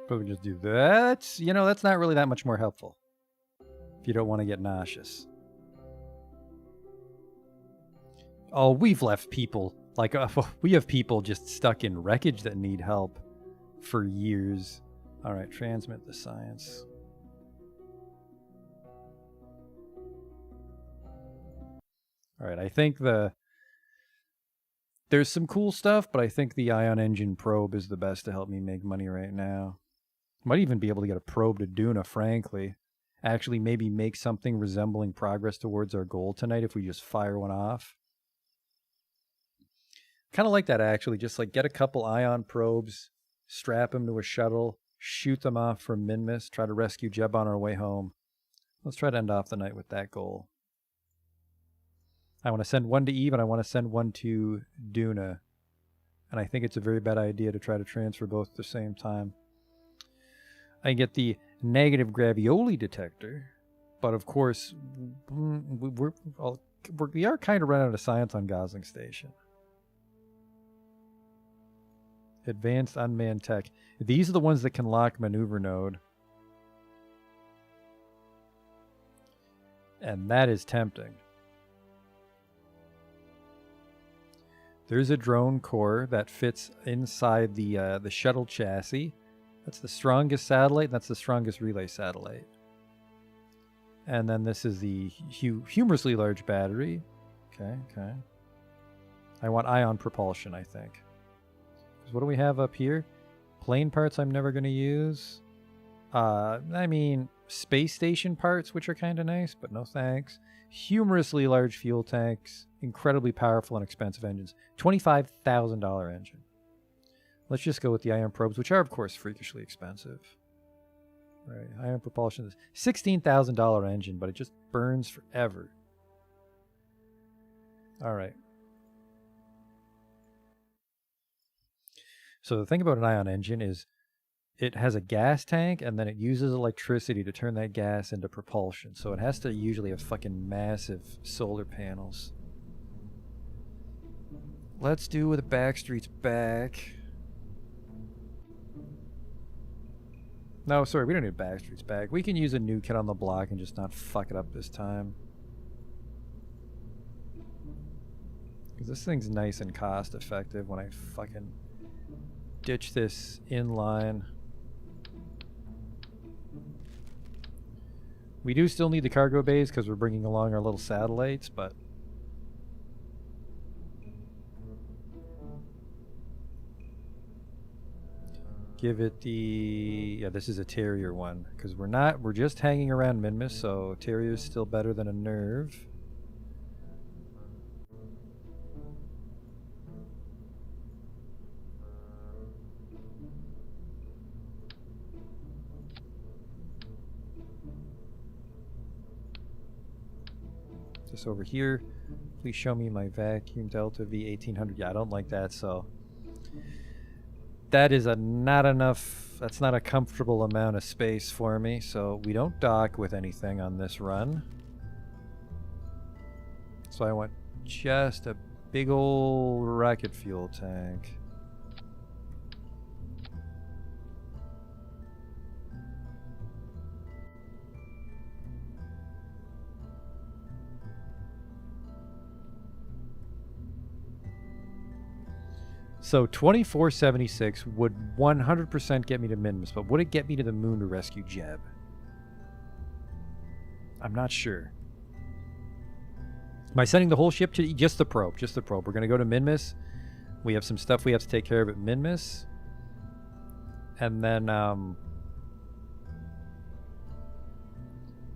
Probably just do that. You know, that's not really that much more helpful if you don't want to get nauseous. Oh, we've left people, like, we have people just stuck in wreckage that need help for years. All right, transmit the science. All right, I think there's some cool stuff, but I think the ion engine probe is the best to help me make money right now. Might even be able to get a probe to Duna, frankly. Actually, maybe make something resembling progress towards our goal tonight if we just fire one off. Kind of like that, actually. Just like get a couple ion probes, strap them to a shuttle, shoot them off from Minmus, try to rescue Jeb on our way home. Let's try to end off the night with that goal. I want to send one to Eve and I want to send one to Duna. And I think it's a very bad idea to try to transfer both at the same time. I get the negative gravioli detector, but of course, we are kind of running out of science on Gosling Station. Advanced unmanned tech. These are the ones that can lock maneuver node. And that is tempting. There's a drone core that fits inside the shuttle chassis. That's the strongest satellite, and that's the strongest relay satellite. And then this is the humorously large battery. Okay. I want ion propulsion, I think. Because what do we have up here? Plane parts I'm never going to use. I mean, space station parts, which are kind of nice, but no thanks. Humorously large fuel tanks. Incredibly powerful and expensive engines. $25,000 engine. Let's just go with the ion probes, which are, of course, freakishly expensive. Right, ion propulsion is $16,000 engine, but it just burns forever. All right. So the thing about an ion engine is it has a gas tank, and then it uses electricity to turn that gas into propulsion. So it has to usually have fucking massive solar panels. Let's do with the Backstreet's back. No, sorry, we don't need Backstreet's back. We can use a new kid on the block and just not fuck it up this time. Because this thing's nice and cost effective when I fucking ditch this inline. We do still need the cargo bays because we're bringing along our little satellites, but give it the... yeah, this is a Terrier one because we're just hanging around Minmus, so Terrier's still better than a Nerve. This over here. Please show me my vacuum Delta V 1800. Yeah, I don't like that, so that is not enough. That's not a comfortable amount of space for me, so we don't dock with anything on this run. So I want just a big old rocket fuel tank. So 2476 would 100% get me to Minmus, but would it get me to the moon to rescue Jeb? I'm not sure. Am I sending the whole ship to just the probe? Just the probe. We're going to go to Minmus. We have some stuff we have to take care of at Minmus. And then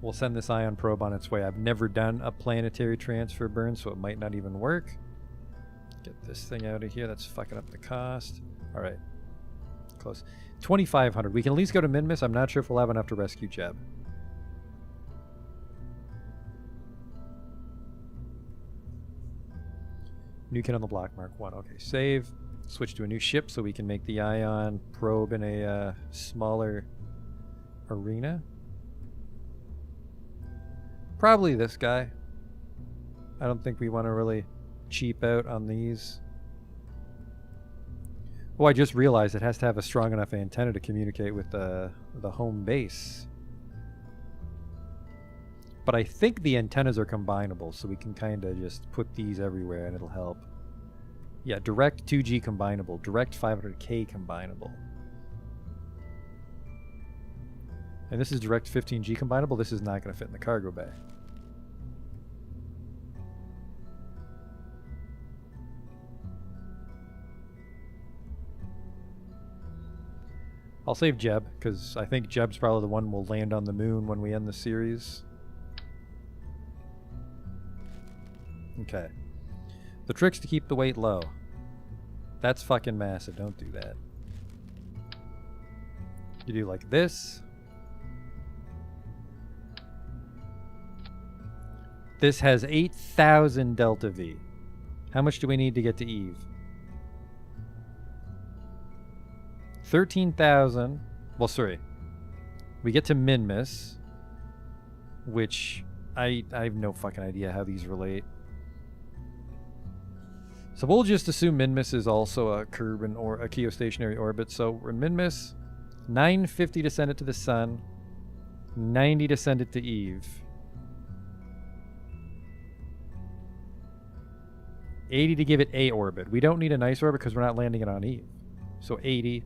we'll send this ion probe on its way. I've never done a planetary transfer burn, so it might not even work. Get this thing out of here. That's fucking up the cost. All right. Close. 2,500. We can at least go to Minmus. I'm not sure if we'll have enough to rescue Jeb. New kid on the block, Mark 1. Okay, save. Switch to a new ship so we can make the ion probe in a smaller arena. Probably this guy. I don't think we want to really cheap out on these. Oh, I just realized it has to have a strong enough antenna to communicate with the home base. But I think the antennas are combinable, so we can kind of just put these everywhere and it'll help. Yeah, direct 2G combinable, direct 500K combinable. And this is direct 15G combinable. This is not going to fit in the cargo bay. I'll save Jeb, because I think Jeb's probably the one we'll land on the moon when we end the series. Okay. The trick's to keep the weight low. That's fucking massive. Don't do that. You do like this. This has 8,000 Delta V. How much do we need to get to Eve? 13,000. Well, sorry. We get to Minmus, which I have no fucking idea how these relate. So we'll just assume Minmus is also a Kerbal or a geostationary orbit. So we're in Minmus, 950 to send it to the sun, 90 to send it to Eve, 80 to give it a orbit. We don't need a nice orbit because we're not landing it on Eve. So 80.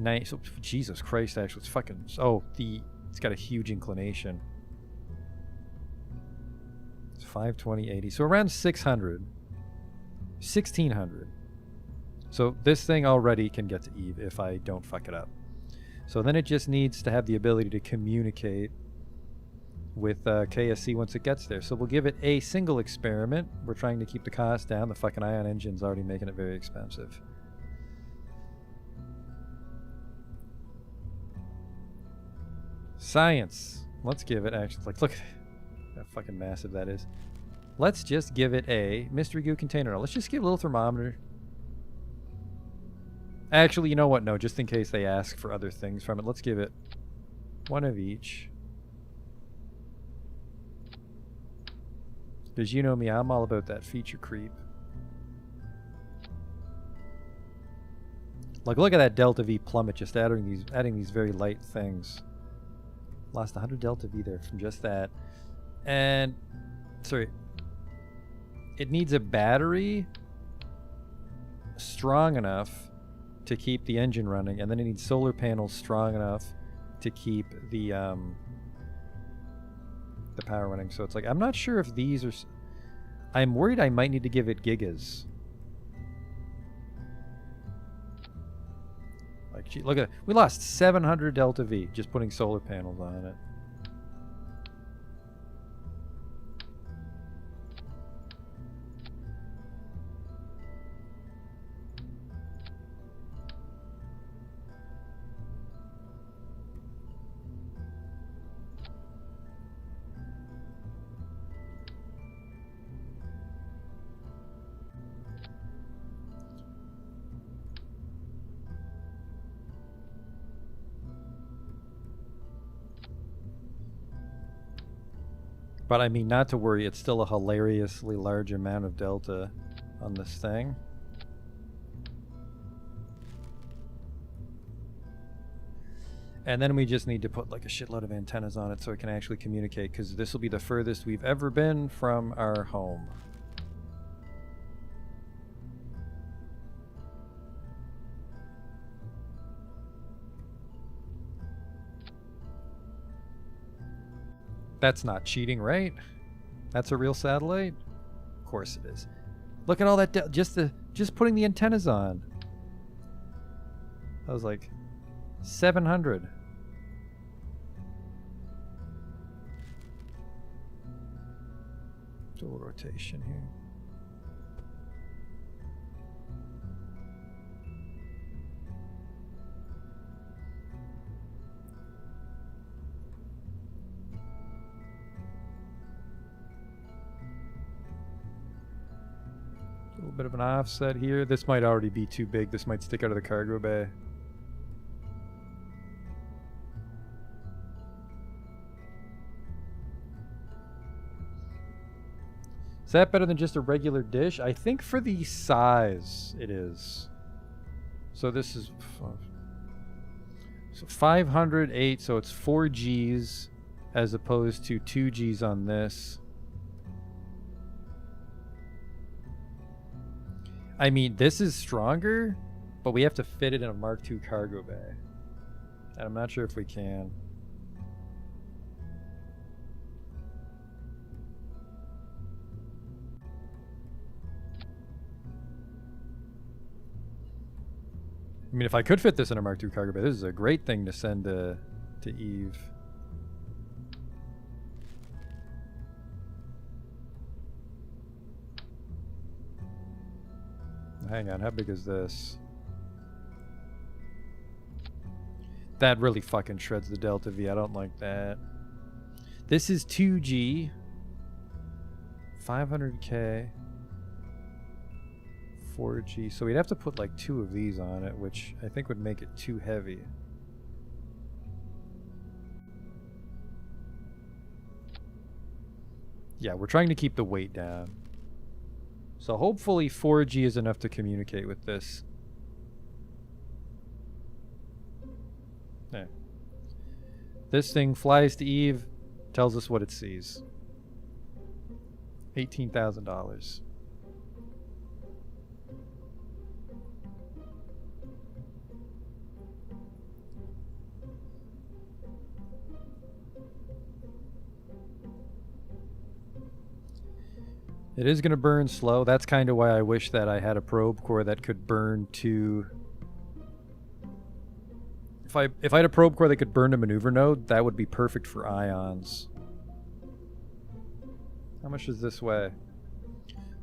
Nice. Oh, Jesus Christ, actually, it's fucking... oh, it's got a huge inclination. It's 520, 80. So around 600. 1,600. So this thing already can get to Eve if I don't fuck it up. So then it just needs to have the ability to communicate with KSC once it gets there. So we'll give it a single experiment. We're trying to keep the cost down. The fucking ion engine's already making it very expensive. Science. Let's give it, actually, like, look how fucking massive that is. Let's just give it a mystery goo container. Let's just give a little thermometer. Actually, you know what? No, just in case they ask for other things from it, let's give it one of each. Because you know me, I'm all about that feature creep. Like, look at that Delta V plummet, just adding these very light things. Lost 100 delta V there from just that. And, sorry, it needs a battery strong enough to keep the engine running, and then it needs solar panels strong enough to keep the power running. So it's like, I'm not sure if these are... I'm worried I might need to give it gigas. Like, gee, look at it. We lost 700 delta V just putting solar panels on it. But I mean, not to worry, it's still a hilariously large amount of delta on this thing. And then we just need to put like a shitload of antennas on it so it can actually communicate, because this will be the furthest we've ever been from our home. That's not cheating, right? That's a real satellite? Of course it is. Look at all that just putting the antennas on. That was like 700. Dual rotation here. A little bit of an offset here. This might already be too big. This might stick out of the cargo bay. Is that better than just a regular dish? I think for the size it is. So this is... So 508, so it's 4 Gs as opposed to 2 Gs on this. I mean, this is stronger, but we have to fit it in a Mark II cargo bay. And I'm not sure if we can. I mean, if I could fit this in a Mark II cargo bay, this is a great thing to send to Eve. Hang on, how big is this? That really fucking shreds the delta V. I don't like that. This is 2G. 500K. 4G. So we'd have to put like 2 of these on it, which I think would make it too heavy. Yeah, we're trying to keep the weight down. So hopefully 4G is enough to communicate with this. Yeah. This thing flies to Eve, tells us what it sees. $18,000. It is going to burn slow. That's kind of why I wish that I had a probe core that could burn to... If I had a probe core that could burn to maneuver node, that would be perfect for ions. How much does this weigh?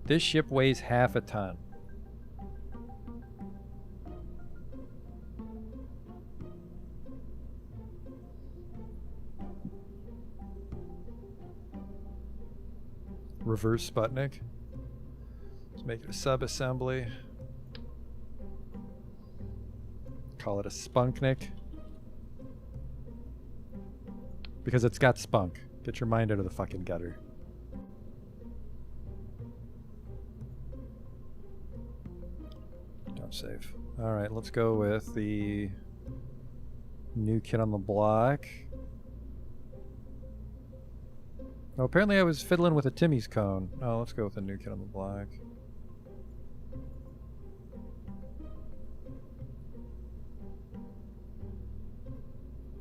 This ship weighs half a ton. Reverse Sputnik. Let's make it a sub-assembly. Call it a Spunknik. Because it's got spunk. Get your mind out of the fucking gutter. Don't save. Alright, let's go with the new kid on the block. Oh, apparently I was fiddling with a Timmy's cone. Oh, let's go with a new kid on the block.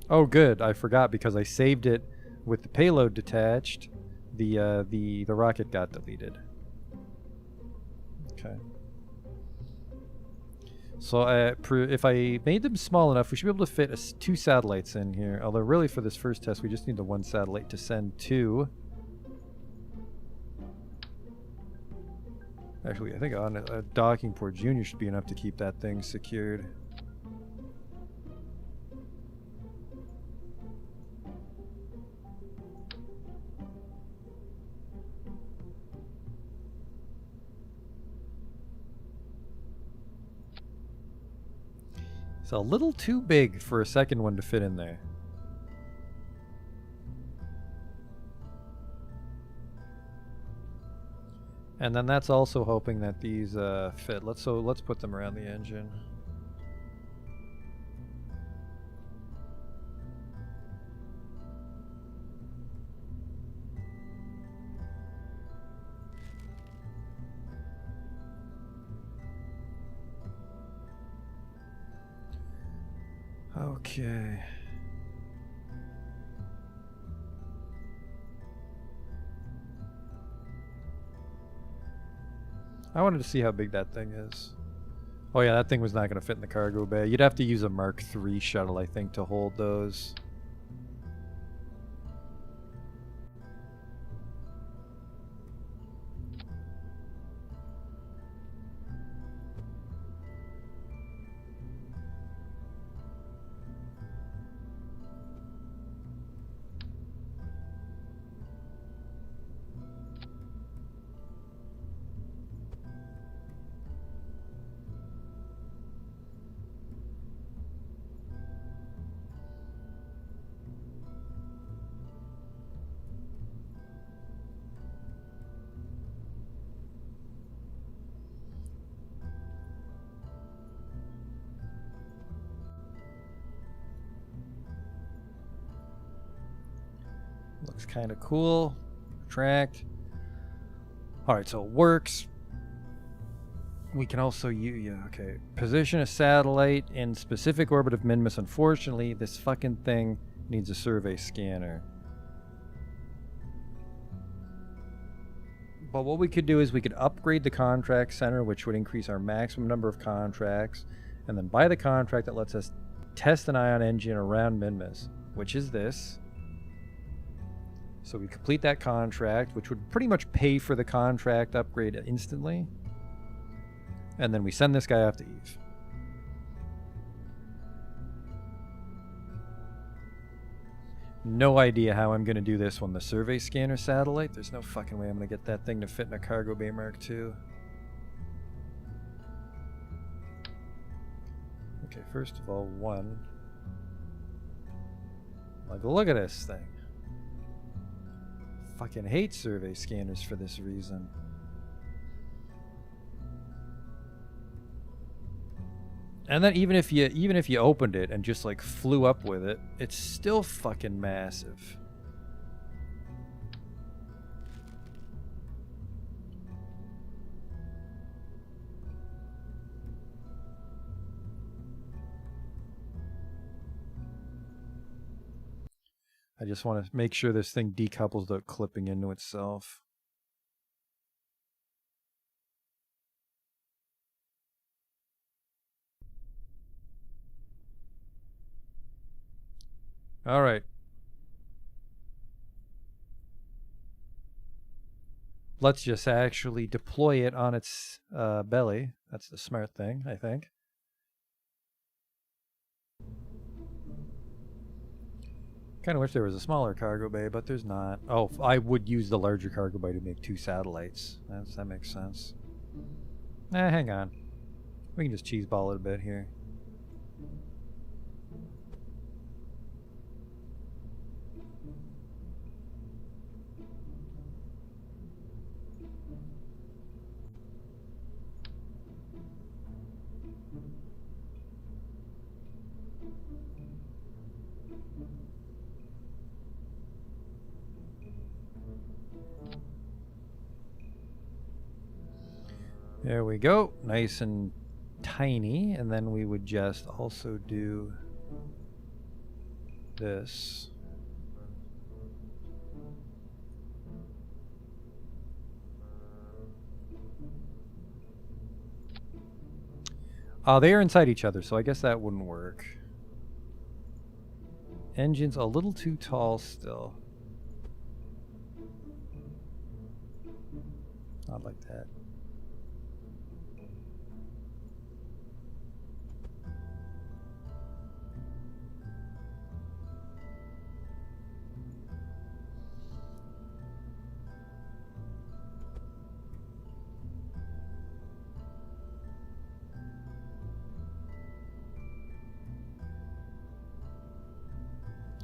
Oh, good. I forgot because I saved it with the payload detached. The rocket got deleted. Okay. So if I made them small enough, we should be able to fit 2 satellites in here. Although really for this first test, we just need the 1 satellite to send to. Actually, I think on a docking port junior should be enough to keep that thing secured. It's a little too big for a second one to fit in there. And then that's also hoping that these fit. Let's put them around the engine. Okay. I wanted to see how big that thing is. Oh yeah, that thing was not going to fit in the cargo bay. You'd have to use a Mark III shuttle, I think, to hold those. Looks kind of cool. Retract. Alright, so it works. We can also use, yeah, okay. Position a satellite in specific orbit of Minmus. Unfortunately, this fucking thing needs a survey scanner. But what we could do is we could upgrade the contract center, which would increase our maximum number of contracts, and then buy the contract that lets us test an ion engine around Minmus, which is this. So we complete that contract, which would pretty much pay for the contract upgrade instantly. And then we send this guy off to Eve. No idea how I'm going to do this on the survey scanner satellite. There's no fucking way I'm going to get that thing to fit in a cargo bay Mark II. Okay, first of all, one. Like, look at this thing. Fucking hate survey scanners for this reason. And then even if you opened it and just like flew up with it, it's still fucking massive. I just want to make sure this thing decouples without clipping into itself. All right. Let's just actually deploy it on its belly. That's the smart thing, I think. Kind of wish there was a smaller cargo bay, but there's not. Oh, I would use the larger cargo bay to make 2 satellites. That makes sense. Hang on. We can just cheeseball it a bit here. There we go. Nice and tiny. And then we would just also do this. They are inside each other, so I guess that wouldn't work. Engine's a little too tall still. Not like that.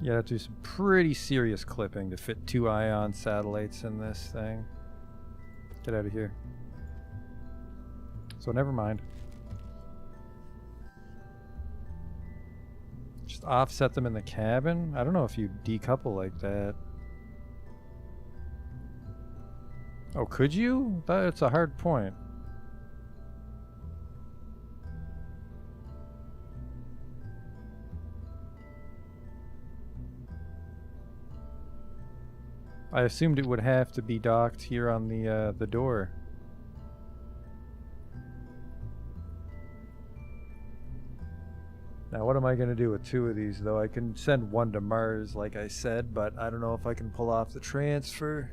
You have to do some pretty serious clipping to fit 2 ion satellites in this thing. Get out of here. So never mind. Just offset them in the cabin? I don't know if you decouple like that. Oh, could you? That's a hard point. I assumed it would have to be docked here on the door. Now, what am I going to do with 2 of these, though? I can send 1 to Mars, like I said, but I don't know if I can pull off the transfer.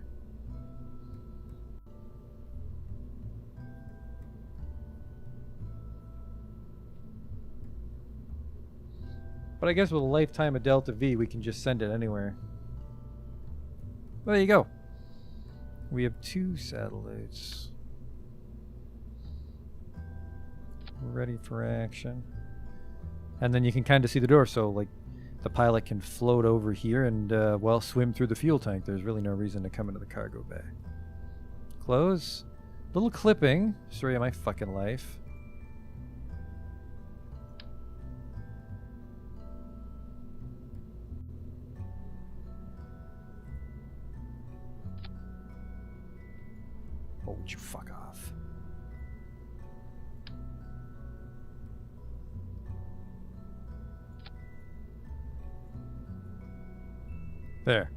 But I guess with a lifetime of Delta V, we can just send it anywhere. Well, there you go. We have 2 satellites. Ready for action. And then you can kind of see the door, so like the pilot can float over here and, well, swim through the fuel tank. There's really no reason to come into the cargo bay. Close. Little clipping. Story of my fucking life. Oh, would you fuck off? There.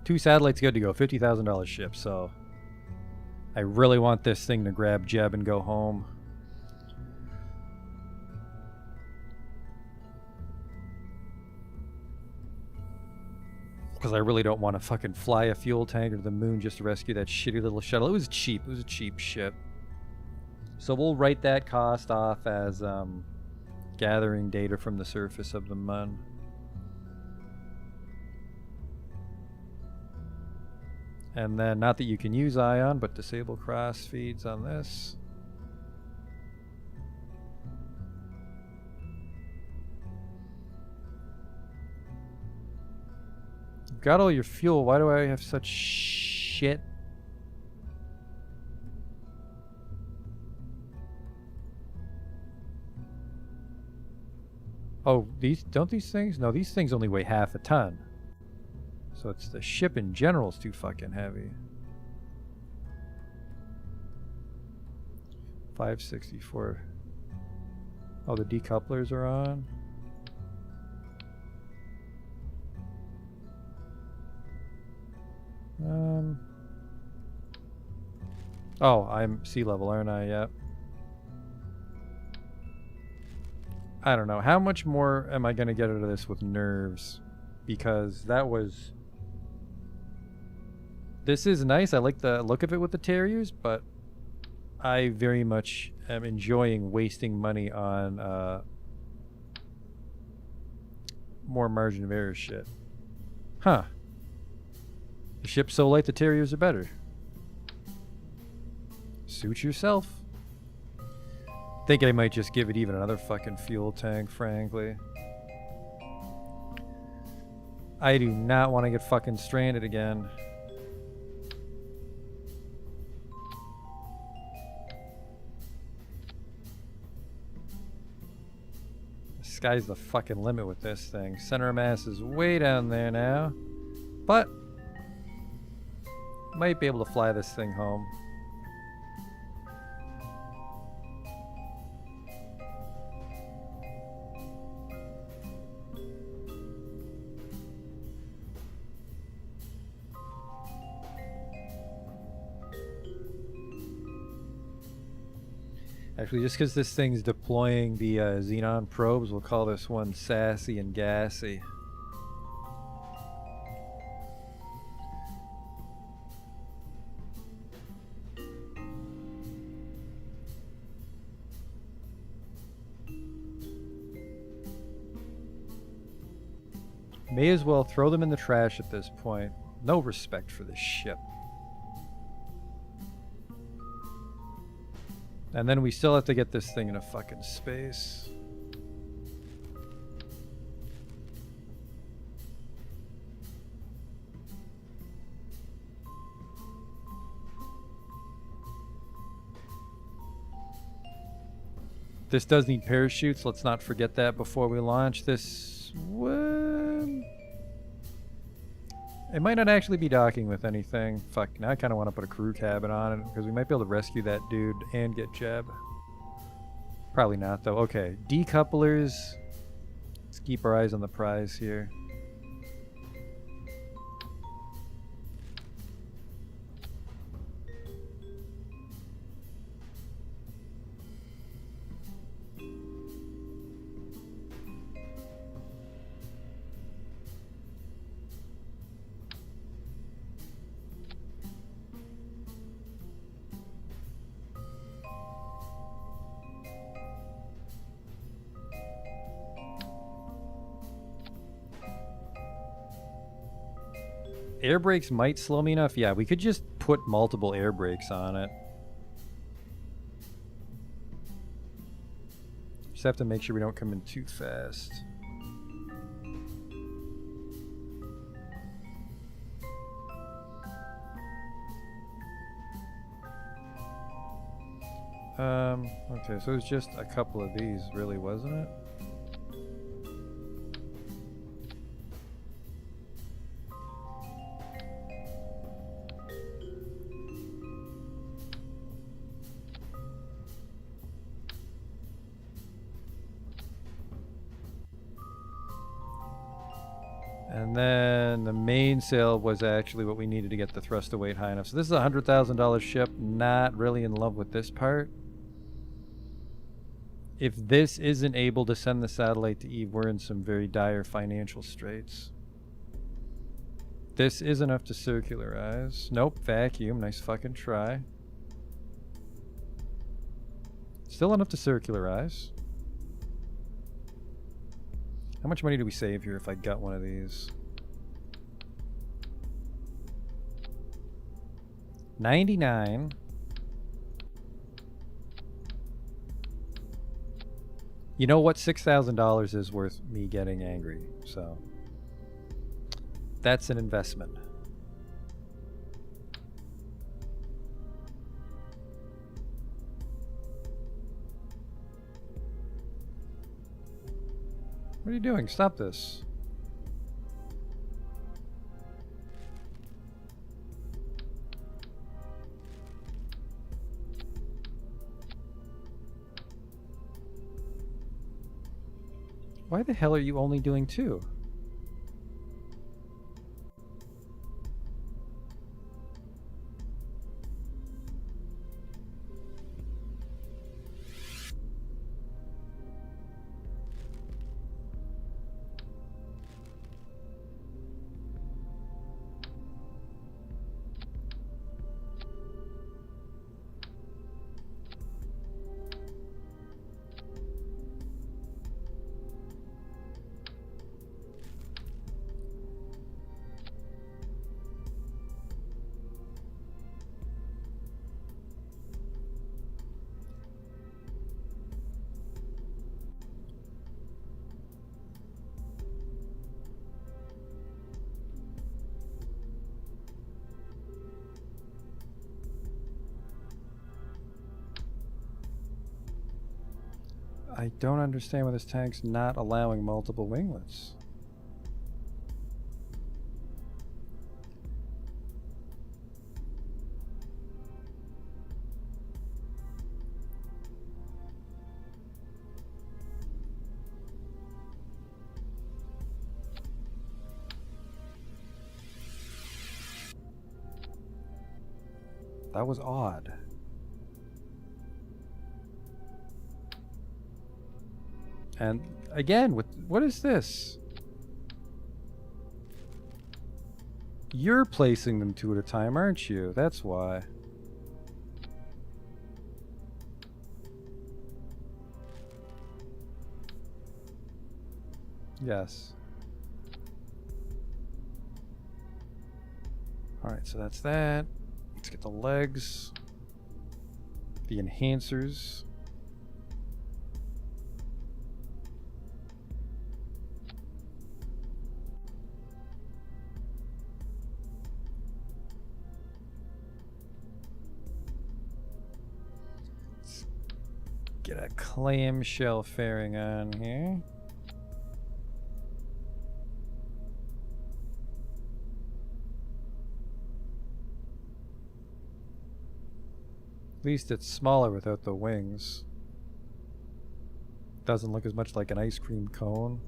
2 satellites good to go. $50,000 ship, so I really want this thing to grab Jeb and go home. Because I really don't want to fucking fly a fuel tanker to the moon just to rescue that shitty little shuttle. It was cheap. It was a cheap ship. So we'll write that cost off as gathering data from the surface of the moon. And then, not that you can use ion, but disable cross feeds on this. You've got all your fuel. Why do I have such shit? Oh, don't these things? No, these things only weigh half a ton. So it's the ship in general is too fucking heavy. 564. Oh, the decouplers are on. Oh, I'm sea level, aren't I? Yep. I don't know. How much more am I going to get out of this with nerves? Because that was... This is nice. I like the look of it with the terriers, but I very much am enjoying wasting money on more margin of error shit. Huh. The ship's so light, the terriers are better. Suit yourself. Think I might just give it even another fucking fuel tank, frankly. I do not want to get fucking stranded again. The sky's the fucking limit with this thing. Center of mass is way down there now. But Might be able to fly this thing home. Actually, just because this thing's deploying the xenon probes, we'll call this one Sassy and Gassy. May as well throw them in the trash at this point. No respect for this ship. And then we still have to get this thing in a fucking space. This does need parachutes. Let's not forget that before we launch this. It might not actually be docking with anything. Fuck, now I kind of want to put a crew cabin on it because we might be able to rescue that dude and get Jeb. Probably not though. Okay, decouplers. Let's keep our eyes on the prize here. Air brakes might slow me enough. Yeah, we could just put multiple air brakes on it. Just have to make sure we don't come in too fast. Okay, so it was just a couple of these, really, wasn't it? And then the mainsail was actually what we needed to get the thrust to weight high enough. So this is a $100,000 ship. Not really in love with this part. If this isn't able to send the satellite to Eve, we're in some very dire financial straits. This is enough to circularize. Nope, vacuum. Nice fucking try. Still enough to circularize. How much money do we save here if I got one of these? 99. You know what? $6,000 is worth me getting angry. So that's an investment. What are you doing? Stop this. Why the hell are you only doing 2? I don't understand why this tank's not allowing multiple winglets. That was odd. And again, what is this? You're placing them two at a time, aren't you? That's why. Yes. Alright, so that's that. Let's get the legs. The enhancers. Let's get a clamshell fairing on here. At least it's smaller without the wings. Doesn't look as much like an ice cream cone.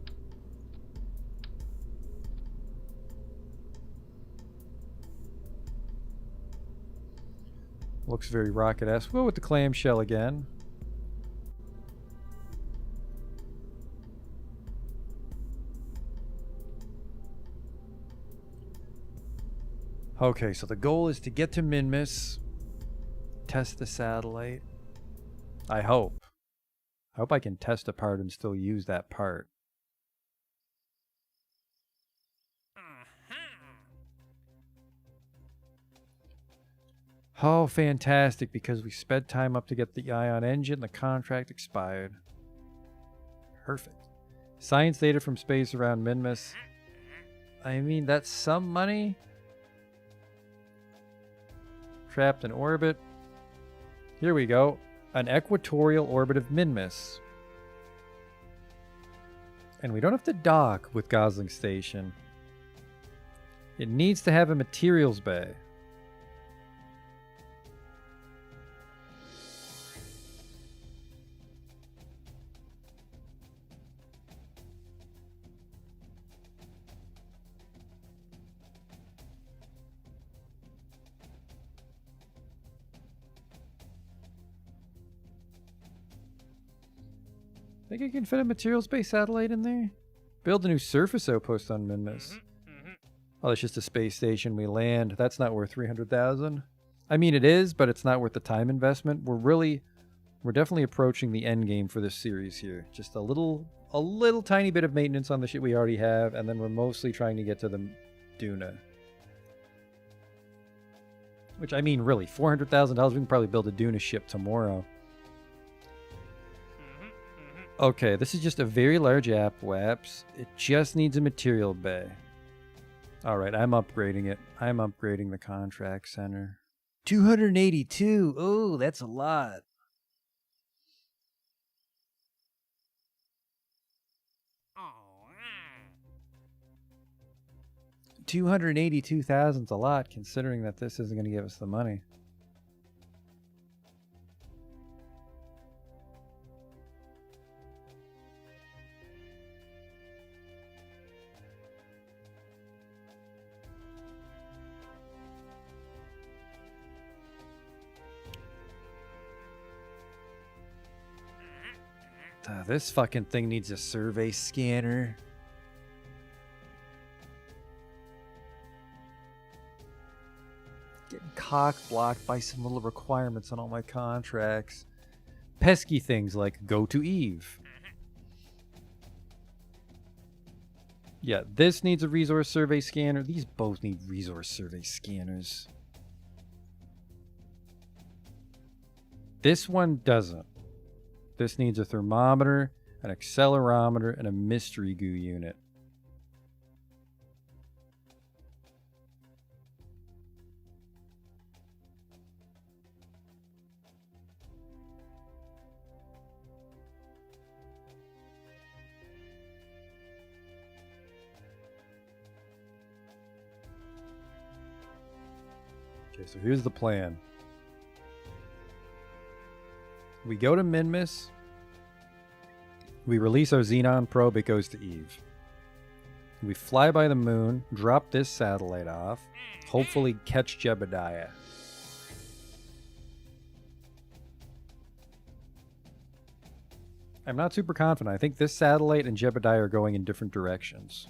Looks very rocket-esque. We'll go with the clamshell again. Okay, so the goal is to get to Minmus. Test the satellite. I hope. I hope I can test a part and still use that part. Oh, fantastic, because we sped time up to get the ion engine, the contract expired. Perfect. Science data from space around Minmus. I mean, that's some money. Trapped in orbit. Here we go. An equatorial orbit of Minmus. And we don't have to dock with Gosling Station. It needs to have a materials bay. Think I can fit a materials-based satellite in there? Build a new surface outpost on Minmus. Oh, that's just a space station. We land. That's not worth 300,000. I mean, it is, but it's not worth the time investment. We're definitely approaching the end game for this series here. Just a little tiny bit of maintenance on the shit we already have, and then we're mostly trying to get to the Duna. Which, I mean, really, $400,000, we can probably build a Duna ship tomorrow. Okay, this is just a very large app-waps. It just needs a material bay. Alright, I'm upgrading it. I'm upgrading the contract center. 282! Oh, that's a lot. $282,000's a lot, considering that this isn't going to give us the money. This fucking thing needs a survey scanner. Getting cock-blocked by some little requirements on all my contracts. Pesky things like go to Eve. Yeah, this needs a resource survey scanner. These both need resource survey scanners. This one doesn't. This needs a thermometer, an accelerometer, and a mystery goo unit. Okay, so here's the plan. We go to Minmus. We release our Xenon probe. It goes to Eve. We fly by the moon, drop this satellite off, hopefully catch Jebediah. I'm not super confident. I think this satellite and Jebediah are going in different directions.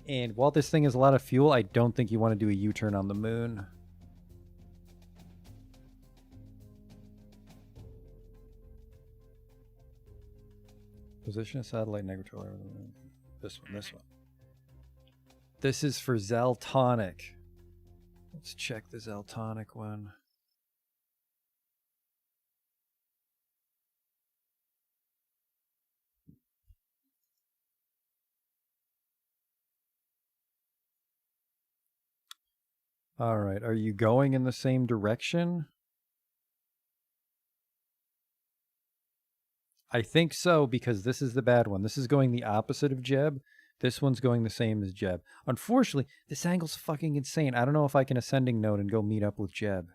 And while this thing has a lot of fuel, I don't think you want to do a U-turn on the moon. Position a satellite negatory over the moon. This one, this one. This is for Zaltonic. Let's check the Zaltonic one. All right, are you going in the same direction? I think so, because this is the bad one. This is going the opposite of Jeb. This one's going the same as Jeb. Unfortunately, this angle's fucking insane. I don't know if I can ascending node and go meet up with Jeb.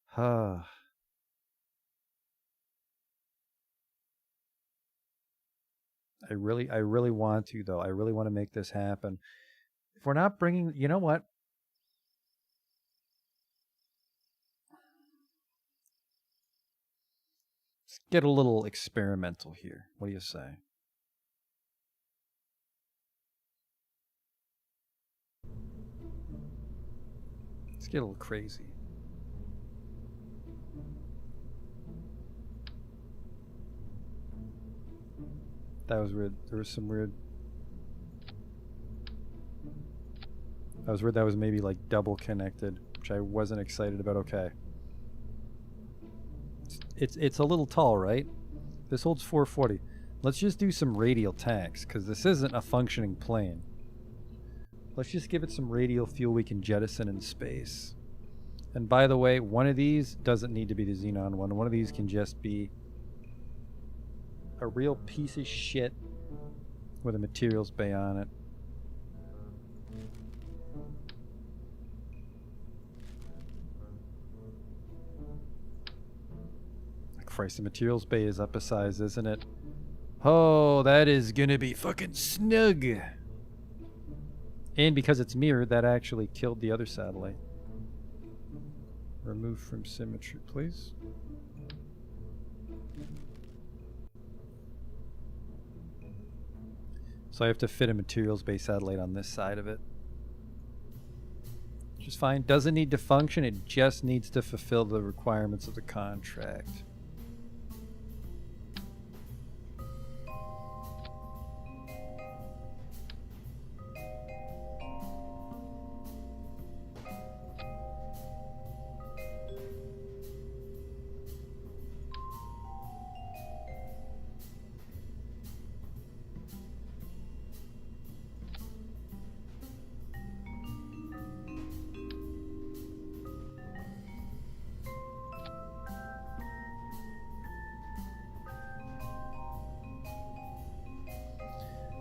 Huh. I really want to, though. I really want to make this happen. If we're not bringing... You know what? Let's get a little experimental here. What do you say? Let's get a little crazy. That was weird. There was some weird... That was weird. That was maybe like double connected, which I wasn't excited about. Okay. It's a little tall, right? This holds 440. Let's just do some radial tanks, because this isn't a functioning plane. Let's just give it some radial fuel we can jettison in space. And by the way, one of these doesn't need to be the Xenon one. One of these can just be a real piece of shit with a materials bay on it. Christ, the materials bay is up a size, isn't it? Oh, that is gonna be fucking snug. And because it's mirrored, that actually killed the other satellite. Remove from symmetry, please. So I have to fit a materials bay satellite on this side of it. Which is fine. Doesn't need to function, it just needs to fulfill the requirements of the contract.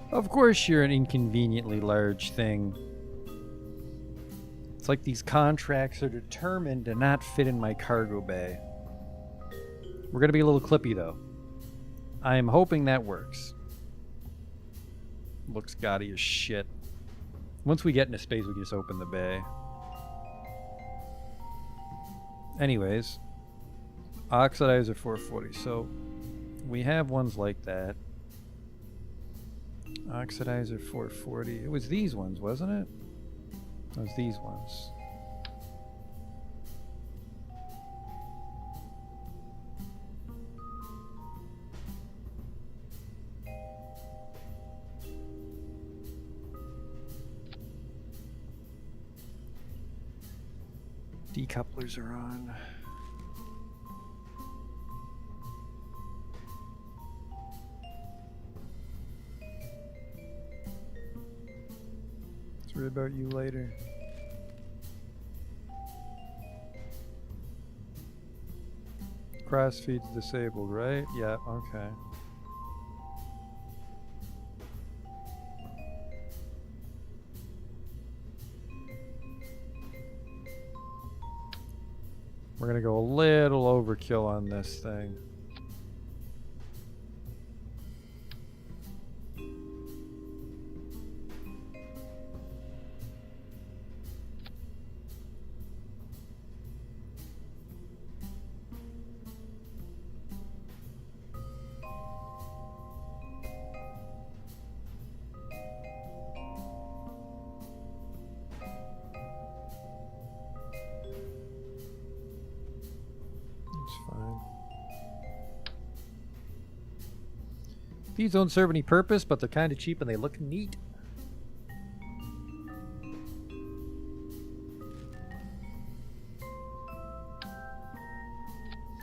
Of course you're an inconveniently large thing. It's like these contracts are determined to not fit in my cargo bay. We're going to be a little clippy, though. I am hoping that works. Looks gaudy as shit. Once we get into space, we can just open the bay. Anyways, oxidizer 440. So we have ones like that. Oxidizer 440. It was these ones, wasn't it? It was these ones. Decouplers are on. Let's read about you later. Cross feed's disabled, right? Yeah, okay. We're gonna go a little overkill on this thing. These don't serve any purpose, but they're kind of cheap and they look neat.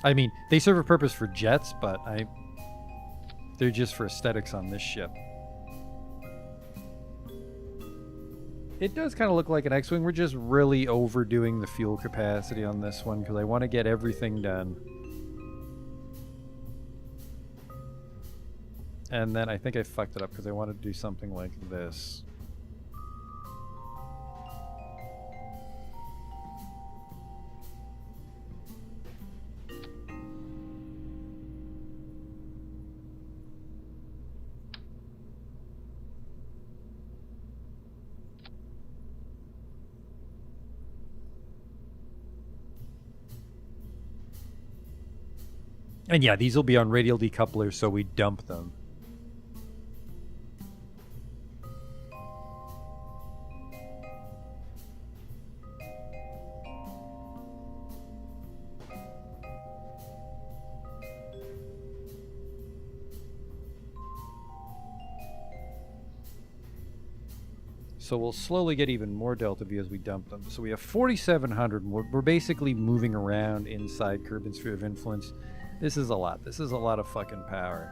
I mean, they serve a purpose for jets, but they're just for aesthetics on this ship. It does kind of look like an X-Wing. We're just really overdoing the fuel capacity on this one because I want to get everything done. And then I think I fucked it up because I wanted to do something like this. And yeah, these will be on radial decouplers, so we dump them. So we'll slowly get even more delta V as we dump them. So we have 4,700. We're basically moving around inside Kerbin's sphere of influence. This is a lot. This is a lot of fucking power.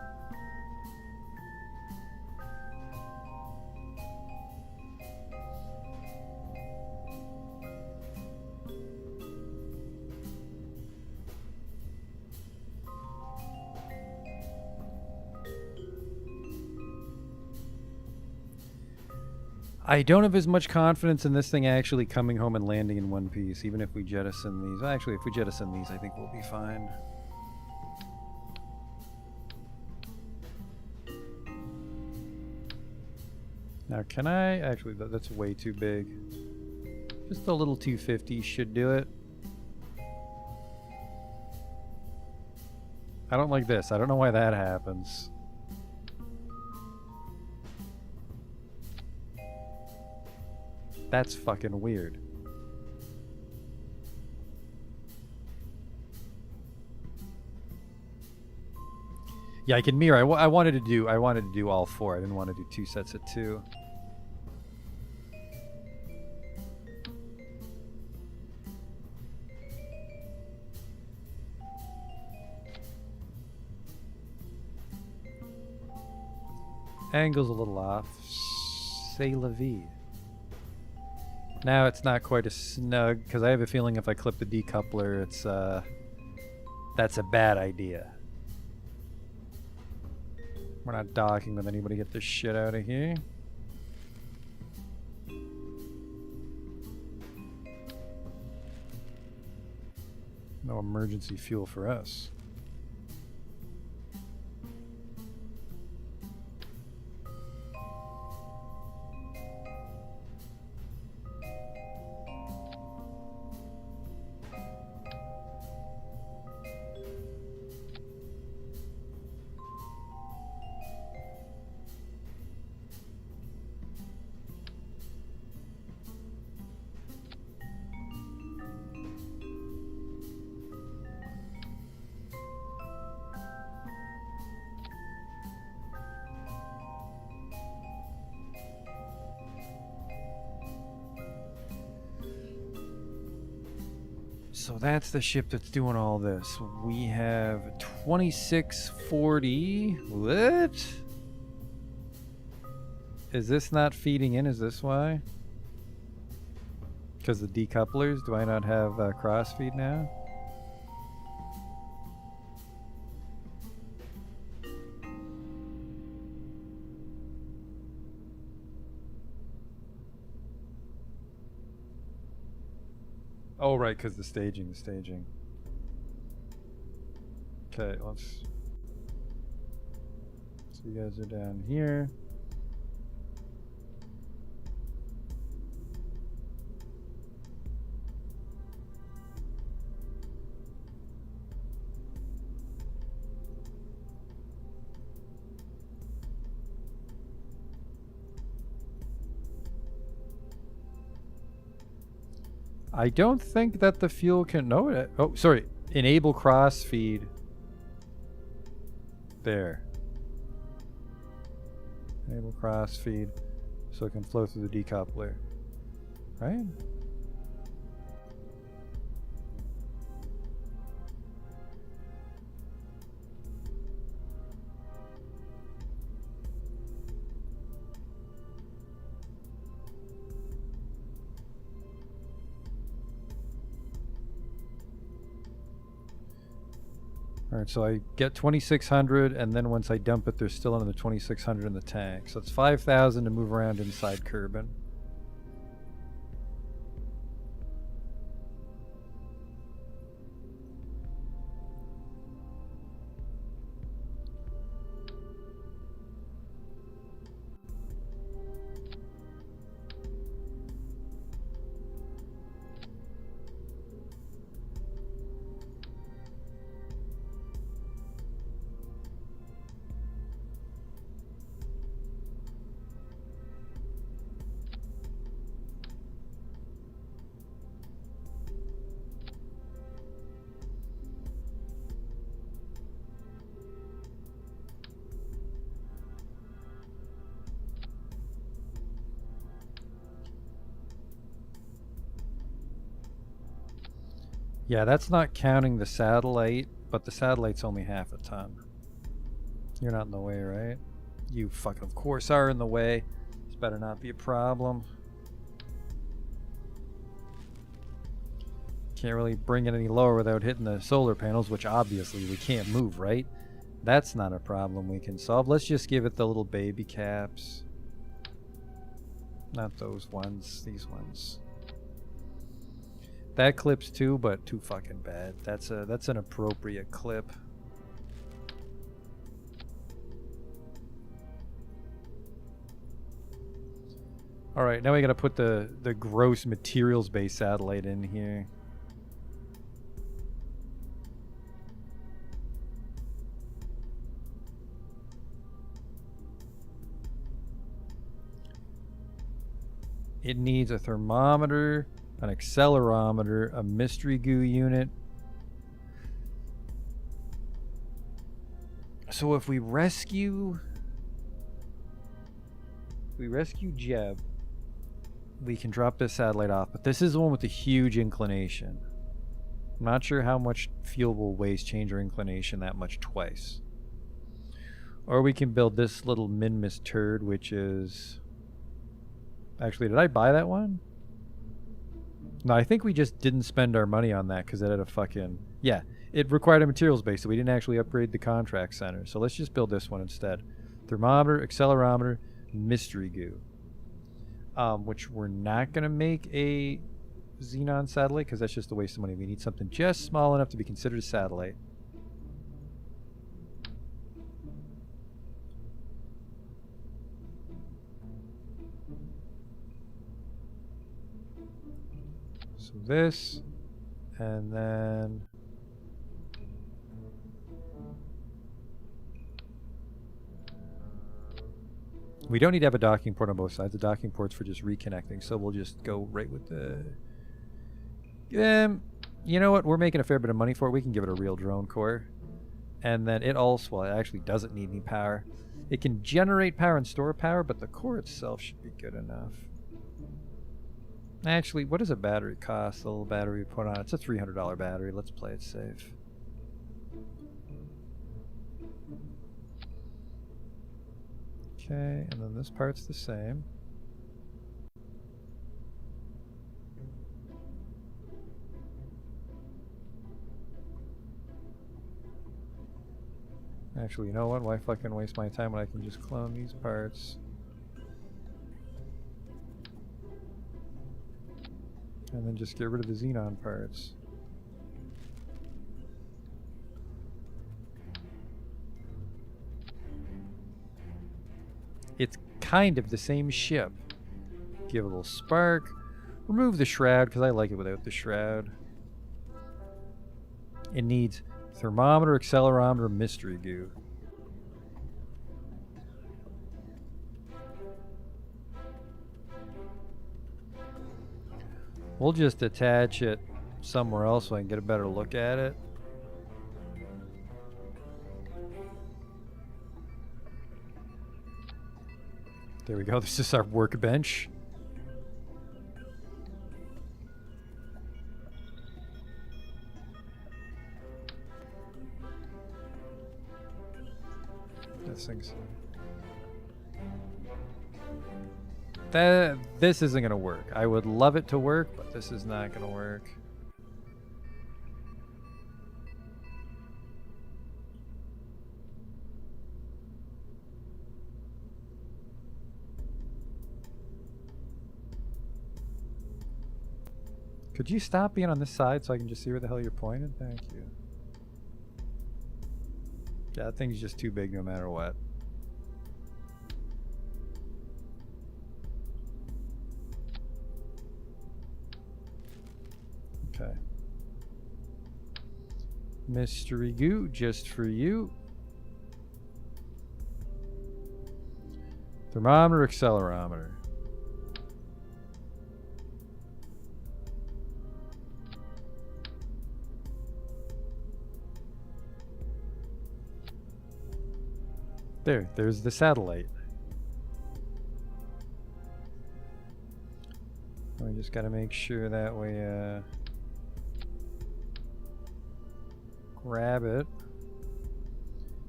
I don't have as much confidence in this thing actually coming home and landing in one piece, even if we jettison these. Actually, if we jettison these, I think we'll be fine. Now, can I... Actually, that's way too big. Just a little 250 should do it. I don't like this. I don't know why that happens. That's fucking weird. Yeah, I can mirror. I wanted to do all four. I didn't want to do two sets of two. Angle's a little off. C'est la vie. Now it's not quite as snug, because I have a feeling if I clip the decoupler, it's, that's a bad idea. We're not docking with anybody. Get this shit out of here. No emergency fuel for us. So that's the ship that's doing all this. We have 2640. What? Is this not feeding in? Is this why? Because the decouplers? Do I not have cross feed now? Oh, right, because the staging. Okay, let's... So you guys are down here. I don't think that the fuel can... No, oh, sorry. Enable cross feed. There. Enable cross feed so it can flow through the decoupler. Right? Alright, so I get 2,600, and then once I dump it, there's still another 2,600 in the tank. So it's 5,000 to move around inside Kerbal. Yeah, that's not counting the satellite, but the satellite's only half a ton. You're not in the way, right? You fucking of course are in the way. This better not be a problem. Can't really bring it any lower without hitting the solar panels, which obviously we can't move, right? That's not a problem we can solve. Let's just give it the little baby caps. Not those ones, these ones. That clips too, but too fucking bad. That's an appropriate clip. All right, now we gotta put the gross materials-based satellite in here. It needs a thermometer, an accelerometer, a mystery goo unit. So if we rescue Jeb, we can drop this satellite off, but this is the one with the huge inclination. I'm not sure how much fuel will waste change our inclination that much twice. Or we can build this little Minmus turd, which is... Actually, did I buy that one? No, I think we just didn't spend our money on that because it had a fucking... Yeah, it required a materials base, so we didn't actually upgrade the contract center. So let's just build this one instead. Thermometer, accelerometer, mystery goo. Which we're not going to make a xenon satellite because that's just a waste of money. We need something just small enough to be considered a satellite. So this, and then we don't need to have a docking port on both sides. The docking port's for just reconnecting, so we'll just go right with the... you know what? We're making a fair bit of money for it. We can give it a real drone core. And then it also, well, it actually doesn't need any power. It can generate power and store power, but the core itself should be good enough. Actually, what does a battery cost? The little battery we put on it. It's a $300 battery. Let's play it safe. Okay, and then this part's the same. Actually, you know what? Why fucking waste my time when I can just clone these parts? And then just get rid of the xenon parts. It's kind of the same ship. Give a little spark. Remove the shroud, because I like it without the shroud. It needs thermometer, accelerometer, mystery goo. We'll just attach it somewhere else so I can get a better look at it. There we go. This is our workbench. This thing's... This isn't gonna work. I would love it to work, but this is not gonna work. Could you stop being on this side so I can just see where the hell you're pointed? Thank you. Yeah, that thing's just too big no matter what. Okay. Mystery goo, just for you. Thermometer, accelerometer. There's the satellite. We just gotta make sure that we grab it.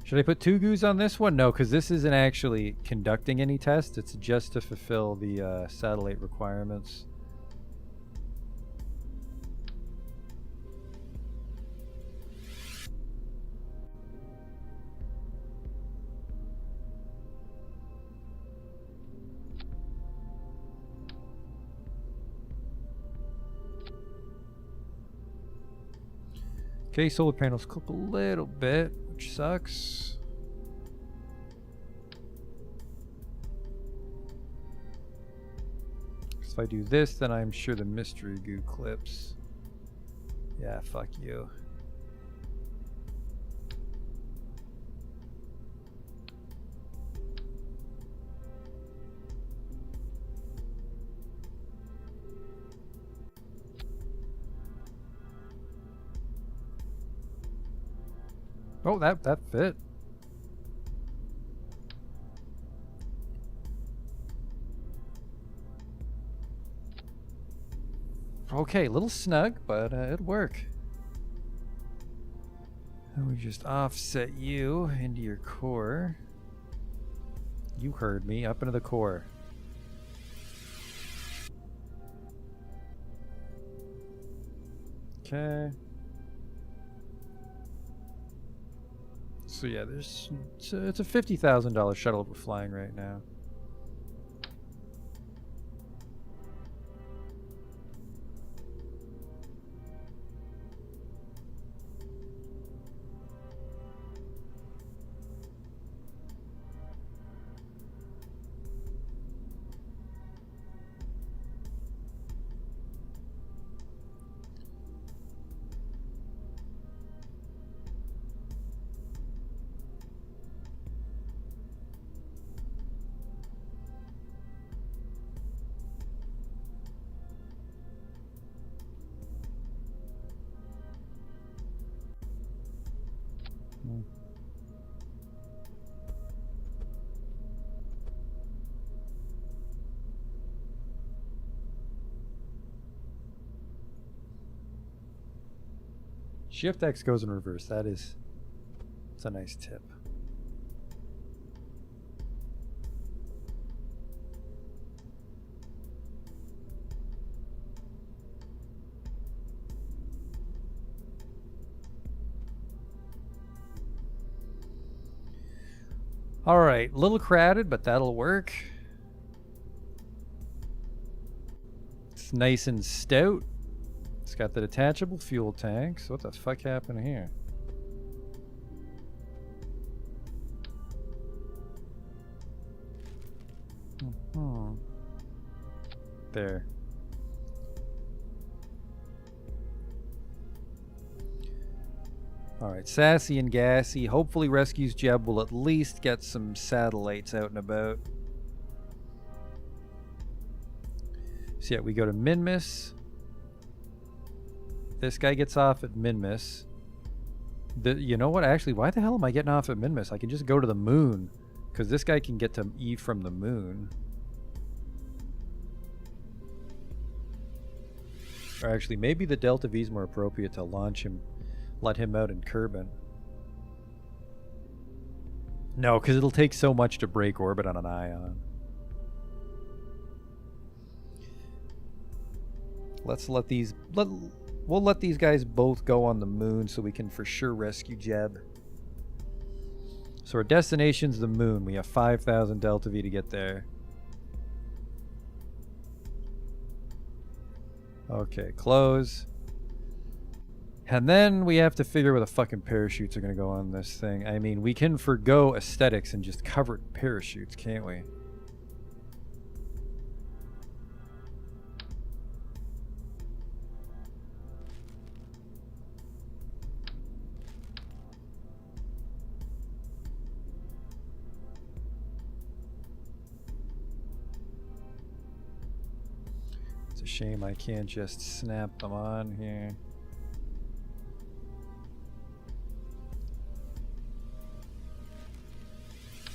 Should I put 2 goos on this one? No, because this isn't actually conducting any tests. It's just to fulfill the satellite requirements. Okay, solar panels clip a little bit, which sucks. If I do this, then I'm sure the mystery goo clips. Yeah, fuck you. Oh, that fit. Okay, a little snug, but it'd work. And we just offset you into your core. You heard me, up into the core. Okay. So yeah, it's a $50,000 shuttle we're flying right now. Shift X goes in reverse. It's a nice tip. All right, a little crowded, but that'll work. It's nice and stout. It's got the detachable fuel tanks. What the fuck happened here? There. Alright, sassy and gassy. Hopefully Rescue's Jeb will at least get some satellites out and about. So yeah, we go to Minmus. This guy gets off at Minmus. You know what? Actually, why the hell am I getting off at Minmus? I can just go to the moon. Because this guy can get to Eve from the moon. Or actually, maybe the Delta V is more appropriate to launch him, let him out in Kerbal. No, because it'll take so much to break orbit on an ion. Let's let these... We'll let these guys both go on the moon so we can for sure rescue Jeb. So our destination's the moon. We have 5,000 Delta V to get there. Okay, close. And then we have to figure where the fucking parachutes are going to go on this thing. I mean, we can forgo aesthetics and just cover parachutes, can't we? It's a shame I can't just snap them on here.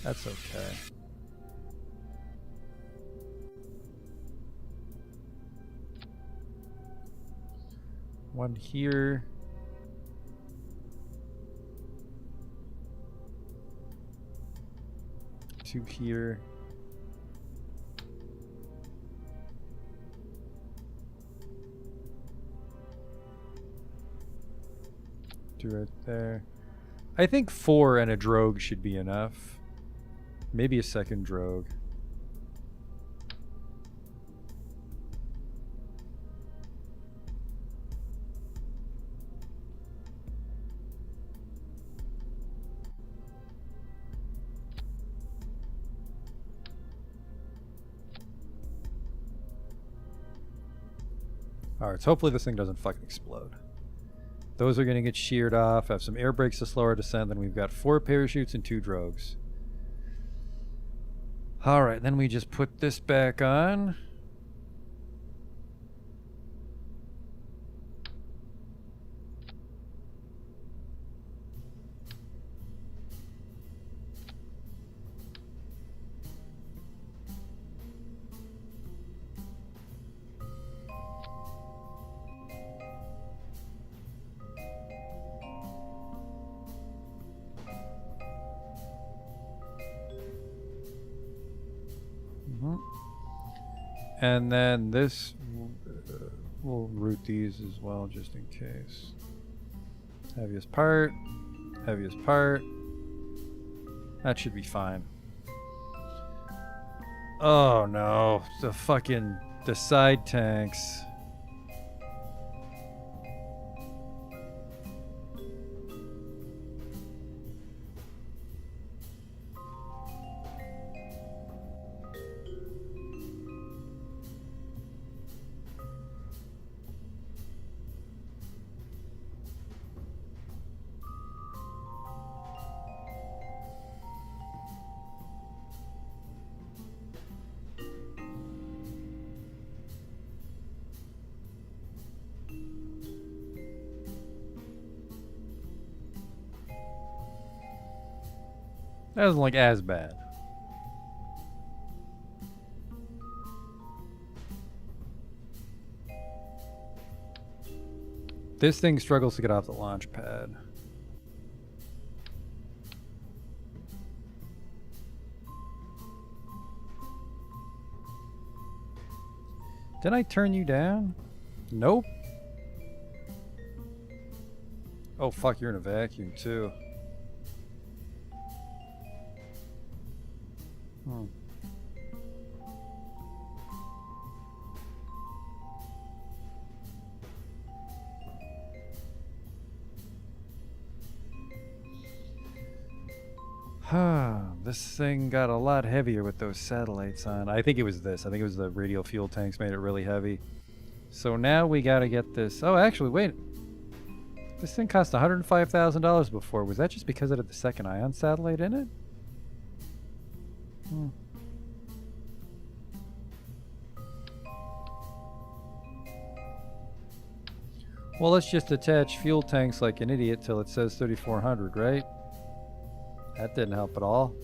That's okay. One here. Two here. Two right there. I think 4 and a drogue should be enough. Maybe a second drogue. Alright, so hopefully this thing doesn't fucking explode. Those are going to get sheared off. Have some air brakes to slow our descent. Then we've got 4 parachutes and 2 drogues. Alright, then we just put this back on. And then this, we'll route these as well just in case. Heaviest part, heaviest part. That should be fine. Oh no, the side tanks. That doesn't look as bad. This thing struggles to get off the launch pad. Did I turn you down? Nope. Oh fuck, you're in a vacuum too. This thing got a lot heavier with those satellites on. I think it was this. I think it was the radial fuel tanks made it really heavy. So now we gotta get this. Oh, actually, wait. This thing cost $105,000 before. Was that just because it had the second ion satellite in it? Well, let's just attach fuel tanks like an idiot till it says 3,400, right? That didn't help at all.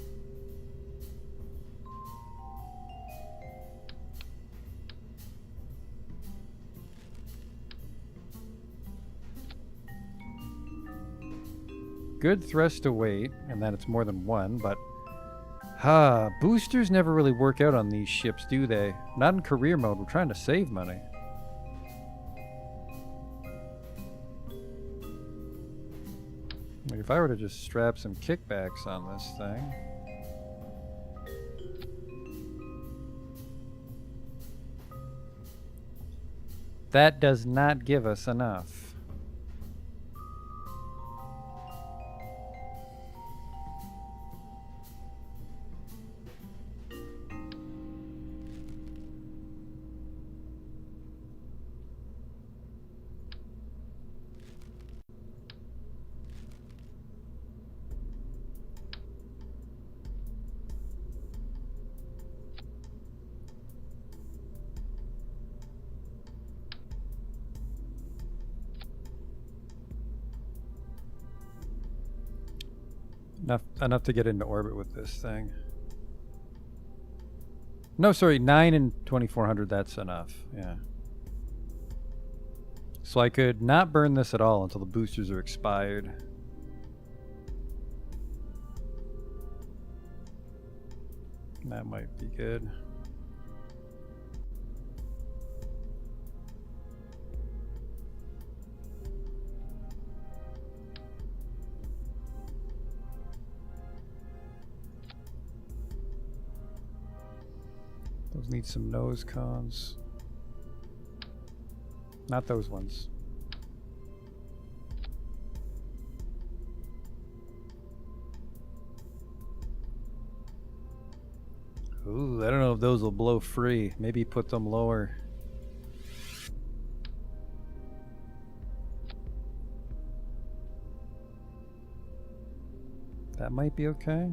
good thrust to weight, and then it's more than one, but boosters never really work out on these ships, do they? Not in career mode. We're trying to save money. Like if I were to just strap some kickbacks on this thing. That does not give us enough. Enough to get into orbit with this thing. No, sorry, 9 and 2400, that's enough. Yeah. So I could not burn this at all until the boosters are expired. That might be good. Those need some nose cones. Not those ones. Ooh, I don't know if those will blow free. Maybe put them lower. That might be okay.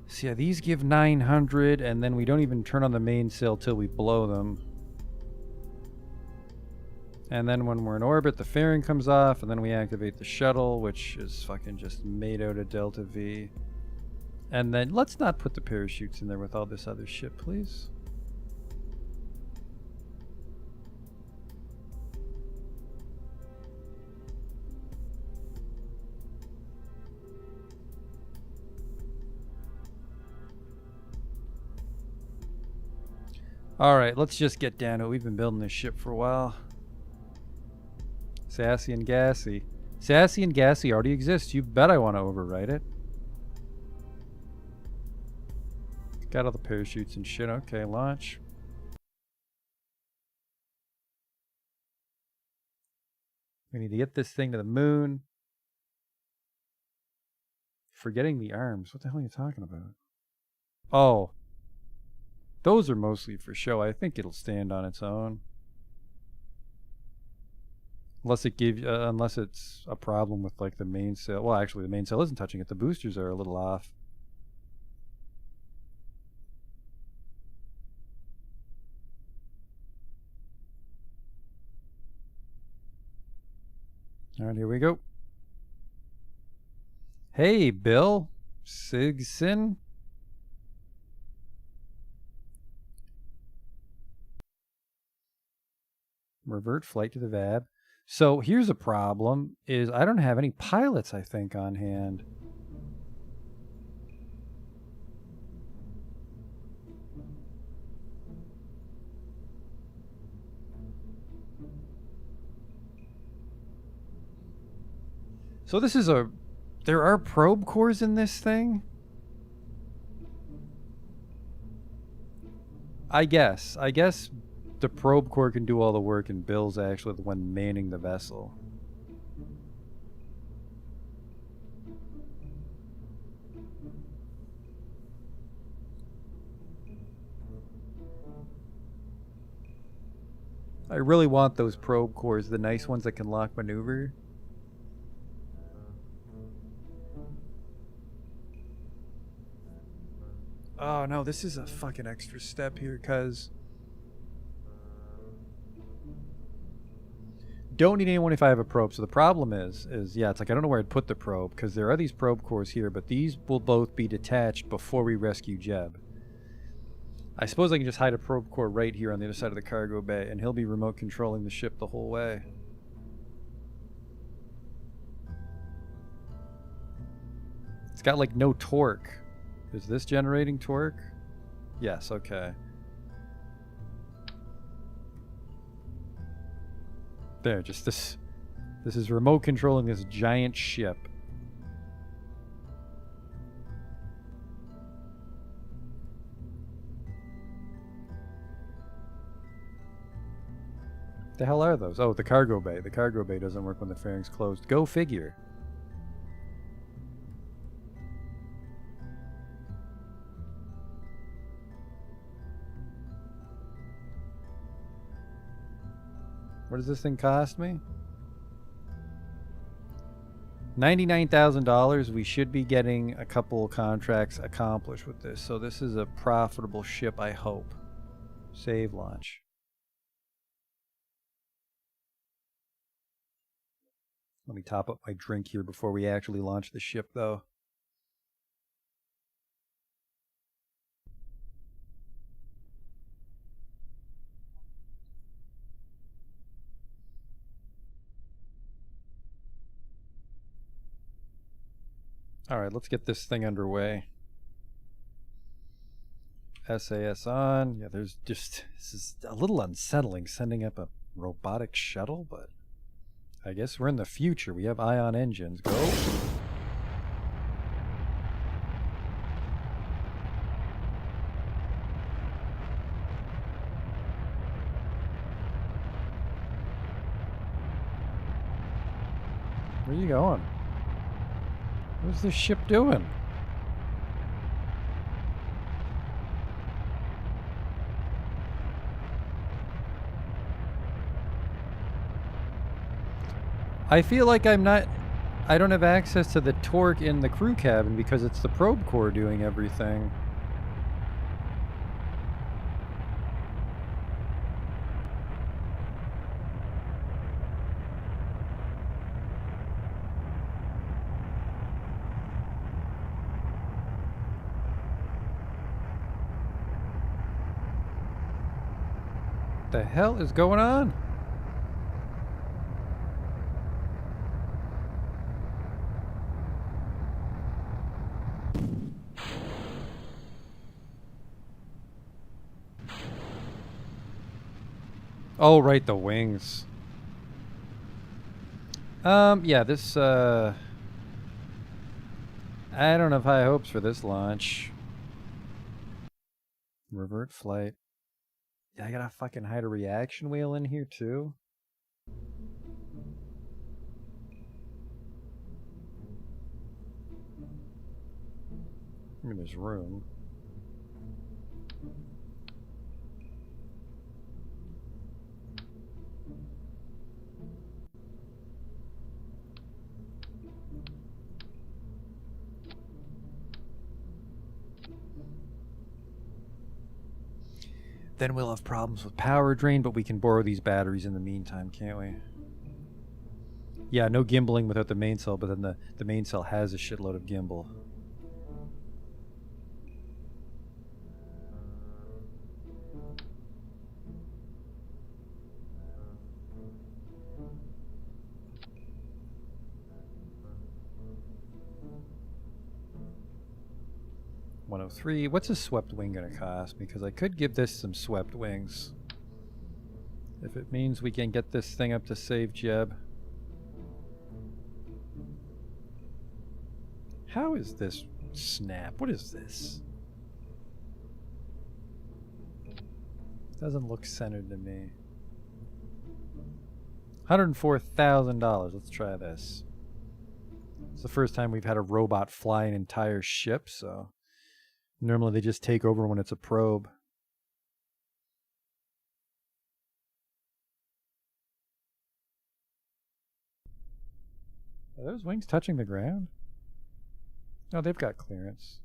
So yeah, these give 900, and then we don't even turn on the mainsail till we blow them. And then when we're in orbit, the fairing comes off, and then we activate the shuttle, which is fucking just made out of Delta V. And then let's not put the parachutes in there with all this other shit, please. Alright, let's just get down to it. We've been building this ship for a while. Sassy and gassy. Sassy and gassy already exists. You bet I want to overwrite it. Got all the parachutes and shit. Okay, launch. We need to get this thing to the moon. Forgetting the arms. What the hell are you talking about? Oh. Those are mostly for show. I think it'll stand on its own. Unless it gives, unless it's a problem with like the mainsail. Well, actually, the mainsail isn't touching it. The boosters are a little off. All right, here we go. Hey, Bill Sigson. Revert flight to the VAB. So here's a problem, is I don't have any pilots, I think, on hand. So this is a... There are probe cores in this thing? I guess the probe core can do all the work and Bill's actually the one manning the vessel. I really want those probe cores, the nice ones that can lock maneuver. Oh no, this is a fucking extra step here, cuz don't need anyone if I have a probe. So the problem is yeah, it's like I don't know where I'd put the probe because there are these probe cores here, but these will both be detached before we rescue Jeb. I suppose I can just hide a probe core right here on the other side of the cargo bay, and he'll be remote controlling the ship the whole way. It's got like no torque. Is this generating torque? Yes, okay. There, just this. This is remote controlling this giant ship. The hell are those? Oh, the cargo bay. The cargo bay doesn't work when the fairing's closed. Go figure. What does this thing cost me? $99,000. We should be getting a couple contracts accomplished with this. So this is a profitable ship, I hope. Save launch. Let me top up my drink here before we actually launch the ship, though. Alright, let's get this thing underway. SAS on. Yeah, there's just... This is a little unsettling sending up a robotic shuttle, but... I guess we're in the future. We have ion engines. Go! Where are you going? What's this ship doing? I feel like I don't have access to the torque in the crew cabin because it's the probe core doing everything. The hell is going on? Oh, right, the wings. Yeah, this, I don't have high hopes for this launch. Revert flight. Yeah, I gotta fucking hide a reaction wheel in here, too. I mean, there's room. Then we'll have problems with power drain, but we can borrow these batteries in the meantime, can't we? Yeah, no gimbaling without the main cell, but then the main cell has a shitload of gimbal. $103. What's a swept wing gonna cost? Because I could give this some swept wings. If it means we can get this thing up to save Jeb. How is this snap? What is this? Doesn't look centered to me. $104,000. Let's try this. It's the first time we've had a robot fly an entire ship, so normally they just take over when it's a probe. Are those wings touching the ground? No, they've got clearance.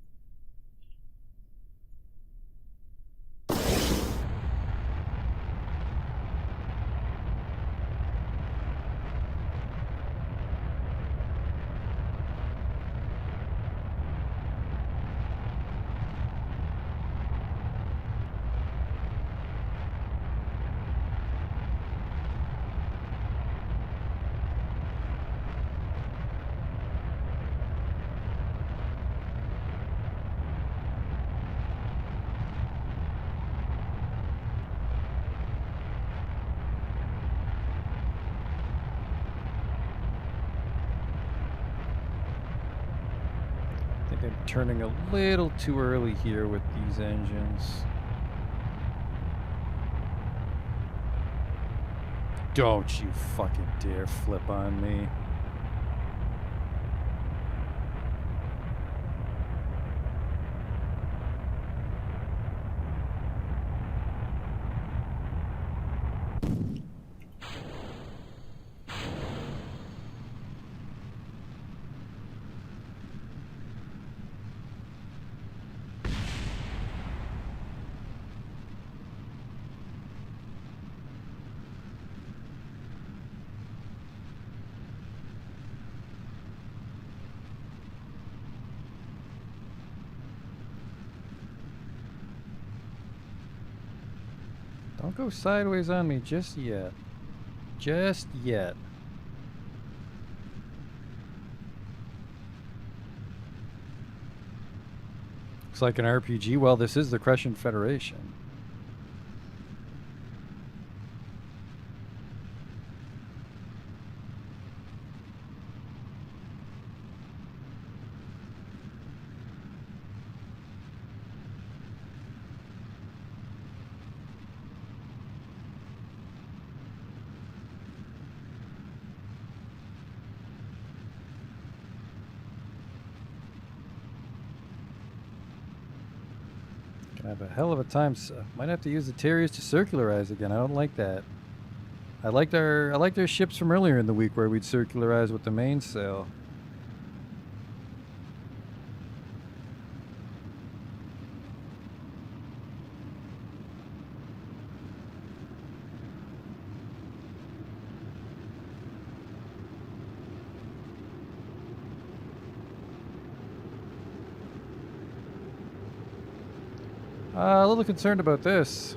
Turning a little too early here with these engines. Don't you fucking dare flip on me. Don't go sideways on me just yet. Just yet. Looks like an RPG. Well, this is the Crescent Federation. I have a hell of a time. Might have to use the Terriers to circularize again. I don't like that. I liked our ships from earlier in the week where we'd circularize with the mainsail. A little concerned about this.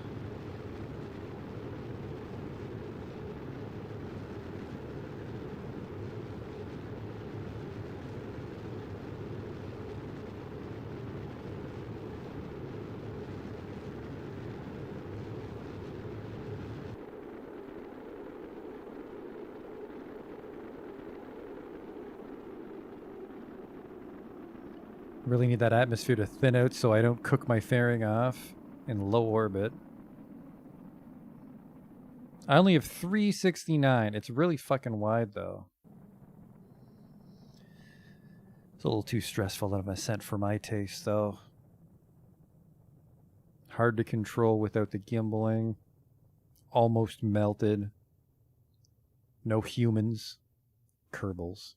Really need that atmosphere to thin out so I don't cook my fairing off in low orbit. I only have 369. It's really fucking wide though. It's a little too stressful of an ascent for my taste though. Hard to control without the gimbaling. Almost melted. No humans. Kerbals.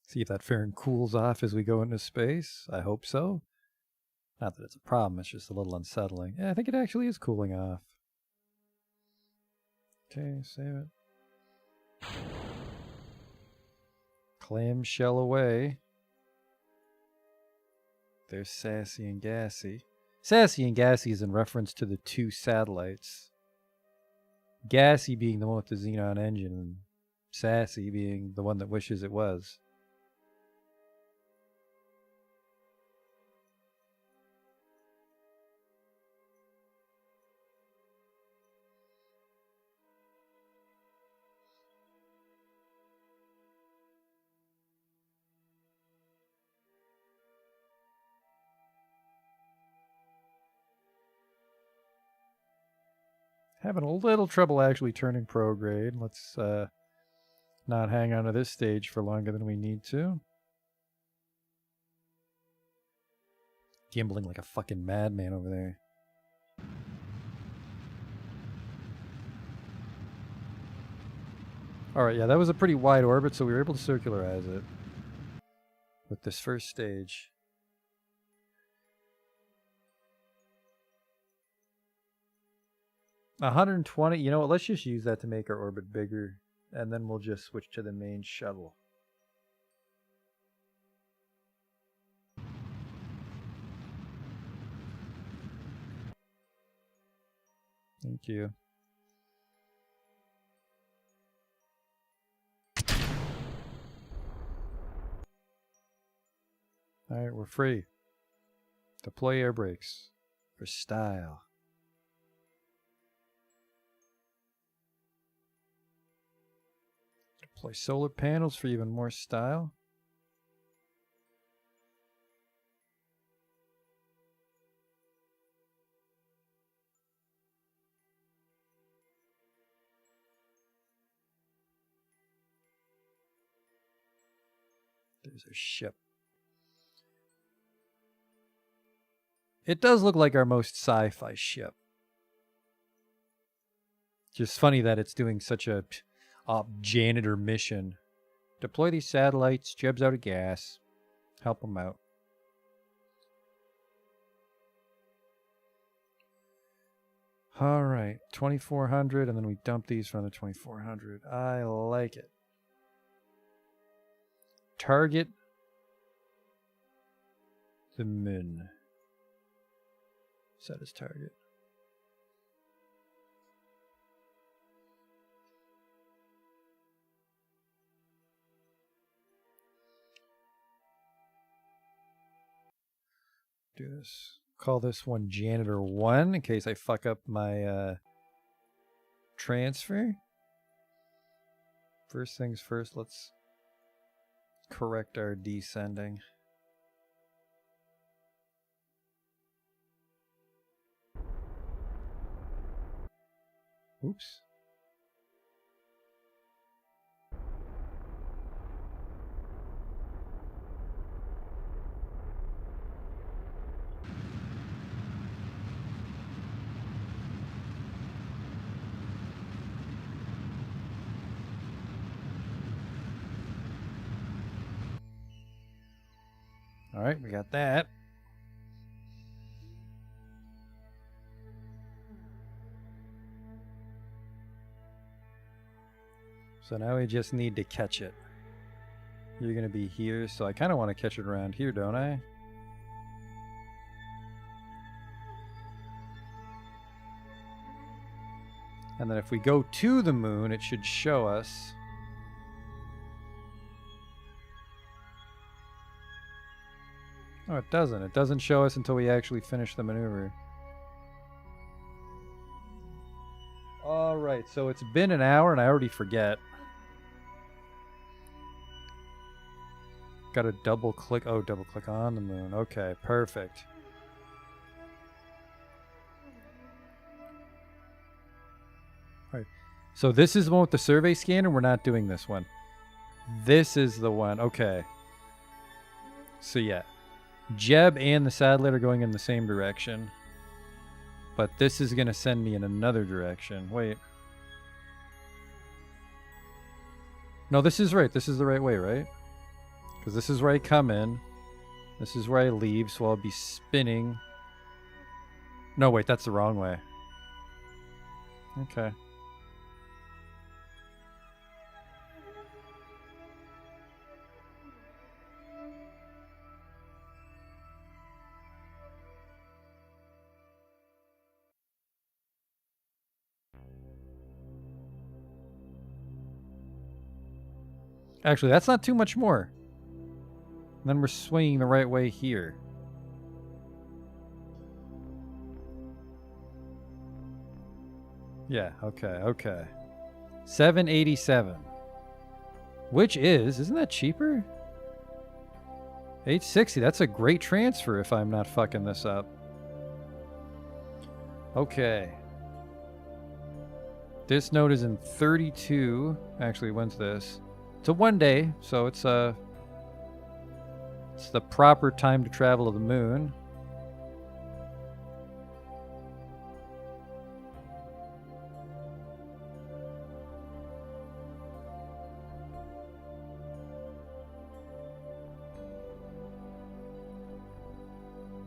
See if that fairing cools off as we go into space. I hope so. Not that it's a problem, it's just a little unsettling. Yeah, I think it actually is cooling off. Okay, save it. Clamshell away. There's Sassy and Gassy. Sassy and Gassy is in reference to the two satellites. Gassy being the one with the xenon engine, and Sassy being the one that wishes it was. Having a little trouble actually turning prograde. Let's not hang on to this stage for longer than we need to. Gimbling like a fucking madman over there. Alright, yeah, that was a pretty wide orbit, so we were able to circularize it with this first stage. $120, you know what, let's just use that to make our orbit bigger, and then we'll just switch to the main shuttle. Thank you. Alright, we're free. Deploy air brakes. For style. Deploy solar panels for even more style. There's our ship. It does look like our most sci-fi ship. Just funny that it's doing such a janitor mission. Deploy these satellites. Jeb's out of gas. Help them out. All right, 2400, and then we dump these from the 2400. I like it. Target the moon. Set as target. Do this. Call this one Janitor 1 in case I fuck up my transfer. First things first, let's correct our descending. Oops. All right, we got that. So now we just need to catch it. You're going to be here, so I kind of want to catch it around here, don't I? And then if we go to the moon, it should show us. Oh, it doesn't. It doesn't show us until we actually finish the maneuver. Alright, so it's been an hour and I already forget. Got to double click. Oh, double click on the moon. Okay, perfect. Alright, so this is the one with the survey scanner. We're not doing this one. This is the one. Okay. So yeah. Jeb and the satellite are going in the same direction. But this is going to send me in another direction. Wait. No, this is right. This is the right way, right? Because this is where I come in. This is where I leave, so I'll be spinning. No, wait, that's the wrong way. Okay. Actually, that's not too much more. And then we're swinging the right way here. Yeah, okay, okay. 787. Which isn't that cheaper? 860, that's a great transfer if I'm not fucking this up. Okay. This note is in 32. Actually, when's this? It's a 1 day, so it's the proper time to travel to the moon.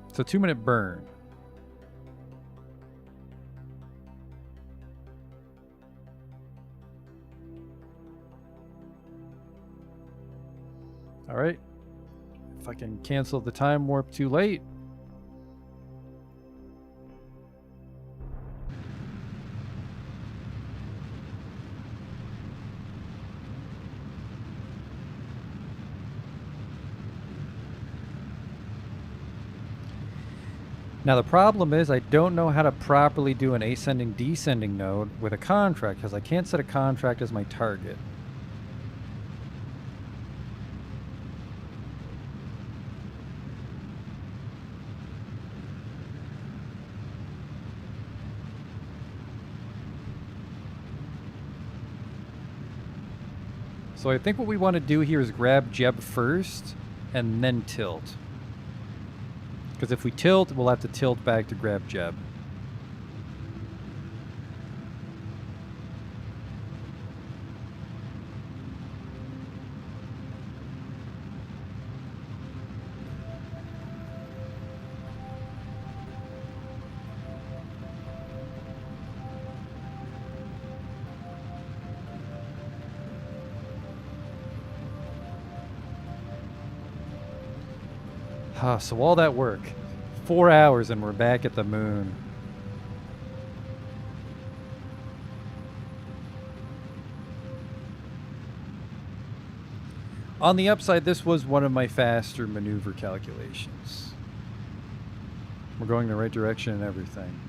It's a 2-minute burn. All right. If I can cancel the time warp too late. Now the problem is I don't know how to properly do an ascending descending node with a contract because I can't set a contract as my target. So I think what we want to do here is grab Jeb first and then tilt. Because if we tilt, we'll have to tilt back to grab Jeb. So all that work, 4 hours and we're back at the moon. On the upside, this was one of my faster maneuver calculations. We're going the right direction and everything.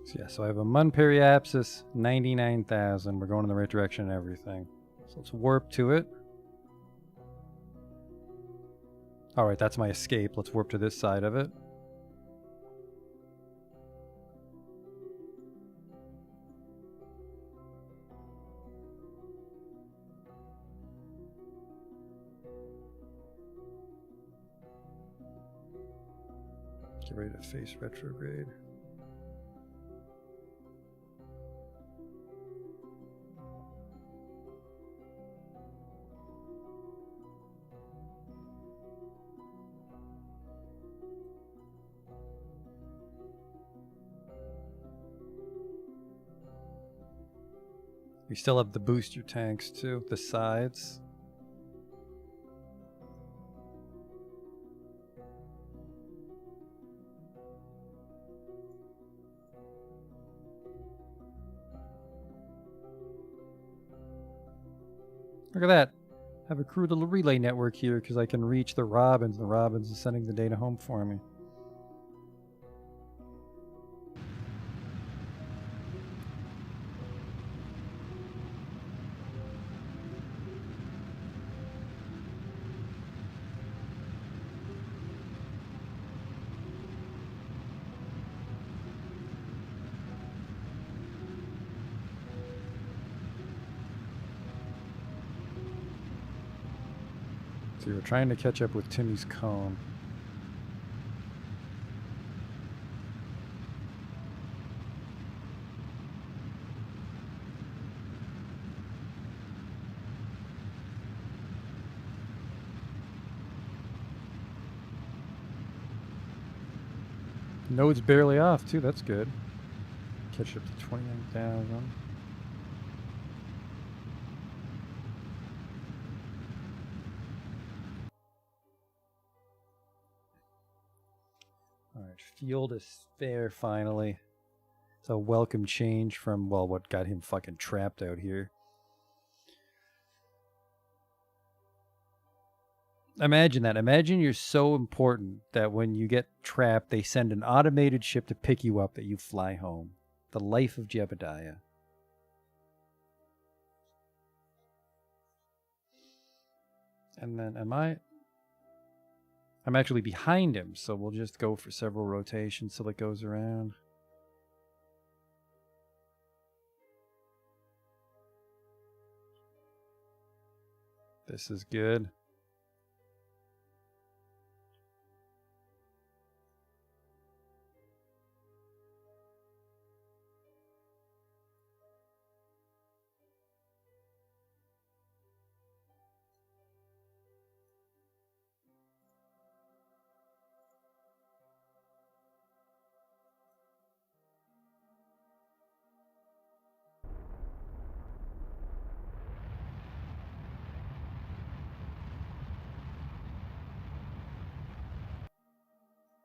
So yeah, so I have a Mun periapsis, 99,000. We're going in the right direction and everything. So let's warp to it. All right, that's my escape. Let's warp to this side of it. Get ready to face retrograde. We still have the booster tanks too, the sides. Look at that. I have a crude little relay network here because I can reach the Robins. The Robins is sending the data home for me. So we're trying to catch up with Timmy's cone. Node's barely off, too. That's good. Catch up to 29,000. All right, field is fair finally. It's a welcome change from, well, what got him fucking trapped out here. Imagine that. Imagine you're so important that when you get trapped, they send an automated ship to pick you up that you fly home. The life of Jebediah. And then I'm actually behind him, so we'll just go for several rotations till it goes around. This is good.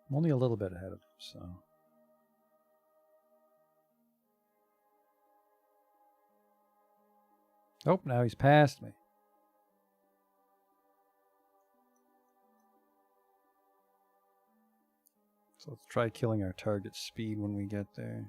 I'm only a little bit ahead of him, so. Oh, now he's past me. So let's try killing our target speed when we get there.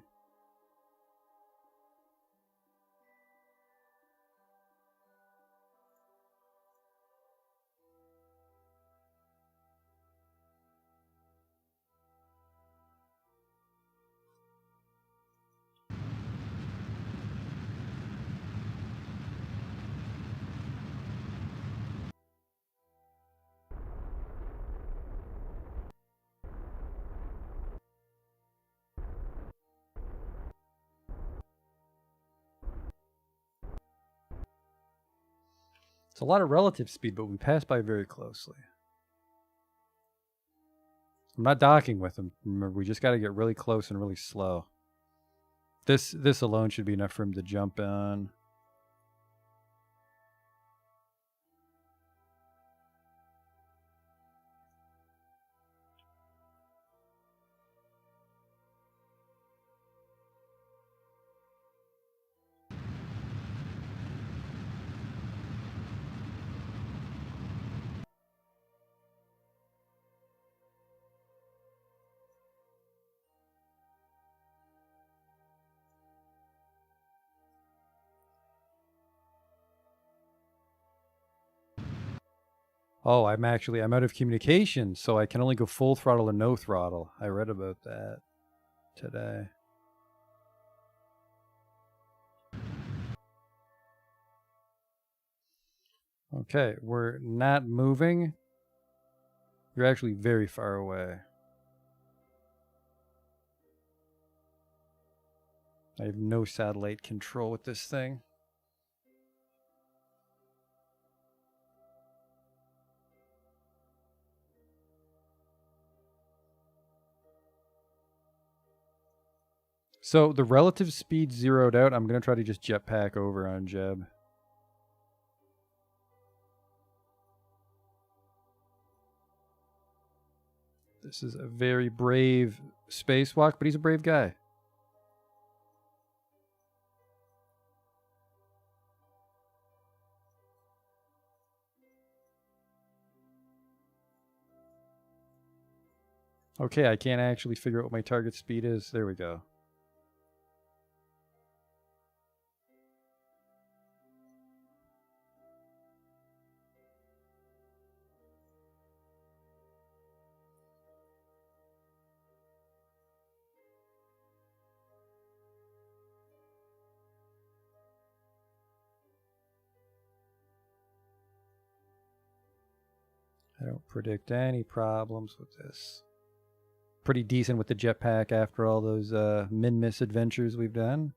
It's a lot of relative speed, but we pass by very closely. I'm not docking with him. Remember, we just got to get really close and really slow. This alone should be enough for him to jump on. Oh, I'm out of communication, so I can only go full throttle or no throttle. I read about that today. Okay, we're not moving. You're actually very far away. I have no satellite control with this thing. So the relative speed zeroed out. I'm going to try to just jetpack over on Jeb. This is a very brave spacewalk, but he's a brave guy. Okay, I can't actually figure out what my target speed is. There we go. I don't predict any problems with this. Pretty decent with the jetpack after all those min-miss adventures we've done.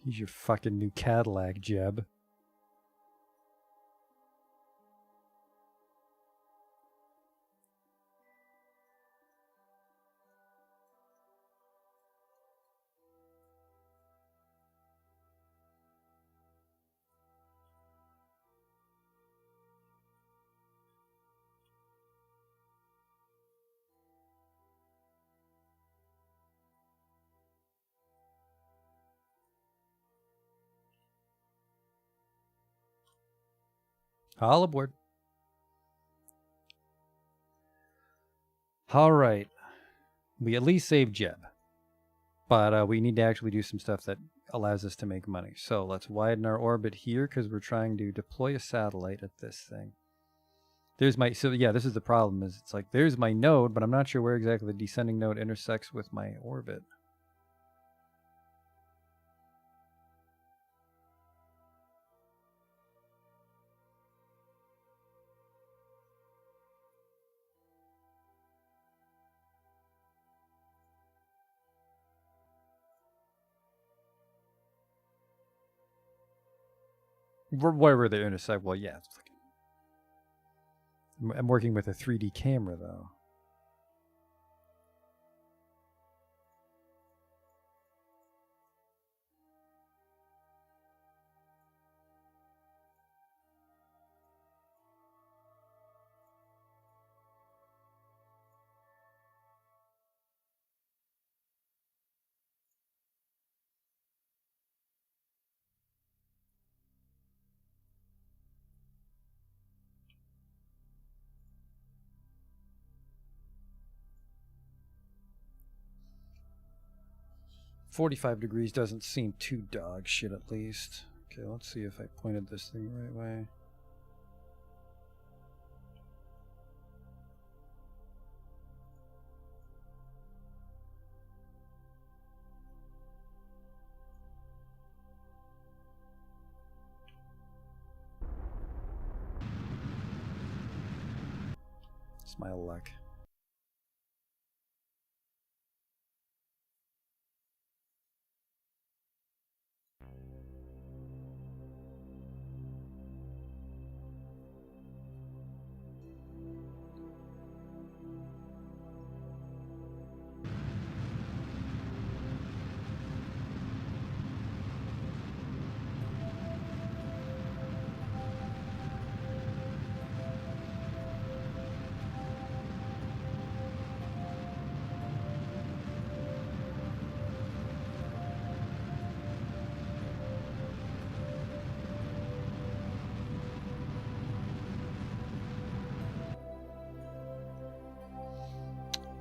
Here's your fucking new Cadillac, Jeb. All aboard. All right. We at least saved Jeb. But we need to actually do some stuff that allows us to make money. So let's widen our orbit here because we're trying to deploy a satellite at this thing. There's my, so yeah, this is the problem, is it's like, there's my node, but I'm not sure where exactly the descending node intersects with my orbit. Wherever they intersect, well, yeah. It's like, I'm working with a 3D camera, though. $45 doesn't seem too dog shit, at least. Okay, let's see if I pointed this thing the right way. It's my luck.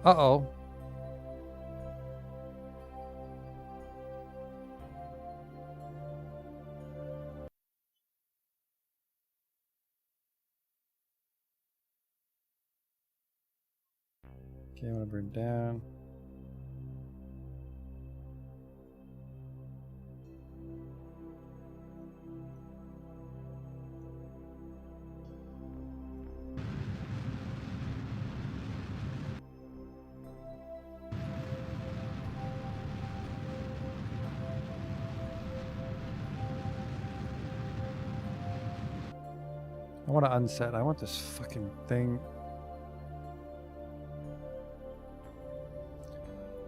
Uh-oh. Okay, I'm gonna burn down. I want to unset. I want this fucking thing.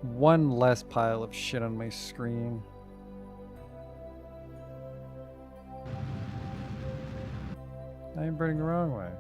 One less pile of shit on my screen. I am burning the wrong way.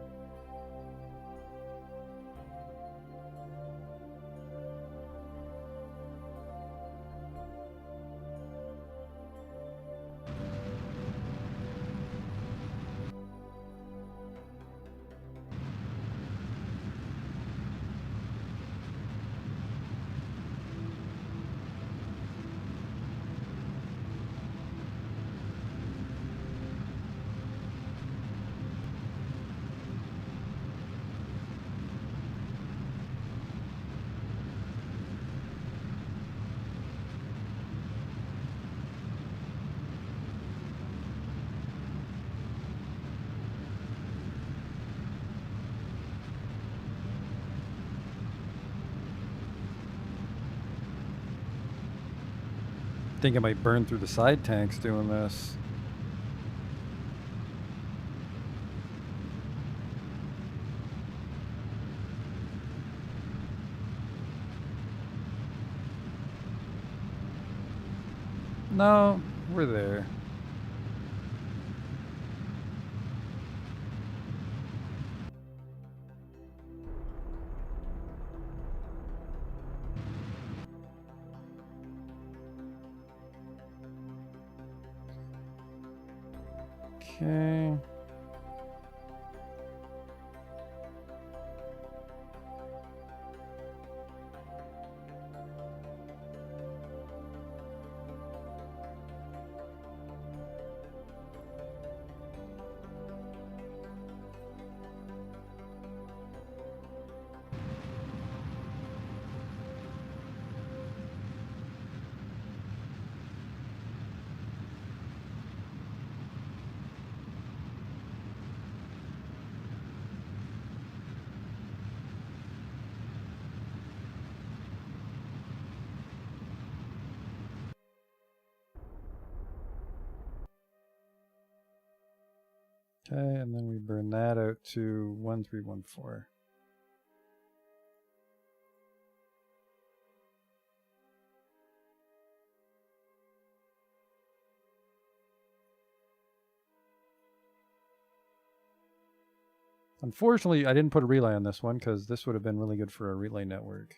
think I might burn through the side tanks doing this. No, we're there. Okay. Okay, and then we burn that out to 1314. Unfortunately, I didn't put a relay on this one because this would have been really good for a relay network.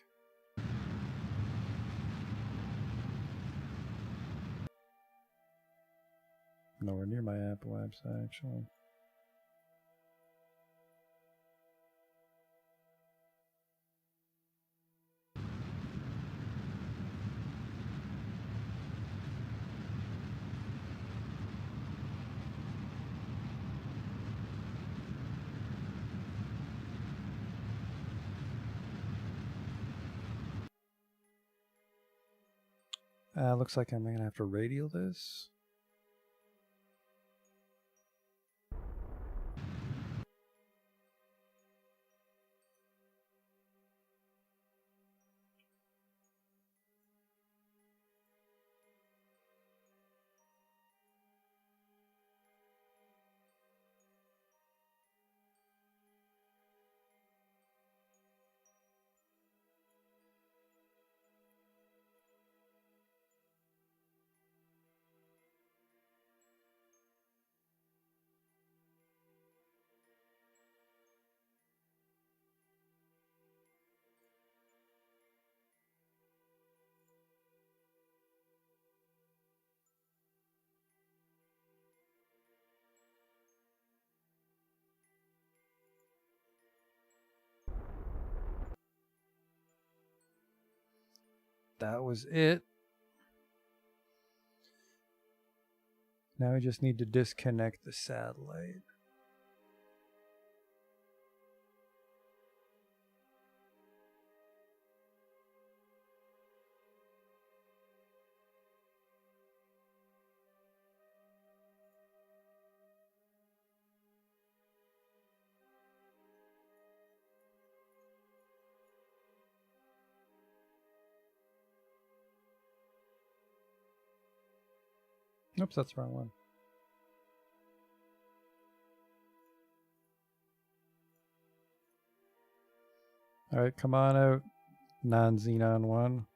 Nowhere near my Apple apps, actually. Looks like I'm gonna have to radial this. That was it. Now we just need to disconnect the satellite. Oops, that's the wrong one. All right, come on out, non-xenon one.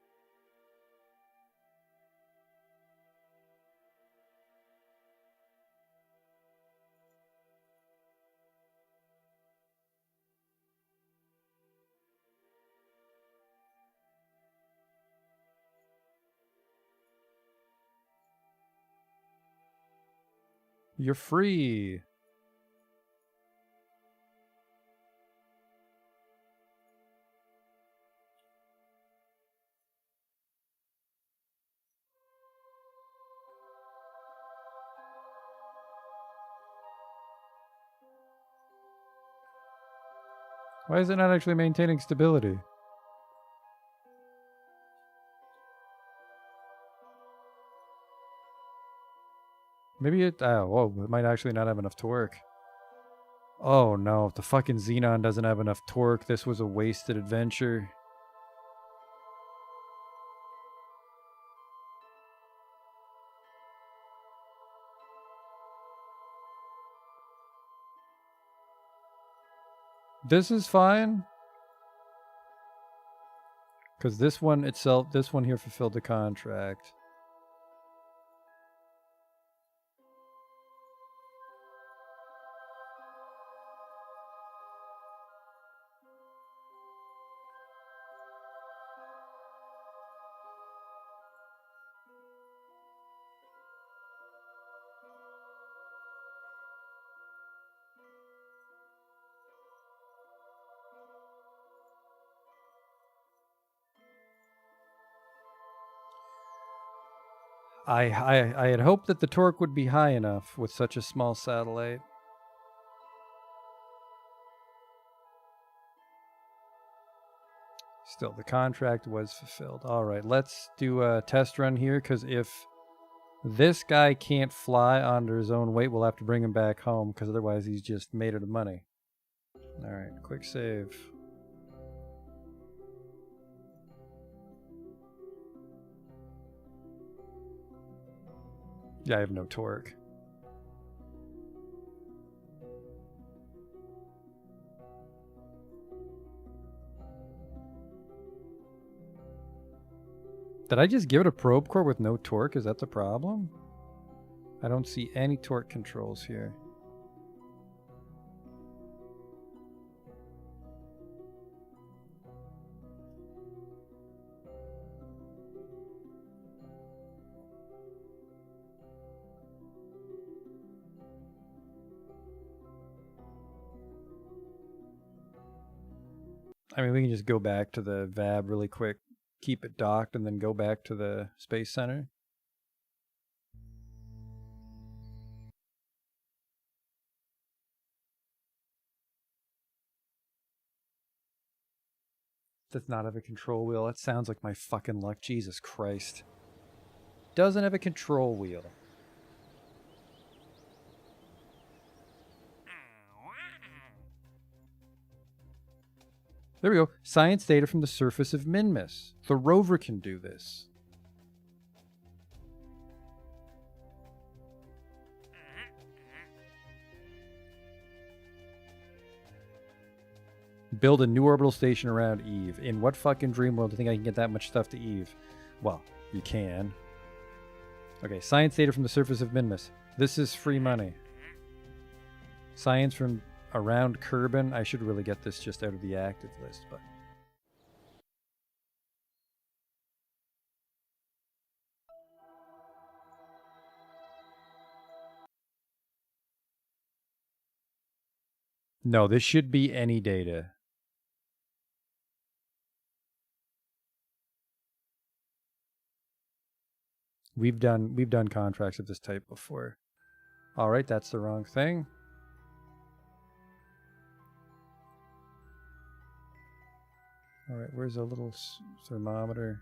You're free. Why is it not actually maintaining stability? Maybe it, whoa, it might actually not have enough torque. Oh no, if the fucking Xenon doesn't have enough torque, this was a wasted adventure. This is fine. Because this one itself, this one here fulfilled the contract. I had hoped that the torque would be high enough with such a small satellite. Still, the contract was fulfilled. All right, let's do a test run here, because if this guy can't fly under his own weight, we'll have to bring him back home, because otherwise he's just made it of money. All right, quick save. Yeah, I have no torque. Did I just give it a probe core with no torque? Is that the problem? I don't see any torque controls here. I mean, we can just go back to the VAB really quick, keep it docked, and then go back to the Space Center. Does not have a control wheel. That sounds like my fucking luck. Jesus Christ. Doesn't have a control wheel. There we go. Science data from the surface of Minmus. The rover can do this. Build a new orbital station around Eve. In what fucking dream world do you think I can get that much stuff to Eve? Well, you can. Okay, science data from the surface of Minmus. This is free money. Science from around Kerbal. I should really get this just out of the active list, but... No, this should be any data. We've done contracts of this type before. All right, that's the wrong thing. All right, where's a little thermometer?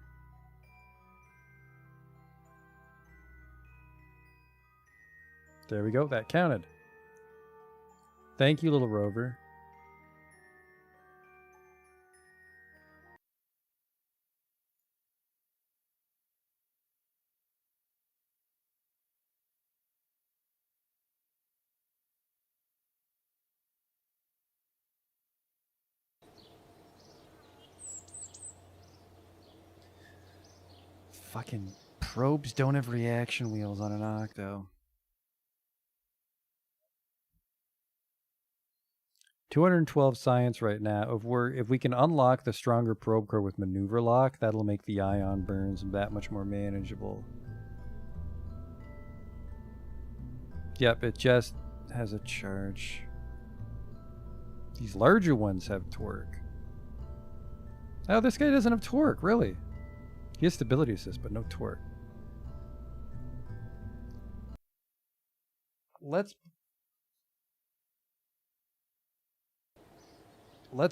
There we go, that counted. Thank you, little rover. Fucking probes don't have reaction wheels on an Octo. 212 science right now. If we can unlock the stronger probe core with maneuver lock, that'll make the ion burns that much more manageable. Yep, it just has a charge. These larger ones have torque. Oh, this guy doesn't have torque, really. He has stability assist, but no torque. Let's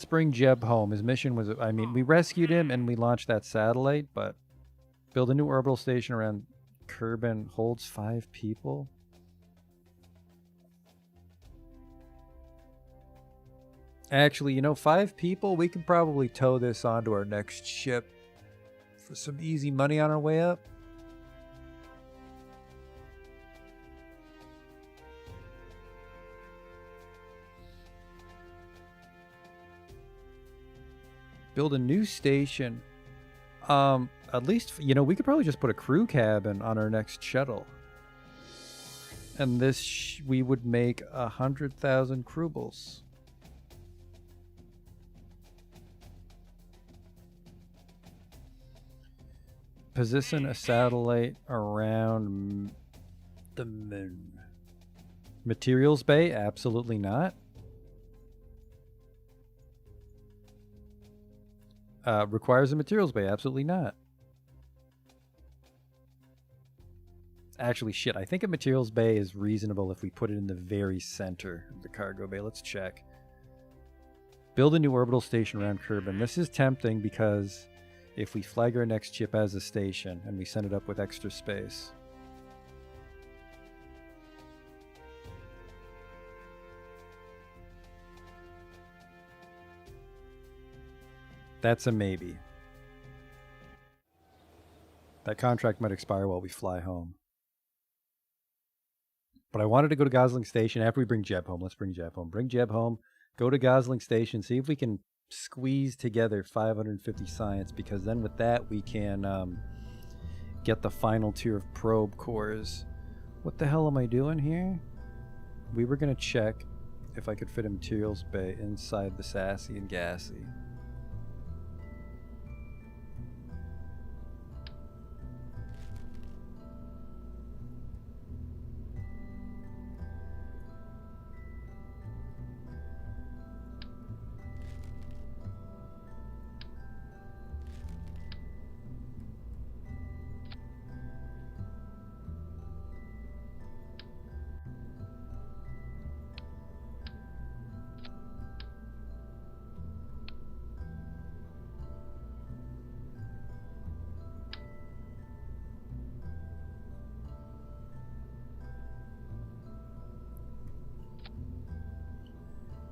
bring Jeb home. His mission was, I mean, we rescued him and we launched that satellite, but build a new orbital station around Kerbal holds 5 people. Actually, you know, 5 people, we can probably tow this onto our next ship for some easy money on our way up. Build a new station. At least, you know, we could probably just put a crew cabin on our next shuttle. And this, we would make 100,000 Kerbals. Position a satellite around the moon. Materials bay? Absolutely not. Requires a materials bay? Absolutely not. Actually, shit, I think a materials bay is reasonable if we put it in the very center of the cargo bay. Let's check. Build a new orbital station around Kerbal. This is tempting because if we flag our next ship as a station and we send it up with extra space. That's a maybe. That contract might expire while we fly home. But I wanted to go to Gosling Station after we bring Jeb home. Let's bring Jeb home. Bring Jeb home. Go to Gosling Station. See if we can squeeze together 550 science, because then with that we can get the final tier of probe cores. What the hell am I doing here? We were going to check if I could fit a materials bay inside the Sassy and Gassy.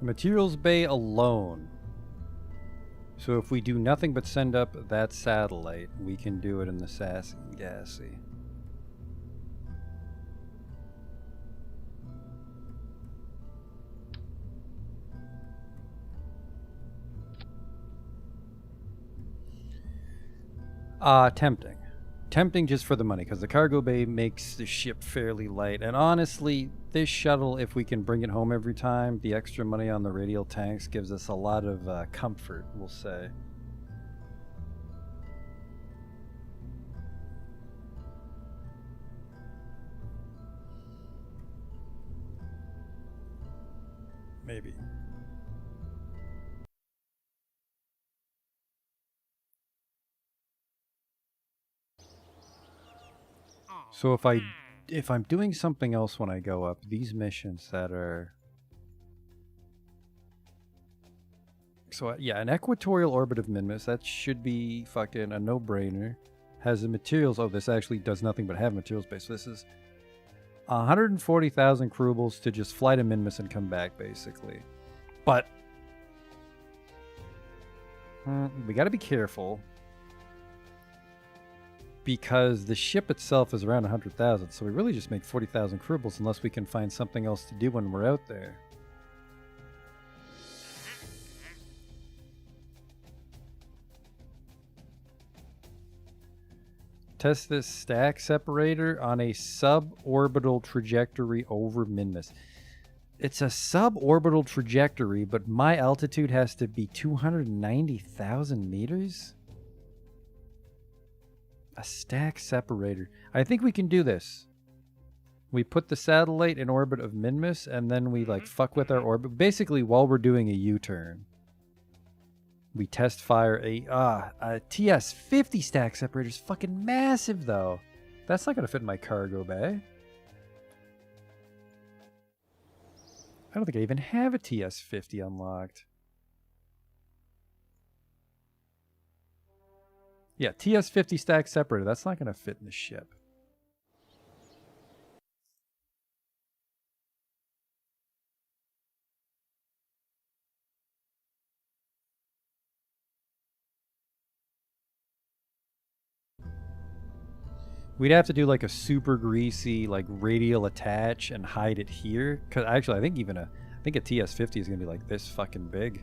Materials bay alone. So if we do nothing but send up that satellite, we can do it in the Sassy and Gassy. Tempting. Tempting just for the money, because the cargo bay makes the ship fairly light. And honestly, this shuttle, if we can bring it home every time, the extra money on the radial tanks gives us a lot of comfort, we'll say. Maybe. So if I'm doing something else when I go up, these missions that are... So yeah, an equatorial orbit of Minmus, that should be fucking a no-brainer. Has the materials... Oh, this actually does nothing but have materials base. So this is 140,000 Kerbals to just fly to Minmus and come back, basically. But... we gotta be careful. Because the ship itself is around 100,000, so we really just make 40,000 Kerbals unless we can find something else to do when we're out there. Test this stack separator on a suborbital trajectory over Minmus. It's a suborbital trajectory, but my altitude has to be 290,000 meters? A stack separator. I think we can do this. We put the satellite in orbit of Minmus, and then we like fuck with our orbit. Basically, while we're doing a U-turn, we test fire a TS-50 stack separator. Is fucking massive, though. That's not gonna fit in my cargo bay. I don't think I even have a TS-50 unlocked. Yeah, TS-50 stack separator. That's not going to fit in the ship. We'd have to do like a super greasy like radial attach and hide it here. Cause actually, I think a TS-50 is going to be like this fucking big.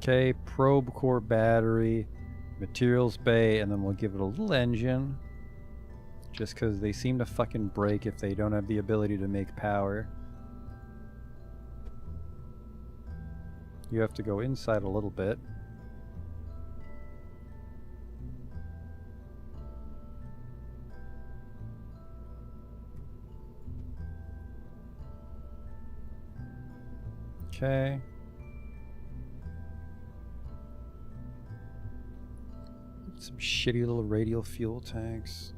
Okay, probe core battery, materials bay, and then we'll give it a little engine. Just because they seem to fucking break if they don't have the ability to make power. You have to go inside a little bit. Okay. Some shitty little radial fuel tanks.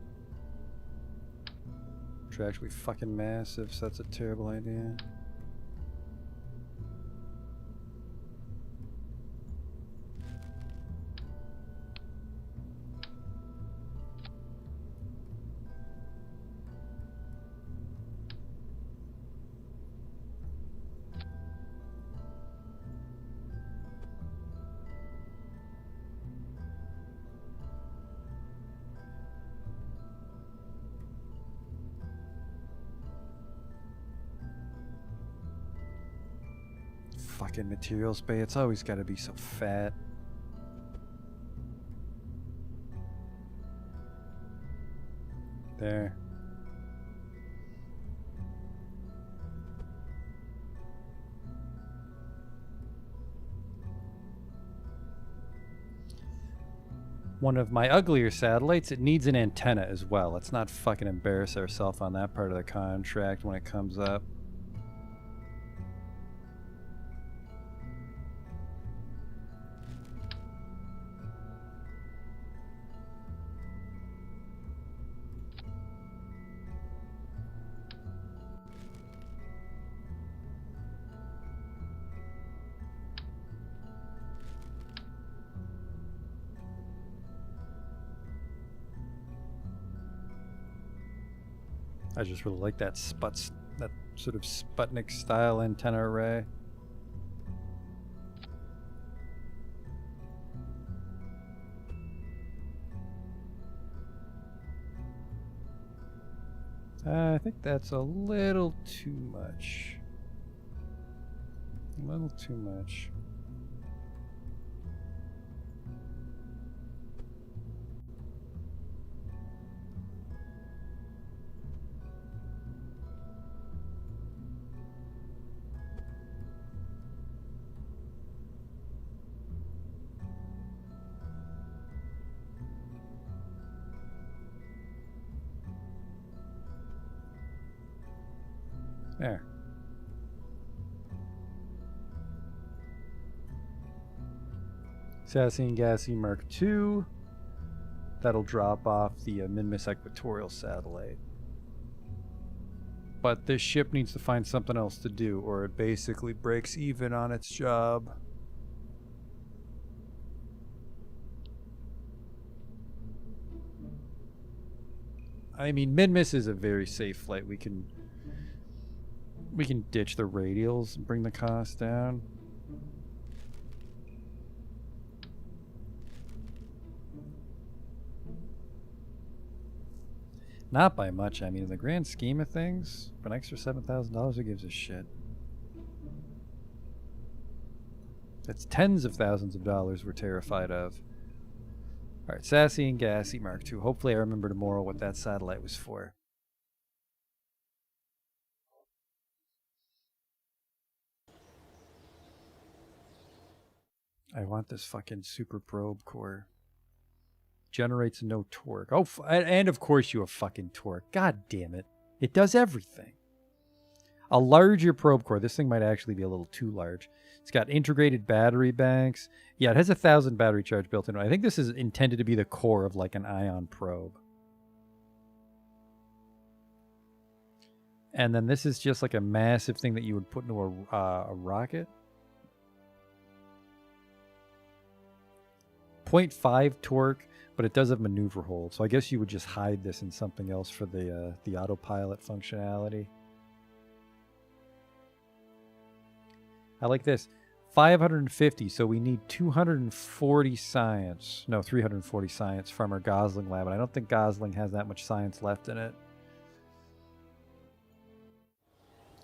Which are actually fucking massive, so that's a terrible idea. Fucking materials bay, it's always gotta be so fat. There. One of my uglier satellites, it needs an antenna as well. Let's not fucking embarrass ourselves on that part of the contract when it comes up. I just really like that that sort of Sputnik style antenna array. I think that's a little too much. A little too much. There. Sassy and Gassy Mark II. That'll drop off the Minmus Equatorial Satellite. But this ship needs to find something else to do, or it basically breaks even on its job. I mean, Minmus is a very safe flight. We can ditch the radials and bring the cost down. Not by much. I mean, in the grand scheme of things, for an extra $7,000, who gives a shit? That's tens of thousands of dollars we're terrified of. Alright, Sassy and Gassy Mark II. Hopefully I remember tomorrow what that satellite was for. I want this fucking super probe core. Generates no torque. Oh, and of course you have fucking torque. God damn it. It does everything. A larger probe core. This thing might actually be a little too large. It's got integrated battery banks. Yeah, it has 1,000 battery charge built in. I think this is intended to be the core of like an ion probe. And then this is just like a massive thing that you would put into a rocket. 0.5 torque, but it does have maneuver hold. So I guess you would just hide this in something else for the autopilot functionality. I like this. 550, so we need 240 science. No, 340 science from our Gosling lab, and I don't think Gosling has that much science left in it.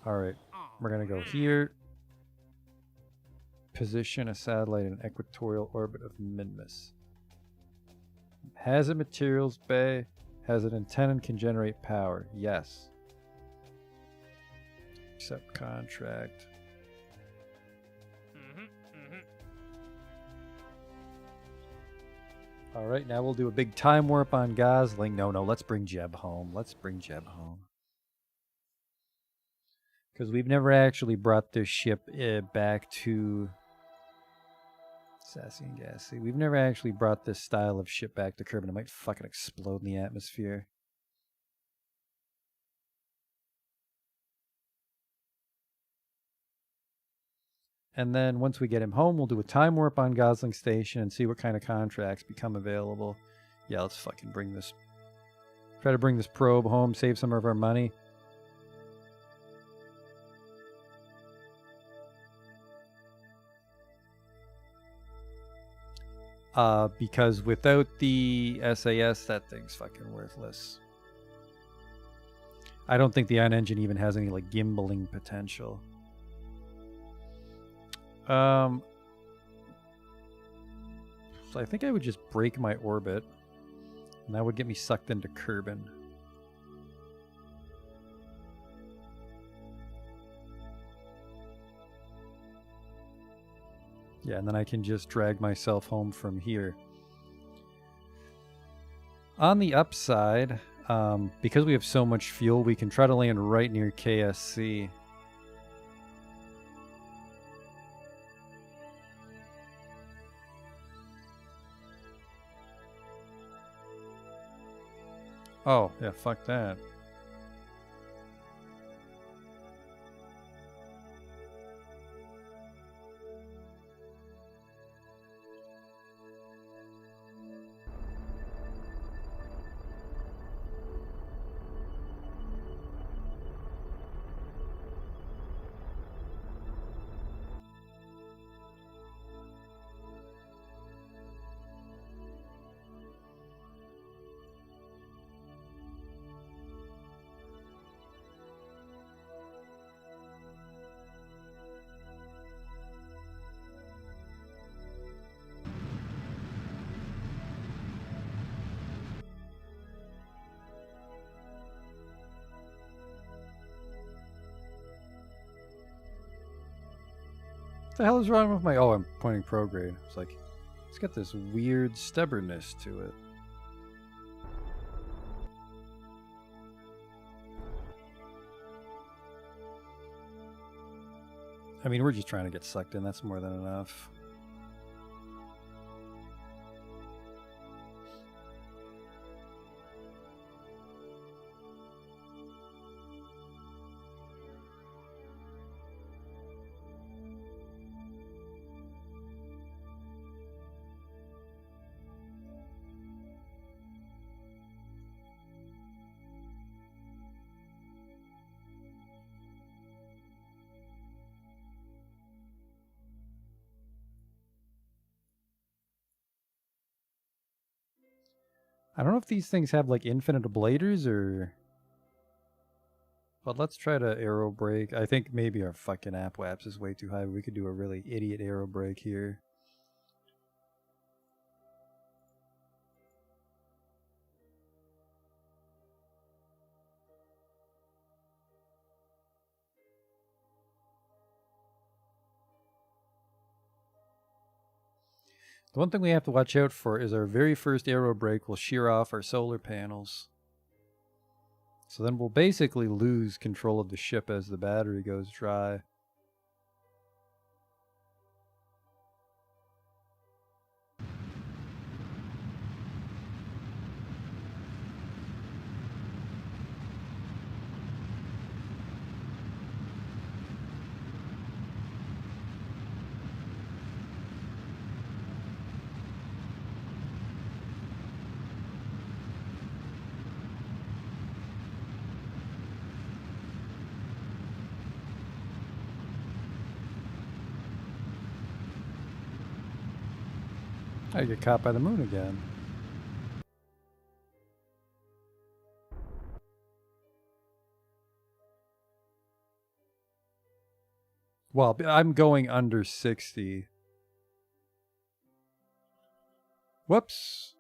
Alright, we're gonna go here. position a satellite in equatorial orbit of Minmus. Has it materials bay? Has it antenna and can generate power? Yes. Accept contract. All right, now we'll do a big time warp on Gosling. No, let's bring Jeb home. Let's bring Jeb home. Because we've never actually brought this ship back to Sassy and Gassy. We've never actually brought this style of ship back to Kerbal. It might fucking explode in the atmosphere. And then once we get him home, we'll do a time warp on Gosling Station and see what kind of contracts become available. Yeah, let's fucking bring this... Try to bring this probe home, save some of our money. Because without the SAS, that thing's fucking worthless. I don't think the ion engine even has any, like, gimbaling potential. So I think I would just break my orbit, and that would get me sucked into Kerbal. Yeah, and then I can just drag myself home from here. On the upside, because we have so much fuel, we can try to land right near KSC. Oh, yeah, fuck that. What the hell is wrong with my... Oh, I'm pointing prograde. It's like, it's got this weird stubbornness to it. I mean, we're just trying to get sucked in. That's more than enough. I don't know if these things have like infinite ablators or... But let's try to aero brake. I think maybe our fucking AppWaps is way too high. We could do a really idiot aero brake here. The one thing we have to watch out for is our very first aero brake will shear off our solar panels. So then we'll basically lose control of the ship as the battery goes dry. I get caught by the moon again. Well, I'm going under 60. Whoops.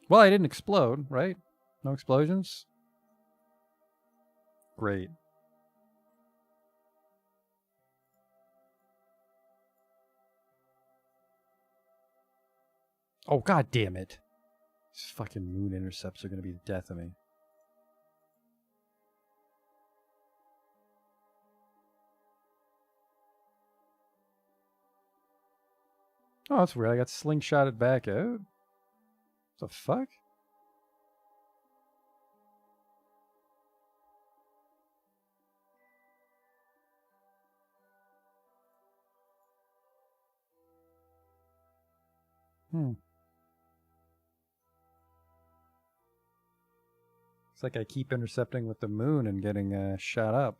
Well, I didn't explode, right? No explosions? Great. Oh, god damn it. These fucking moon intercepts are going to be the death of me. Oh, that's weird. I got slingshotted back out. The fuck? It's like I keep intercepting with the moon and getting shot up.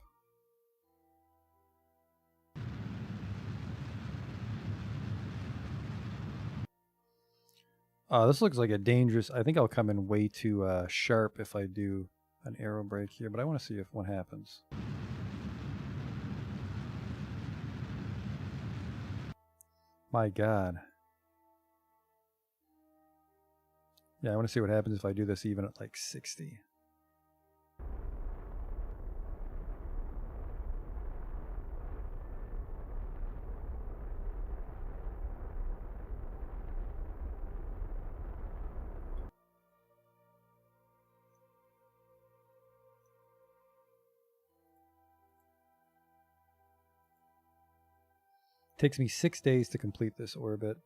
This looks like a dangerous... I think I'll come in way too sharp if I do an arrow break here, but I want to see if what happens. My god. Yeah, I want to see what happens if I do this even at like 60. Takes me 6 days to complete this orbit.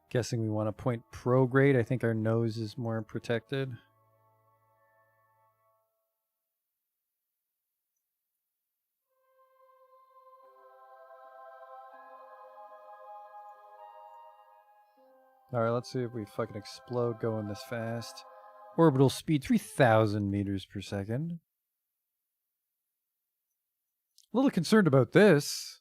Guessing we want to point prograde. I think our nose is more protected. Alright, let's see if we fucking explode going this fast. Orbital speed 3,000 meters per second. A little concerned about this.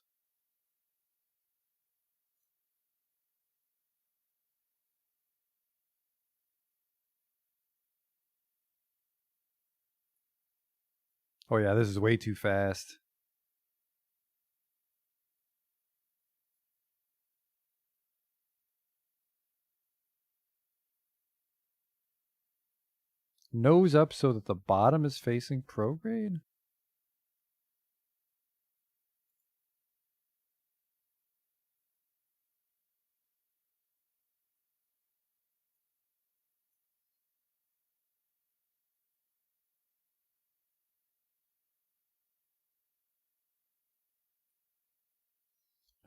Oh yeah, this is way too fast. Nose up so that the bottom is facing prograde?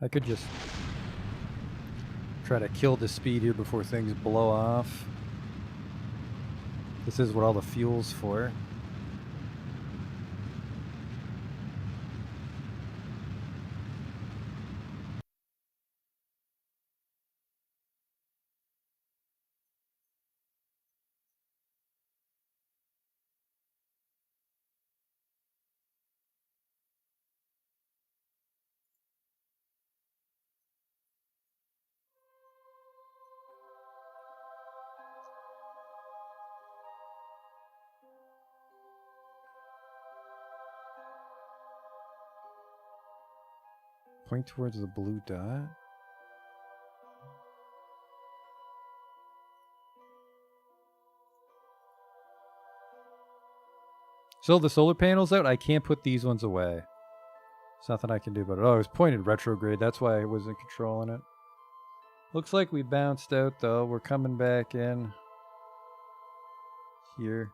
I could just try to kill the speed here before things blow off. This is what all the fuel's for. Point towards the blue dot. So the solar panel's out. I can't put these ones away. There's nothing I can do about it. Oh, it was pointed retrograde. That's why I wasn't controlling it. Looks like we bounced out, though. We're coming back in here.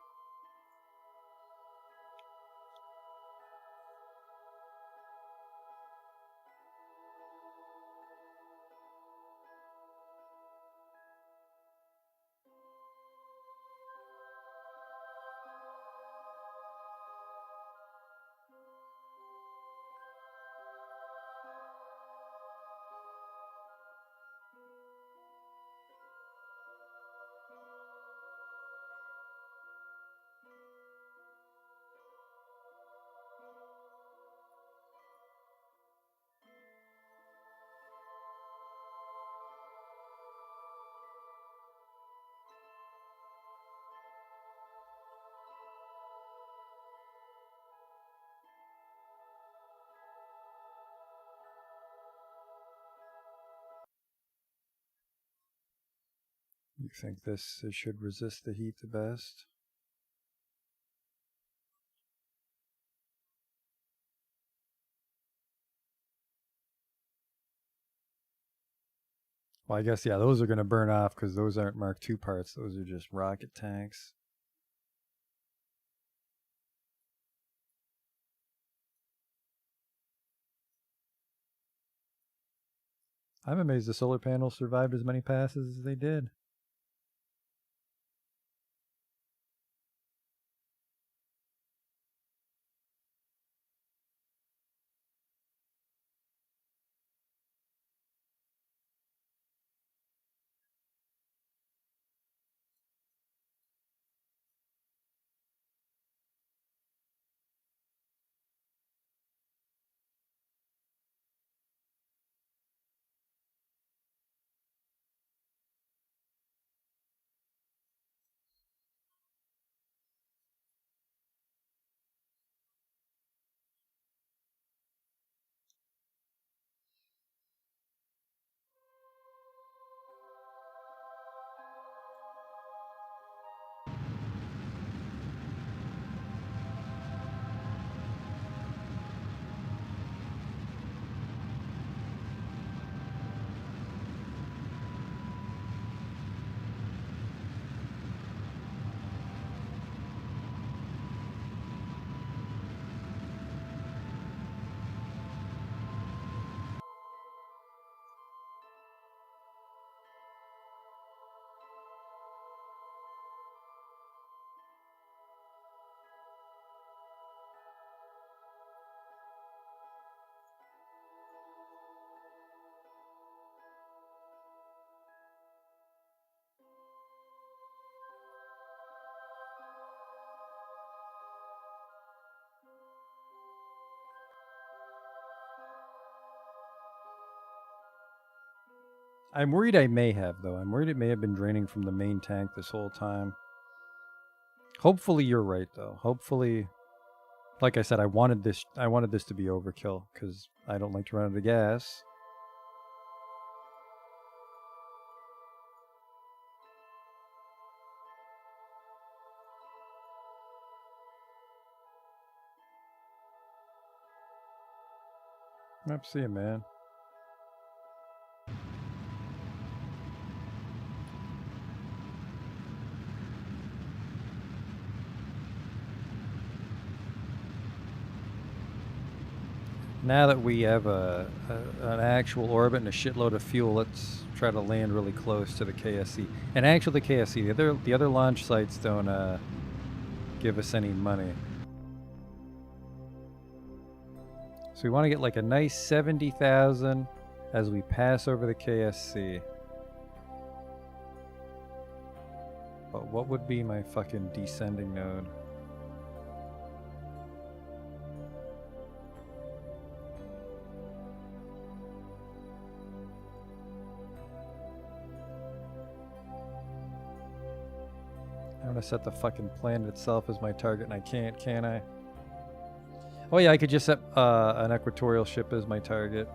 You think this should resist the heat the best? Well, I guess, yeah, those are going to burn off because those aren't Mark II parts. Those are just rocket tanks. I'm amazed the solar panels survived as many passes as they did. I'm worried I may have, though. I'm worried it may have been draining from the main tank this whole time. Hopefully you're right, though. Hopefully, like I said, I wanted this to be overkill because I don't like to run out of gas. Yep, see you, man. Now that we have an actual orbit and a shitload of fuel, let's try to land really close to the KSC. And actually, the KSC, the other launch sites don't give us any money. So we want to get like a nice 70,000 as we pass over the KSC. But what would be my fucking descending node? I'm gonna set the fucking planet itself as my target, and I can't, can I? Oh yeah, I could just set an equatorial ship as my target.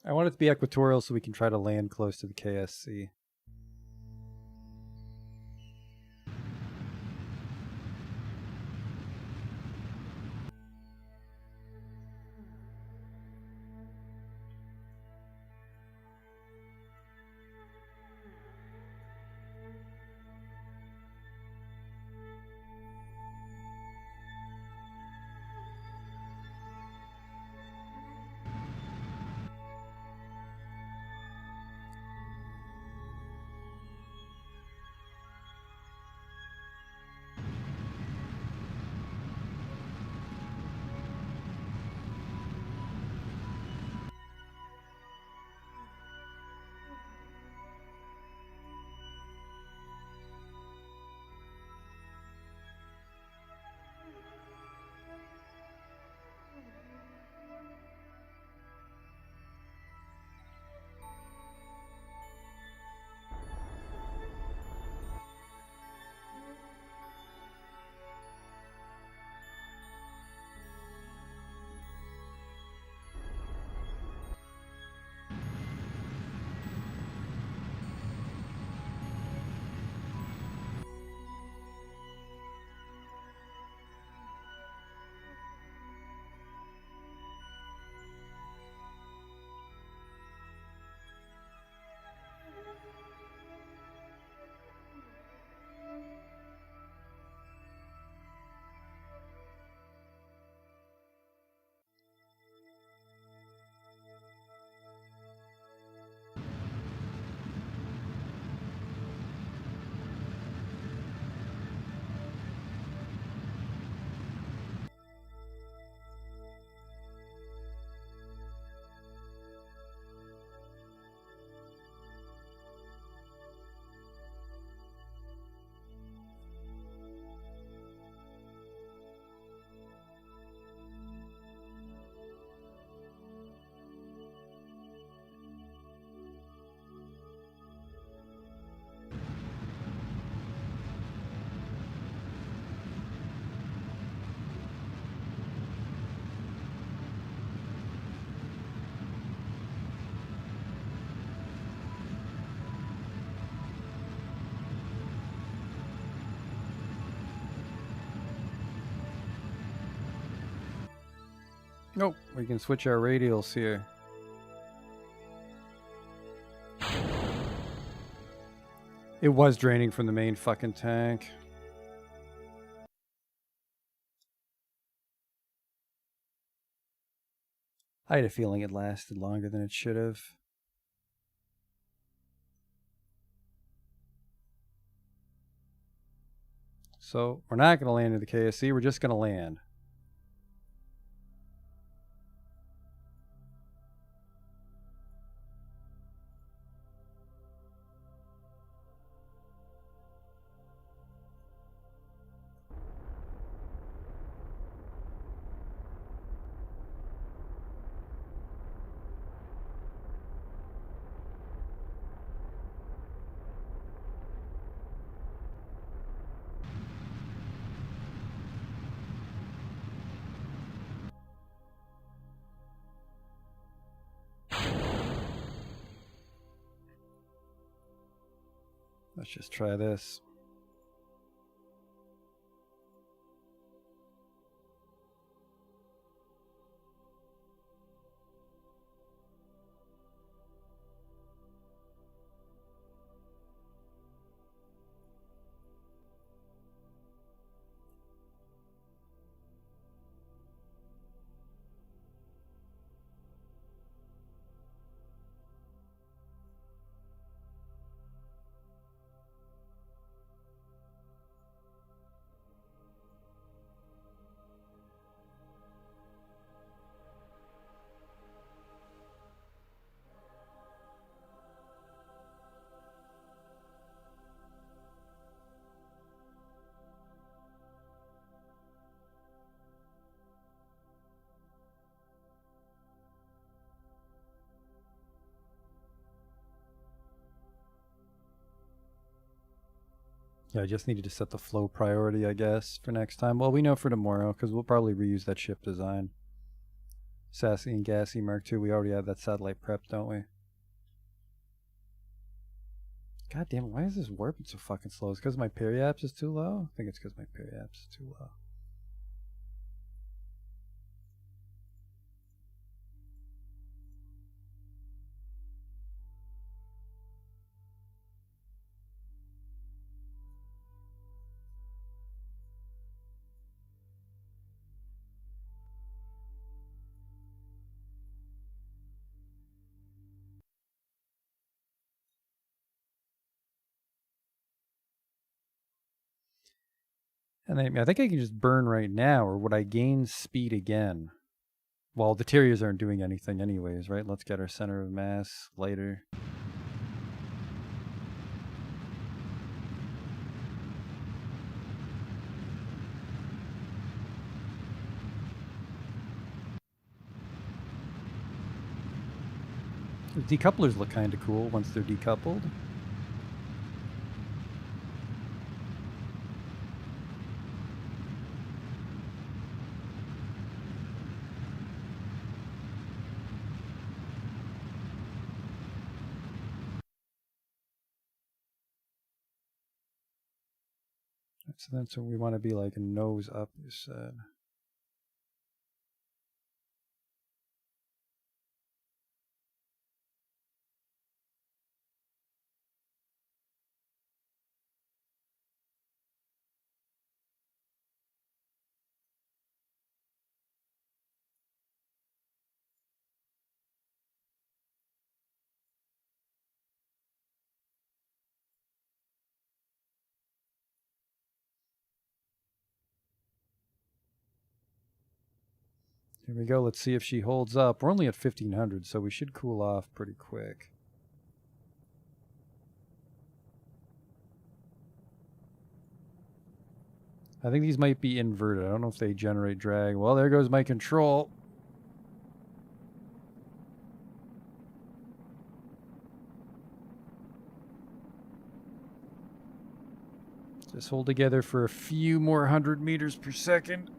I want it to be equatorial so we can try to land close to the KSC. Nope, we can switch our radials here. It was draining from the main fucking tank. I had a feeling it lasted longer than it should have. So we're not going to land in the KSC, we're just going to land. Let's just try this. Yeah, I just needed to set the flow priority, I guess, for next time. Well, we know for tomorrow, because we'll probably reuse that ship design. Sassy and Gassy Mark II. We already have that satellite prep, don't we? God damn it, why is this warping so fucking slow? Is it because my periaps is too low? I think it's because my periaps is too low. And then, I think I can just burn right now, or would I gain speed again? Well, the Terriers aren't doing anything anyways, right? Let's get our center of mass later. The decouplers look kind of cool once they're decoupled. So that's what we want to be like, a nose up, you said. Here we go. Let's see if she holds up. We're only at 1500, so we should cool off pretty quick. I think these might be inverted. I don't know if they generate drag. Well, there goes my control. Just hold together for a few more 100 meters per second.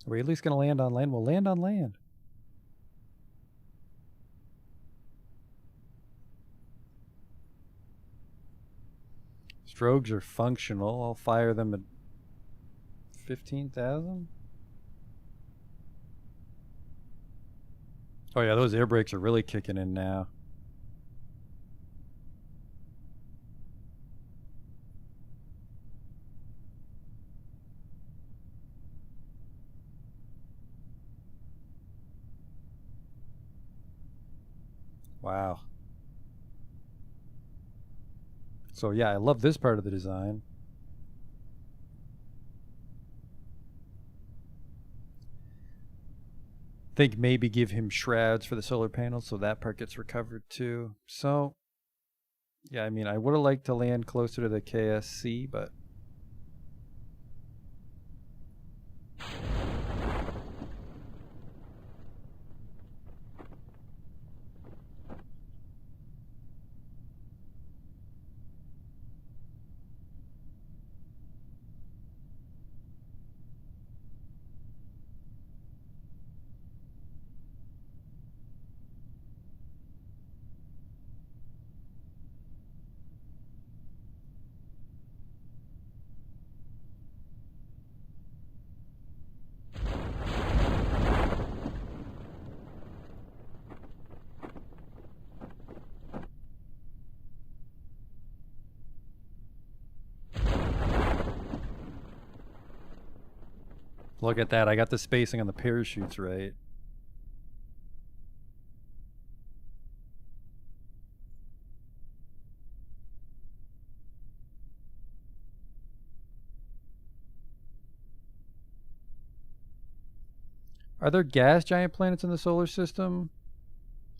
Are we at least going to land on land? We'll land on land. Strogs are functional. I'll fire them at 15,000. Oh yeah, those air brakes are really kicking in now. Wow. So yeah, I love this part of the design. Think maybe give him shrouds for the solar panels so that part gets recovered too. So yeah, I mean, I would have liked to land closer to the KSC, but look at that. I got the spacing on the parachutes right. Are there gas giant planets in the solar system?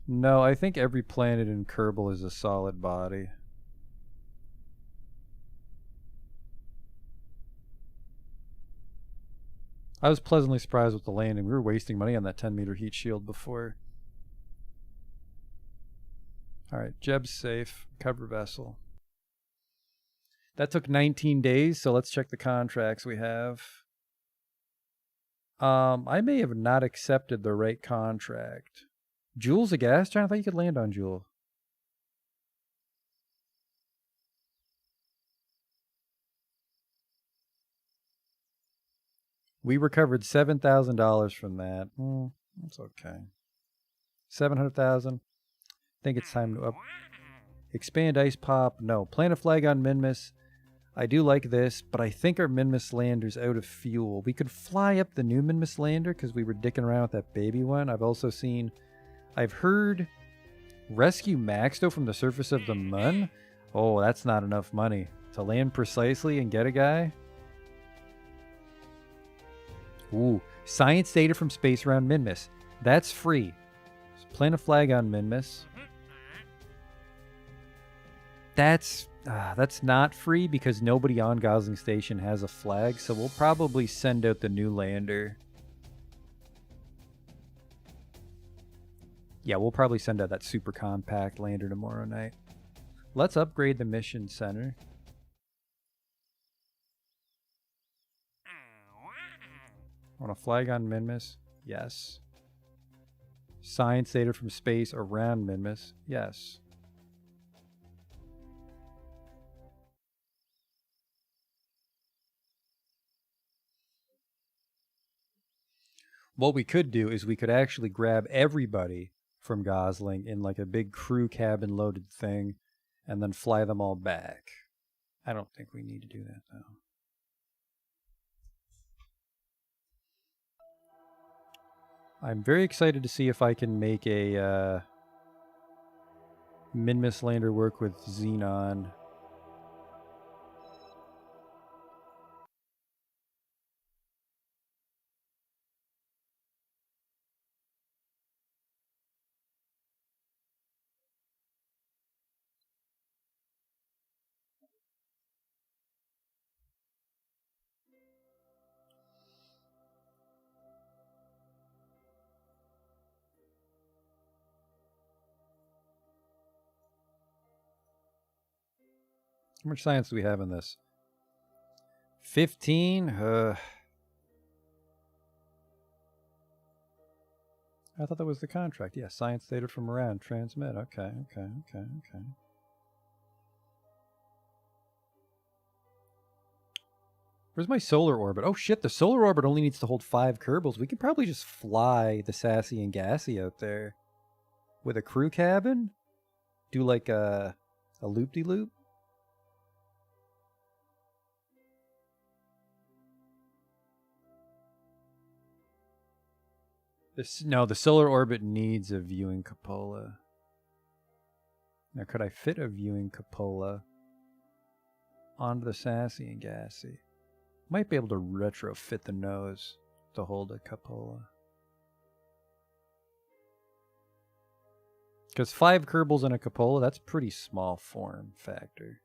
No, I think every planet in Kerbal is a solid body. I was pleasantly surprised with the landing. We were wasting money on that 10-meter heat shield before. Alright, Jeb's safe. Cover vessel. That took 19 days, so let's check the contracts we have. I may have not accepted the right contract. Jules a gas giant? I thought you could land on Jewel. We recovered $7,000 from that. That's okay. 700,000. Think it's time to expand ice pop. No. Plant a flag on Minmus. I do like this, but I think our Minmus lander's out of fuel. We could fly up the new Minmus lander because we were dicking around with that baby one. I've heard rescue Maxto from the surface of the moon. Oh, that's not enough money to land precisely and get a guy. Ooh, science data from space around Minmus. That's free. So plant a flag on Minmus. That's not free because nobody on Gosling Station has a flag, so we'll probably send out the new lander. Yeah, we'll probably send out that super compact lander tomorrow night. Let's upgrade the mission center. Want a flag on Minmus? Yes. Science data from space around Minmus? Yes. What we could do is we could actually grab everybody from Gosling in like a big crew cabin loaded thing and then fly them all back. I don't think we need to do that though. I'm very excited to see if I can make a Minmus lander work with Xenon. How much science do we have in this? 15? I thought that was the contract. Yeah, science data from around. Transmit. Okay. Where's my solar orbit? Oh shit, the solar orbit only needs to hold 5 Kerbals. We could probably just fly the Sassy and Gassy out there with a crew cabin. Do like a loop-de-loop. No, the solar orbit needs a viewing cupola. Now, could I fit a viewing cupola onto the Sassy and Gassy? Might be able to retrofit the nose to hold a cupola. Because 5 Kerbals and a cupola, that's pretty small form factor.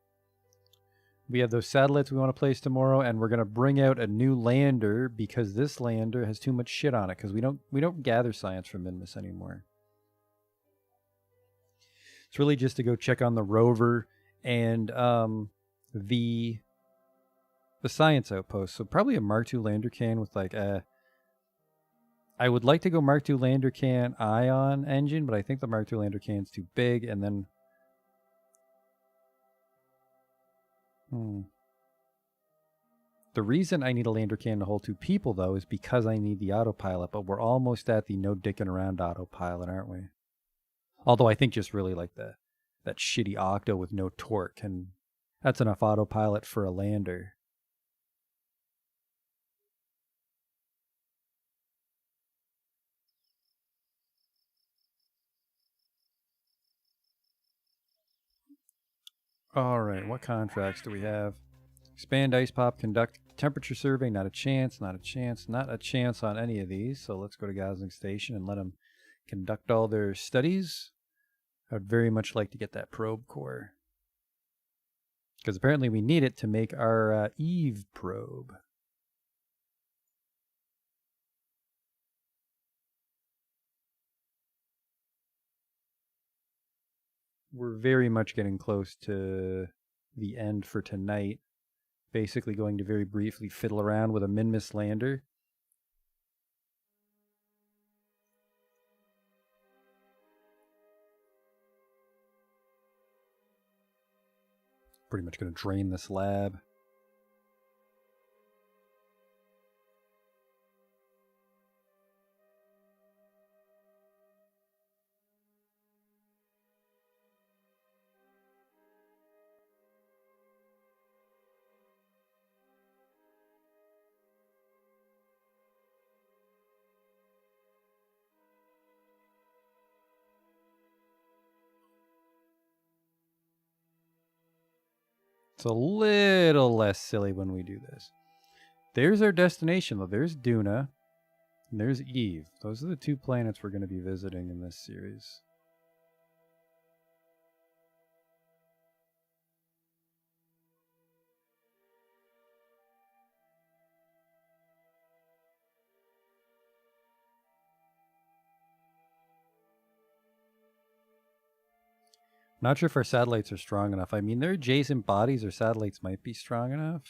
We have those satellites we want to place tomorrow, and we're going to bring out a new lander because this lander has too much shit on it because we don't gather science from Minmus anymore. It's really just to go check on the rover and the science outpost. So probably a Mark II lander can with like a... I would like to go Mark II lander can ion engine, but I think the Mark II lander can's too big, and then... The reason I need a lander can to hold 2 people, though, is because I need the autopilot, but we're almost at the no dicking around autopilot, aren't we? Although I think just really like that shitty octo with no torque, and that's enough autopilot for a lander. Alright, what contracts do we have? Expand ice pop, conduct temperature survey, not a chance on any of these. So let's go to Gosling Station and let him conduct all their studies. I would very much like to get that probe core. Because apparently we need it to make our Eve probe. We're very much getting close to the end for tonight. Basically going to very briefly fiddle around with a Minmus lander. Pretty much going to drain this lab. It's a little less silly when we do this. There's our destination, though. There's Duna. And there's Eve. Those are the 2 planets we're going to be visiting in this series. Not sure if our satellites are strong enough. I mean, they're adjacent bodies. Our satellites might be strong enough.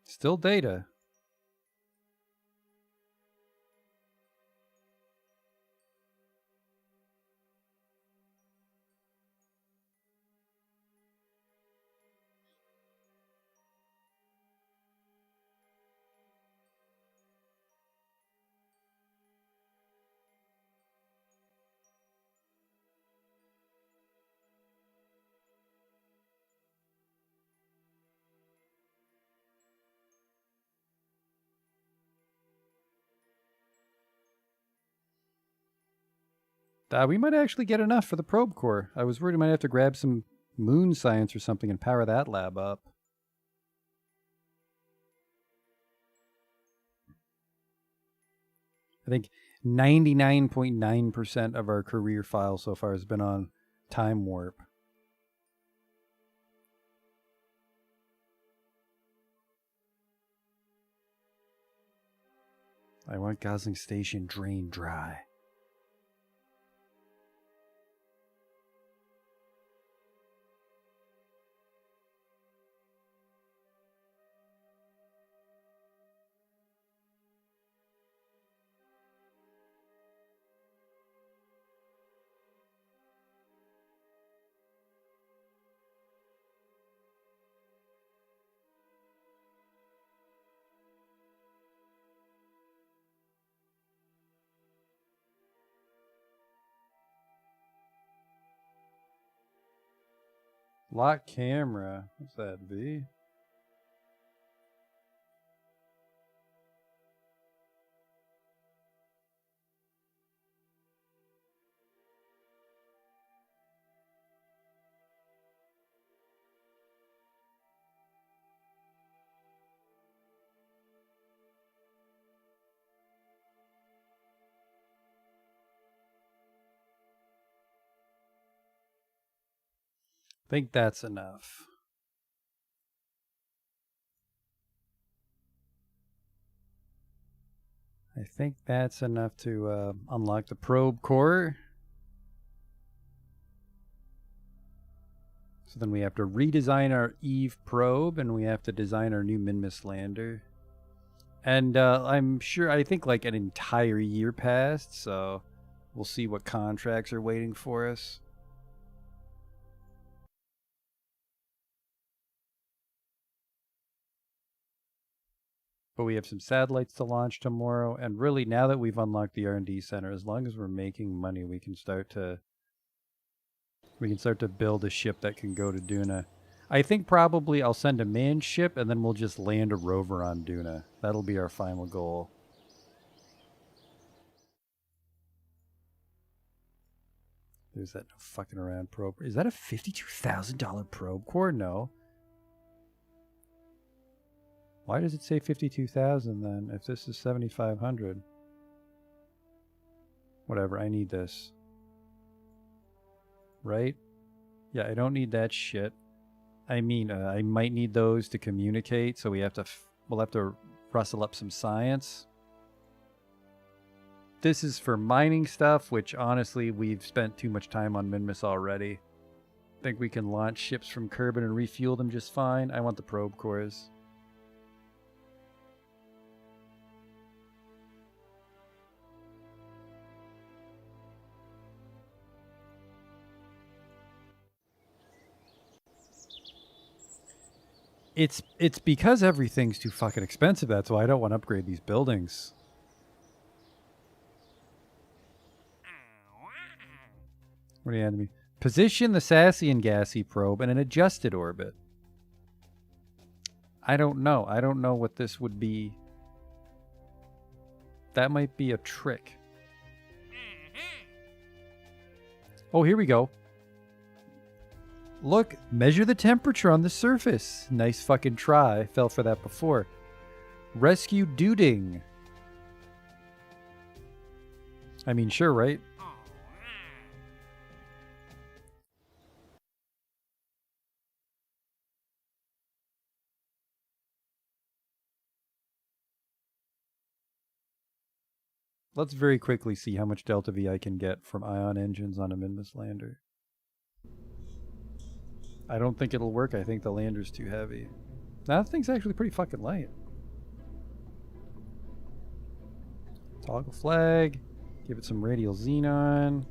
Still data. We might actually get enough for the probe core. I was worried we might have to grab some moon science or something and power that lab up. I think 99.9% of our career file so far has been on time warp. I want Gosling Station drained dry. Lock camera. What's that, V? I think that's enough. I think that's enough to unlock the probe core. So then we have to redesign our Eve probe, and we have to design our new Minmus lander. And I think like an entire year passed, so we'll see what contracts are waiting for us. But we have some satellites to launch tomorrow, and really now that we've unlocked the R&D center, as long as we're making money, we can start to build a ship that can go to Duna. I think probably I'll send a manned ship, and then we'll just land a rover on Duna. That'll be our final goal. There's that no fucking around probe. Is that a $52,000 probe core? No. Why does it say 52,000 then if this is 7,500? Whatever, I need this. Right? Yeah, I don't need that shit. I mean, I might need those to communicate, so we'll have to rustle up some science. This is for mining stuff, which honestly, we've spent too much time on Minmus already. I think we can launch ships from Kerbal and refuel them just fine. I want the probe cores. It's because everything's too fucking expensive. That's why I don't want to upgrade these buildings. What do you have me? Position the Sassian Gassy probe in an adjusted orbit. I don't know. I don't know what this would be. That might be a trick. Oh, here we go. Look, measure the temperature on the surface. Nice fucking try. Fell for that before. Rescue Duding. I mean, sure, right? Let's very quickly see how much Delta V I can get from ion engines on a Minmus lander. I don't think it'll work. I think the lander's too heavy. That thing's actually pretty fucking light. Toggle flag. Give it some radial xenon.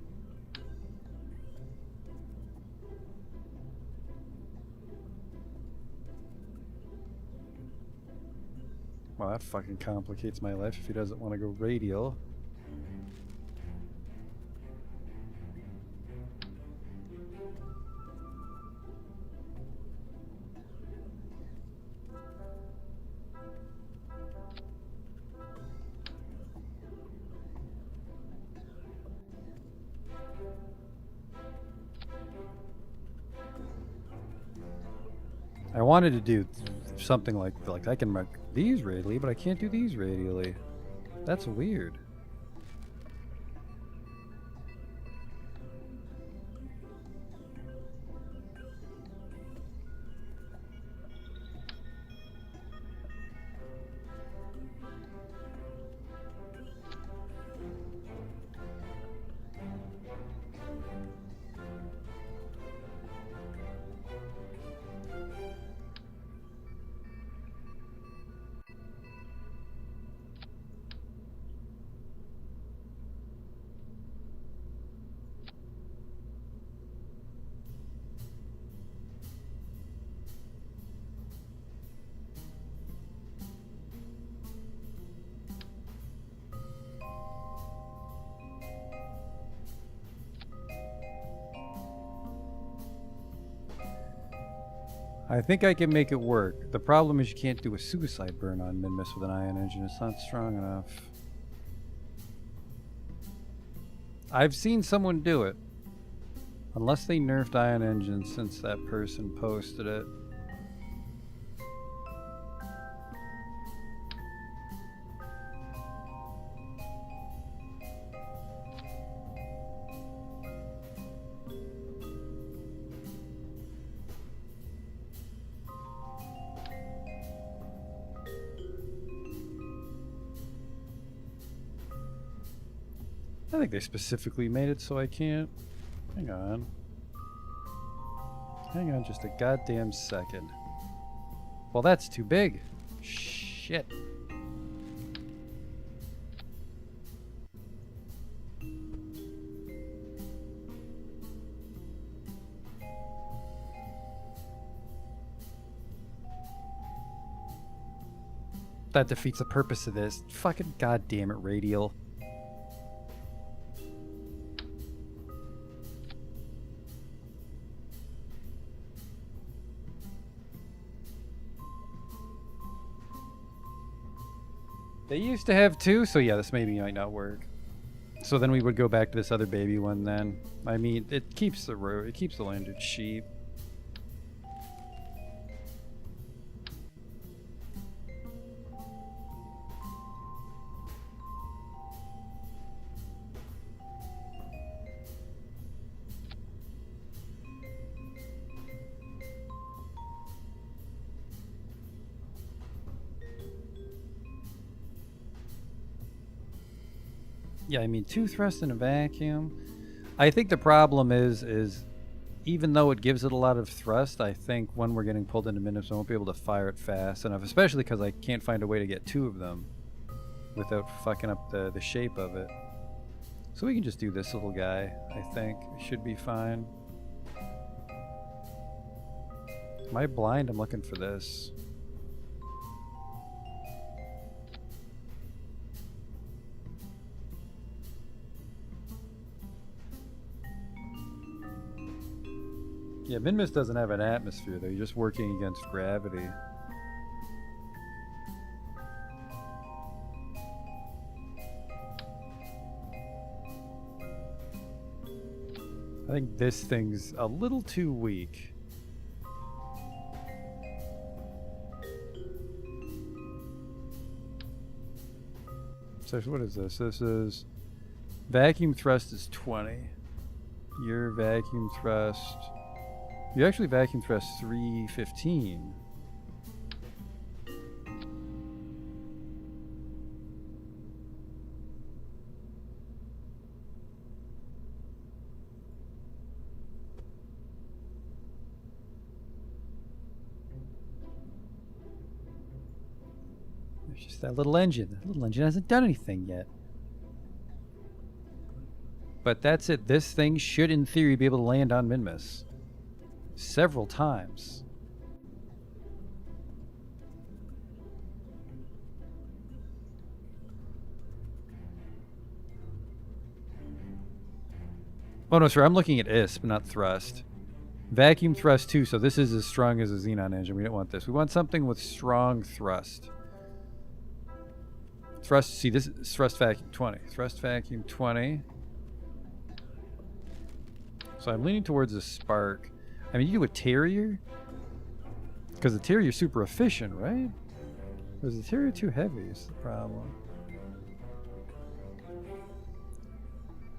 Well, that fucking complicates my life if he doesn't want to go radial. I wanted to do something like I can mark these radially, but I can't do these radially. That's weird. I think I can make it work. The problem is you can't do a suicide burn on Minmus with an ion engine. It's not strong enough. I've seen someone do it. Unless they nerfed ion engines since that person posted it. I think they specifically made it so I can't. Hang on. Hang on just a goddamn second. Well, that's too big. Shit. That defeats the purpose of this. Fucking goddamn it, Radial. They used to have two, so yeah, this maybe might not work. So then we would go back to this other baby one then. I mean, it keeps the lander cheap. Yeah, I mean, 2 thrust in a vacuum. I think the problem is even though it gives it a lot of thrust, I think when we're getting pulled into minutes, I won't be able to fire it fast enough, especially because I can't find a way to get 2 of them without fucking up the shape of it. So we can just do this little guy, I think. It should be fine. Am I blind? I'm looking for this. Yeah, Minmus doesn't have an atmosphere, though. You're just working against gravity. I think this thing's a little too weak. So what is this? This is vacuum thrust is 20. Your vacuum thrust... You actually vacuum thrust 315. There's just that little engine. That little engine hasn't done anything yet. But that's it. This thing should, in theory, be able to land on Minmus. Several times. Oh no, sir, I'm looking at ISP, not thrust. Vacuum thrust 2, so this is as strong as a xenon engine. We don't want this. We want something with strong thrust. Thrust, see, this is thrust vacuum 20. Thrust vacuum 20. So I'm leaning towards a spark. I mean, you do a Terrier? Because the Terrier's super efficient, right? Or is the Terrier too heavy is the problem?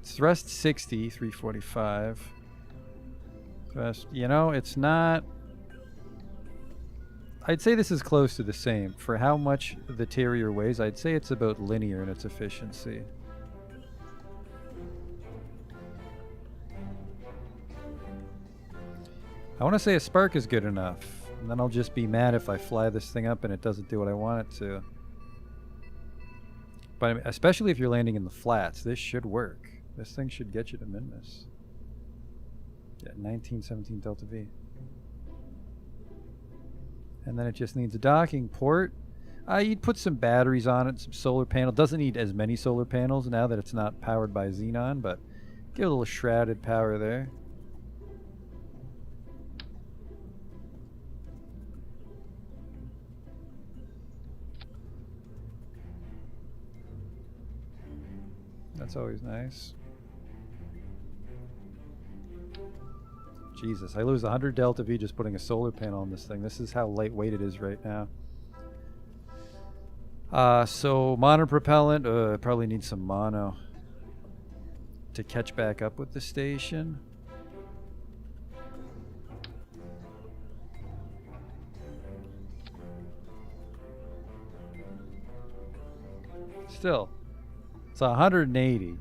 Thrust 60, 345. Thrust, you know, it's not... I'd say this is close to the same. For how much the Terrier weighs, I'd say it's about linear in its efficiency. I want to say a spark is good enough, and then I'll just be mad if I fly this thing up and it doesn't do what I want it to. But I mean, especially if you're landing in the flats, this should work. This thing should get you to Minmus. Yeah, 1917 Delta V. And then it just needs a docking port. You'd put some batteries on it, some solar panel. Doesn't need as many solar panels now that it's not powered by xenon, but give a little shrouded power there. That's always nice. Jesus, I lose 100 Delta V just putting a solar panel on this thing. This is how lightweight it is right now. So mono propellant, probably need some mono to catch back up with the station. Still, it's 180.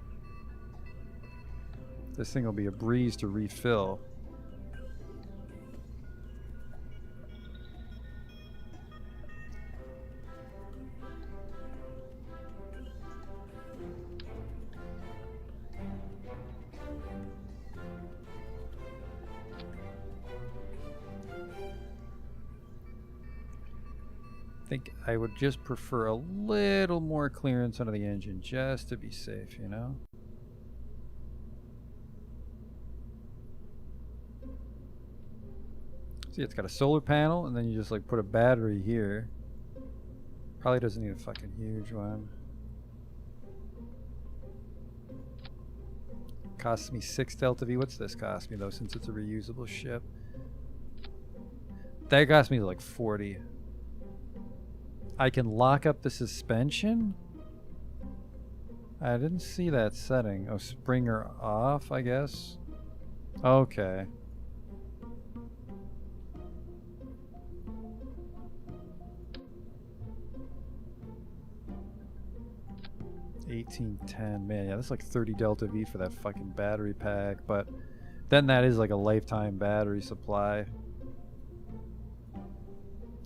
This thing will be a breeze to refill. I think I would just prefer a little more clearance under the engine just to be safe, you know? See, it's got a solar panel, and then you just like put a battery here. Probably doesn't need a fucking huge one. Costs me 6 Delta V. What's this cost me though, since it's a reusable ship? That cost me like 40. I can lock up the suspension? I didn't see that setting. Oh, Springer off, I guess. Okay. 1810. Man, yeah, that's like 30 delta V for that fucking battery pack, but then that is like a lifetime battery supply.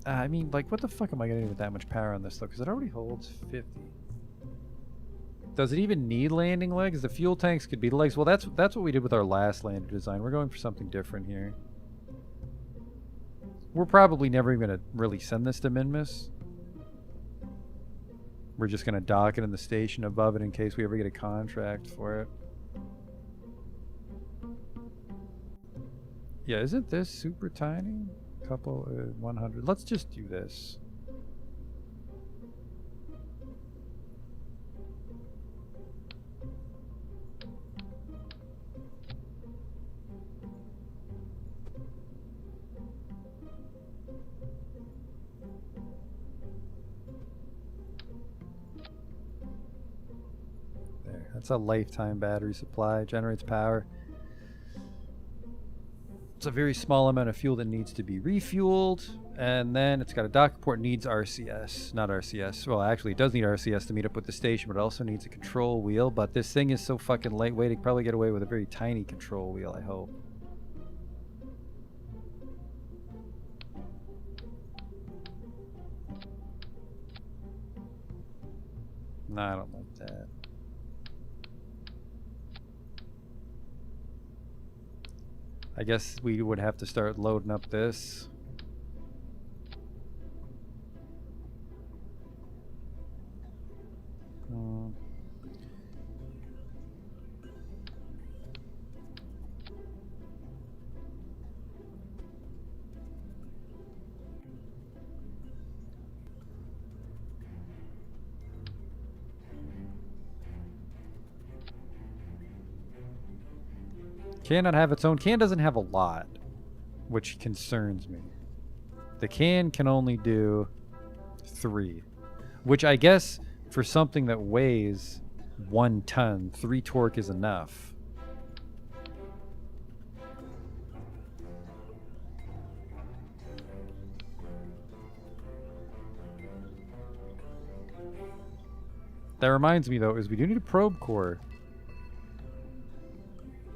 I mean, like, what the fuck am I getting with that much power on this, though? Because it already holds 50. Does it even need landing legs? The fuel tanks could be the legs. Well, that's what we did with our last lander design. We're going for something different here. We're probably never even going to really send this to Minmus. We're just going to dock it in the station above it in case we ever get a contract for it. Yeah, isn't this super tiny? Couple 100. Let's just do this. There. That's a lifetime battery supply. Generates power. It's a very small amount of fuel that needs to be refueled, and then it's got a dock port, needs RCS, not RCS. Well, actually, it does need RCS to meet up with the station, but it also needs a control wheel. But this thing is so fucking lightweight, it could probably get away with a very tiny control wheel, I hope. No, I don't like that. I guess we would have to start loading up this. Cannot have its own. Can doesn't have a lot, which concerns me. The can only do 3, which I guess for something that weighs 1 ton, 3 torque is enough. That reminds me, though, is we do need a probe core.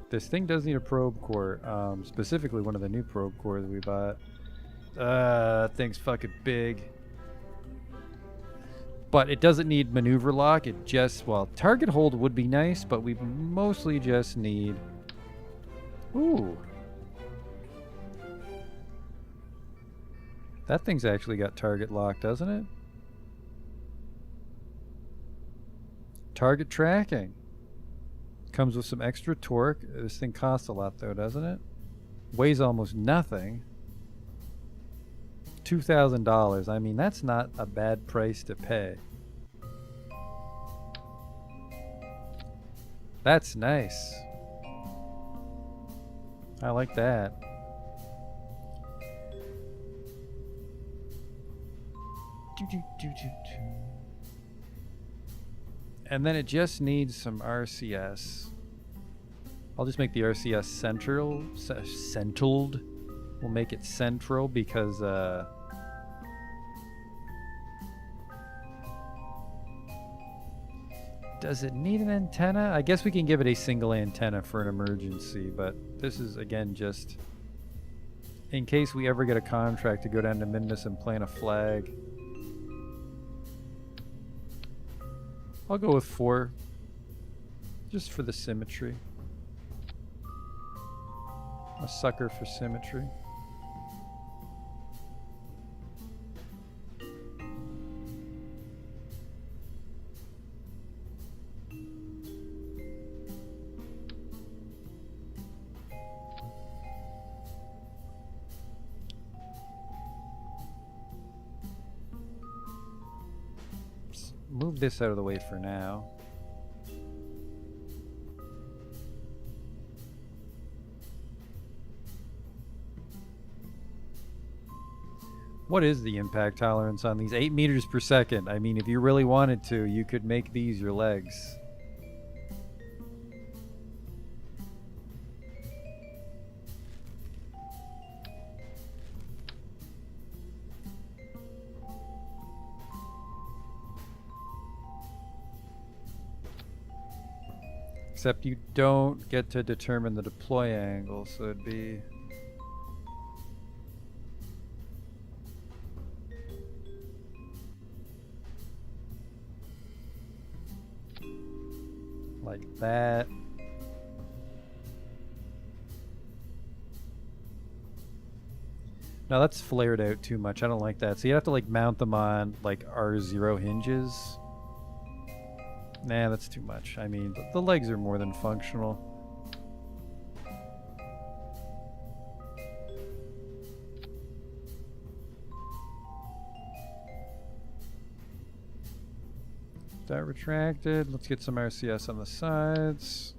This thing does need a probe core, specifically one of the new probe cores we bought. That thing's fucking big. But it doesn't need maneuver lock, it just, well, target hold would be nice, but we mostly just need... Ooh. That thing's actually got target lock, doesn't it? Target tracking. Comes with some extra torque. This thing costs a lot though, doesn't it? Weighs almost nothing. $2,000. I mean, that's not a bad price to pay. That's nice. I like that. And then it just needs some RCS. I'll just make the RCS centraled. We'll make it central because does it need an antenna? I guess we can give it a single antenna for an emergency, but this is again just in case we ever get a contract to go down to Minmus and plant a flag. I'll go with 4, just for the symmetry. A sucker for symmetry. Move this out of the way for now. What is the impact tolerance on these? 8 meters per second. I mean, if you really wanted to, you could make these your legs. Except you don't get to determine the deploy angle, so it'd be... like that. No, that's flared out too much. I don't like that. So you have to like mount them on like R0 hinges. Nah, that's too much. I mean, the legs are more than functional. That retracted. Let's get some RCS on the sides.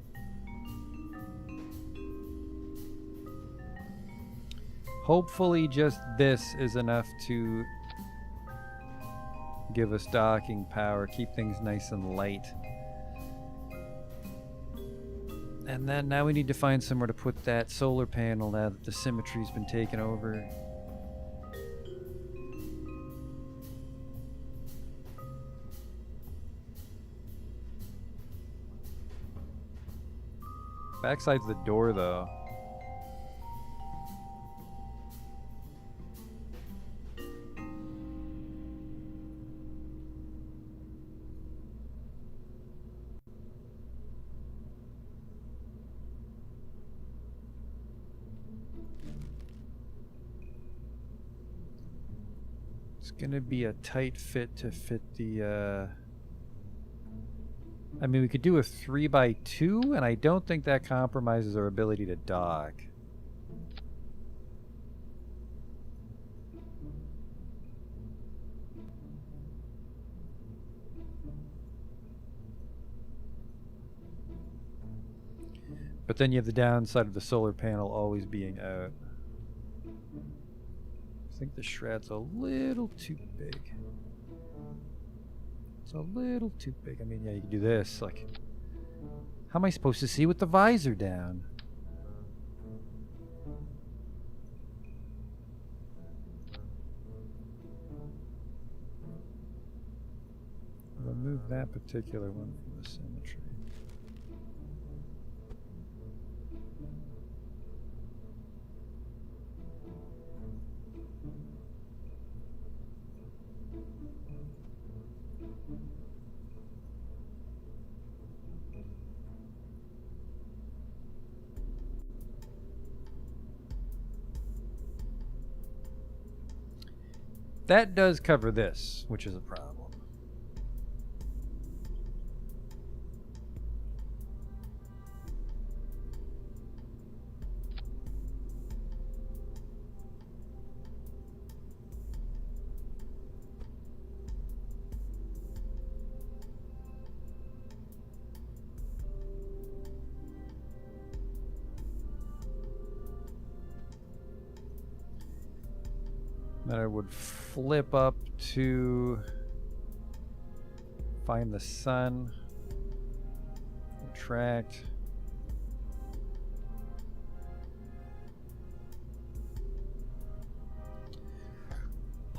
Hopefully just this is enough to give us docking power, keep things nice and light. And then now we need to find somewhere to put that solar panel now that the symmetry's been taken over. Backside's the door though. It's gonna be a tight fit to fit the I mean, we could do a 3x2, and I don't think that compromises our ability to dock. But then you have the downside of the solar panel always being out. I think the shroud's a little too big. It's a little too big. I mean, yeah, you can do this. Like, how am I supposed to see with the visor down? Remove that particular one from the symmetry. That does cover this, which is a problem. Then I would flip up to find the sun, retract.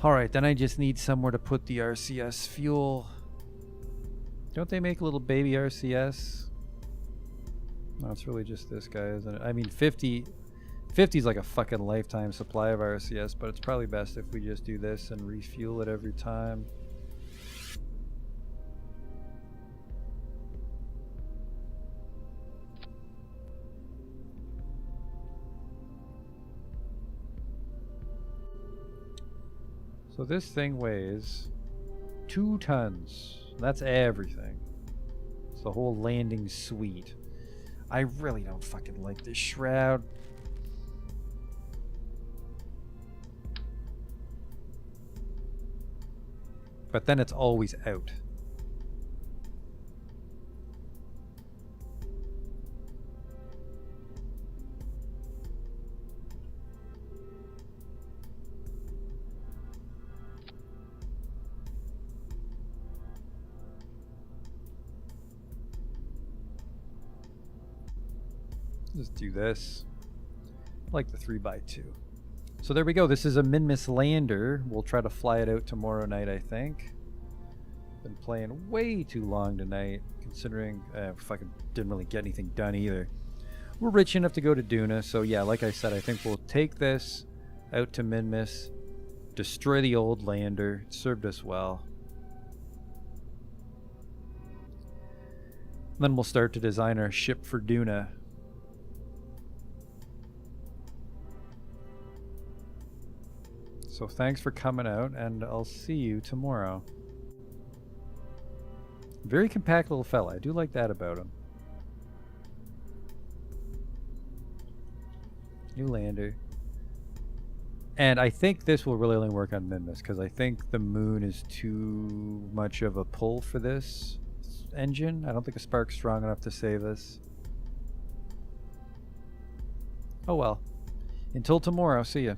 Alright, then I just need somewhere to put the RCS fuel. Don't they make a little baby RCS? No, it's really just this guy, isn't it? I mean, 50 is like a fucking lifetime supply of RCS, but it's probably best if we just do this and refuel it every time. So this thing weighs 2 tons. That's everything. It's the whole landing suite. I really don't fucking like this shroud. But then it's always out. Just do this. Like the 3x2. So there we go. This is a Minmus lander. We'll try to fly it out tomorrow night, I think. Been playing way too long tonight, considering fucking didn't really get anything done either. We're rich enough to go to Duna, so yeah, like I said, I think we'll take this out to Minmus, destroy the old lander. It served us well. Then we'll start to design our ship for Duna. So thanks for coming out, and I'll see you tomorrow. Very compact little fella. I do like that about him. New lander. And I think this will really only work on Minmus, because I think the moon is too much of a pull for this engine. I don't think a spark's strong enough to save us. Oh well. Until tomorrow, see ya.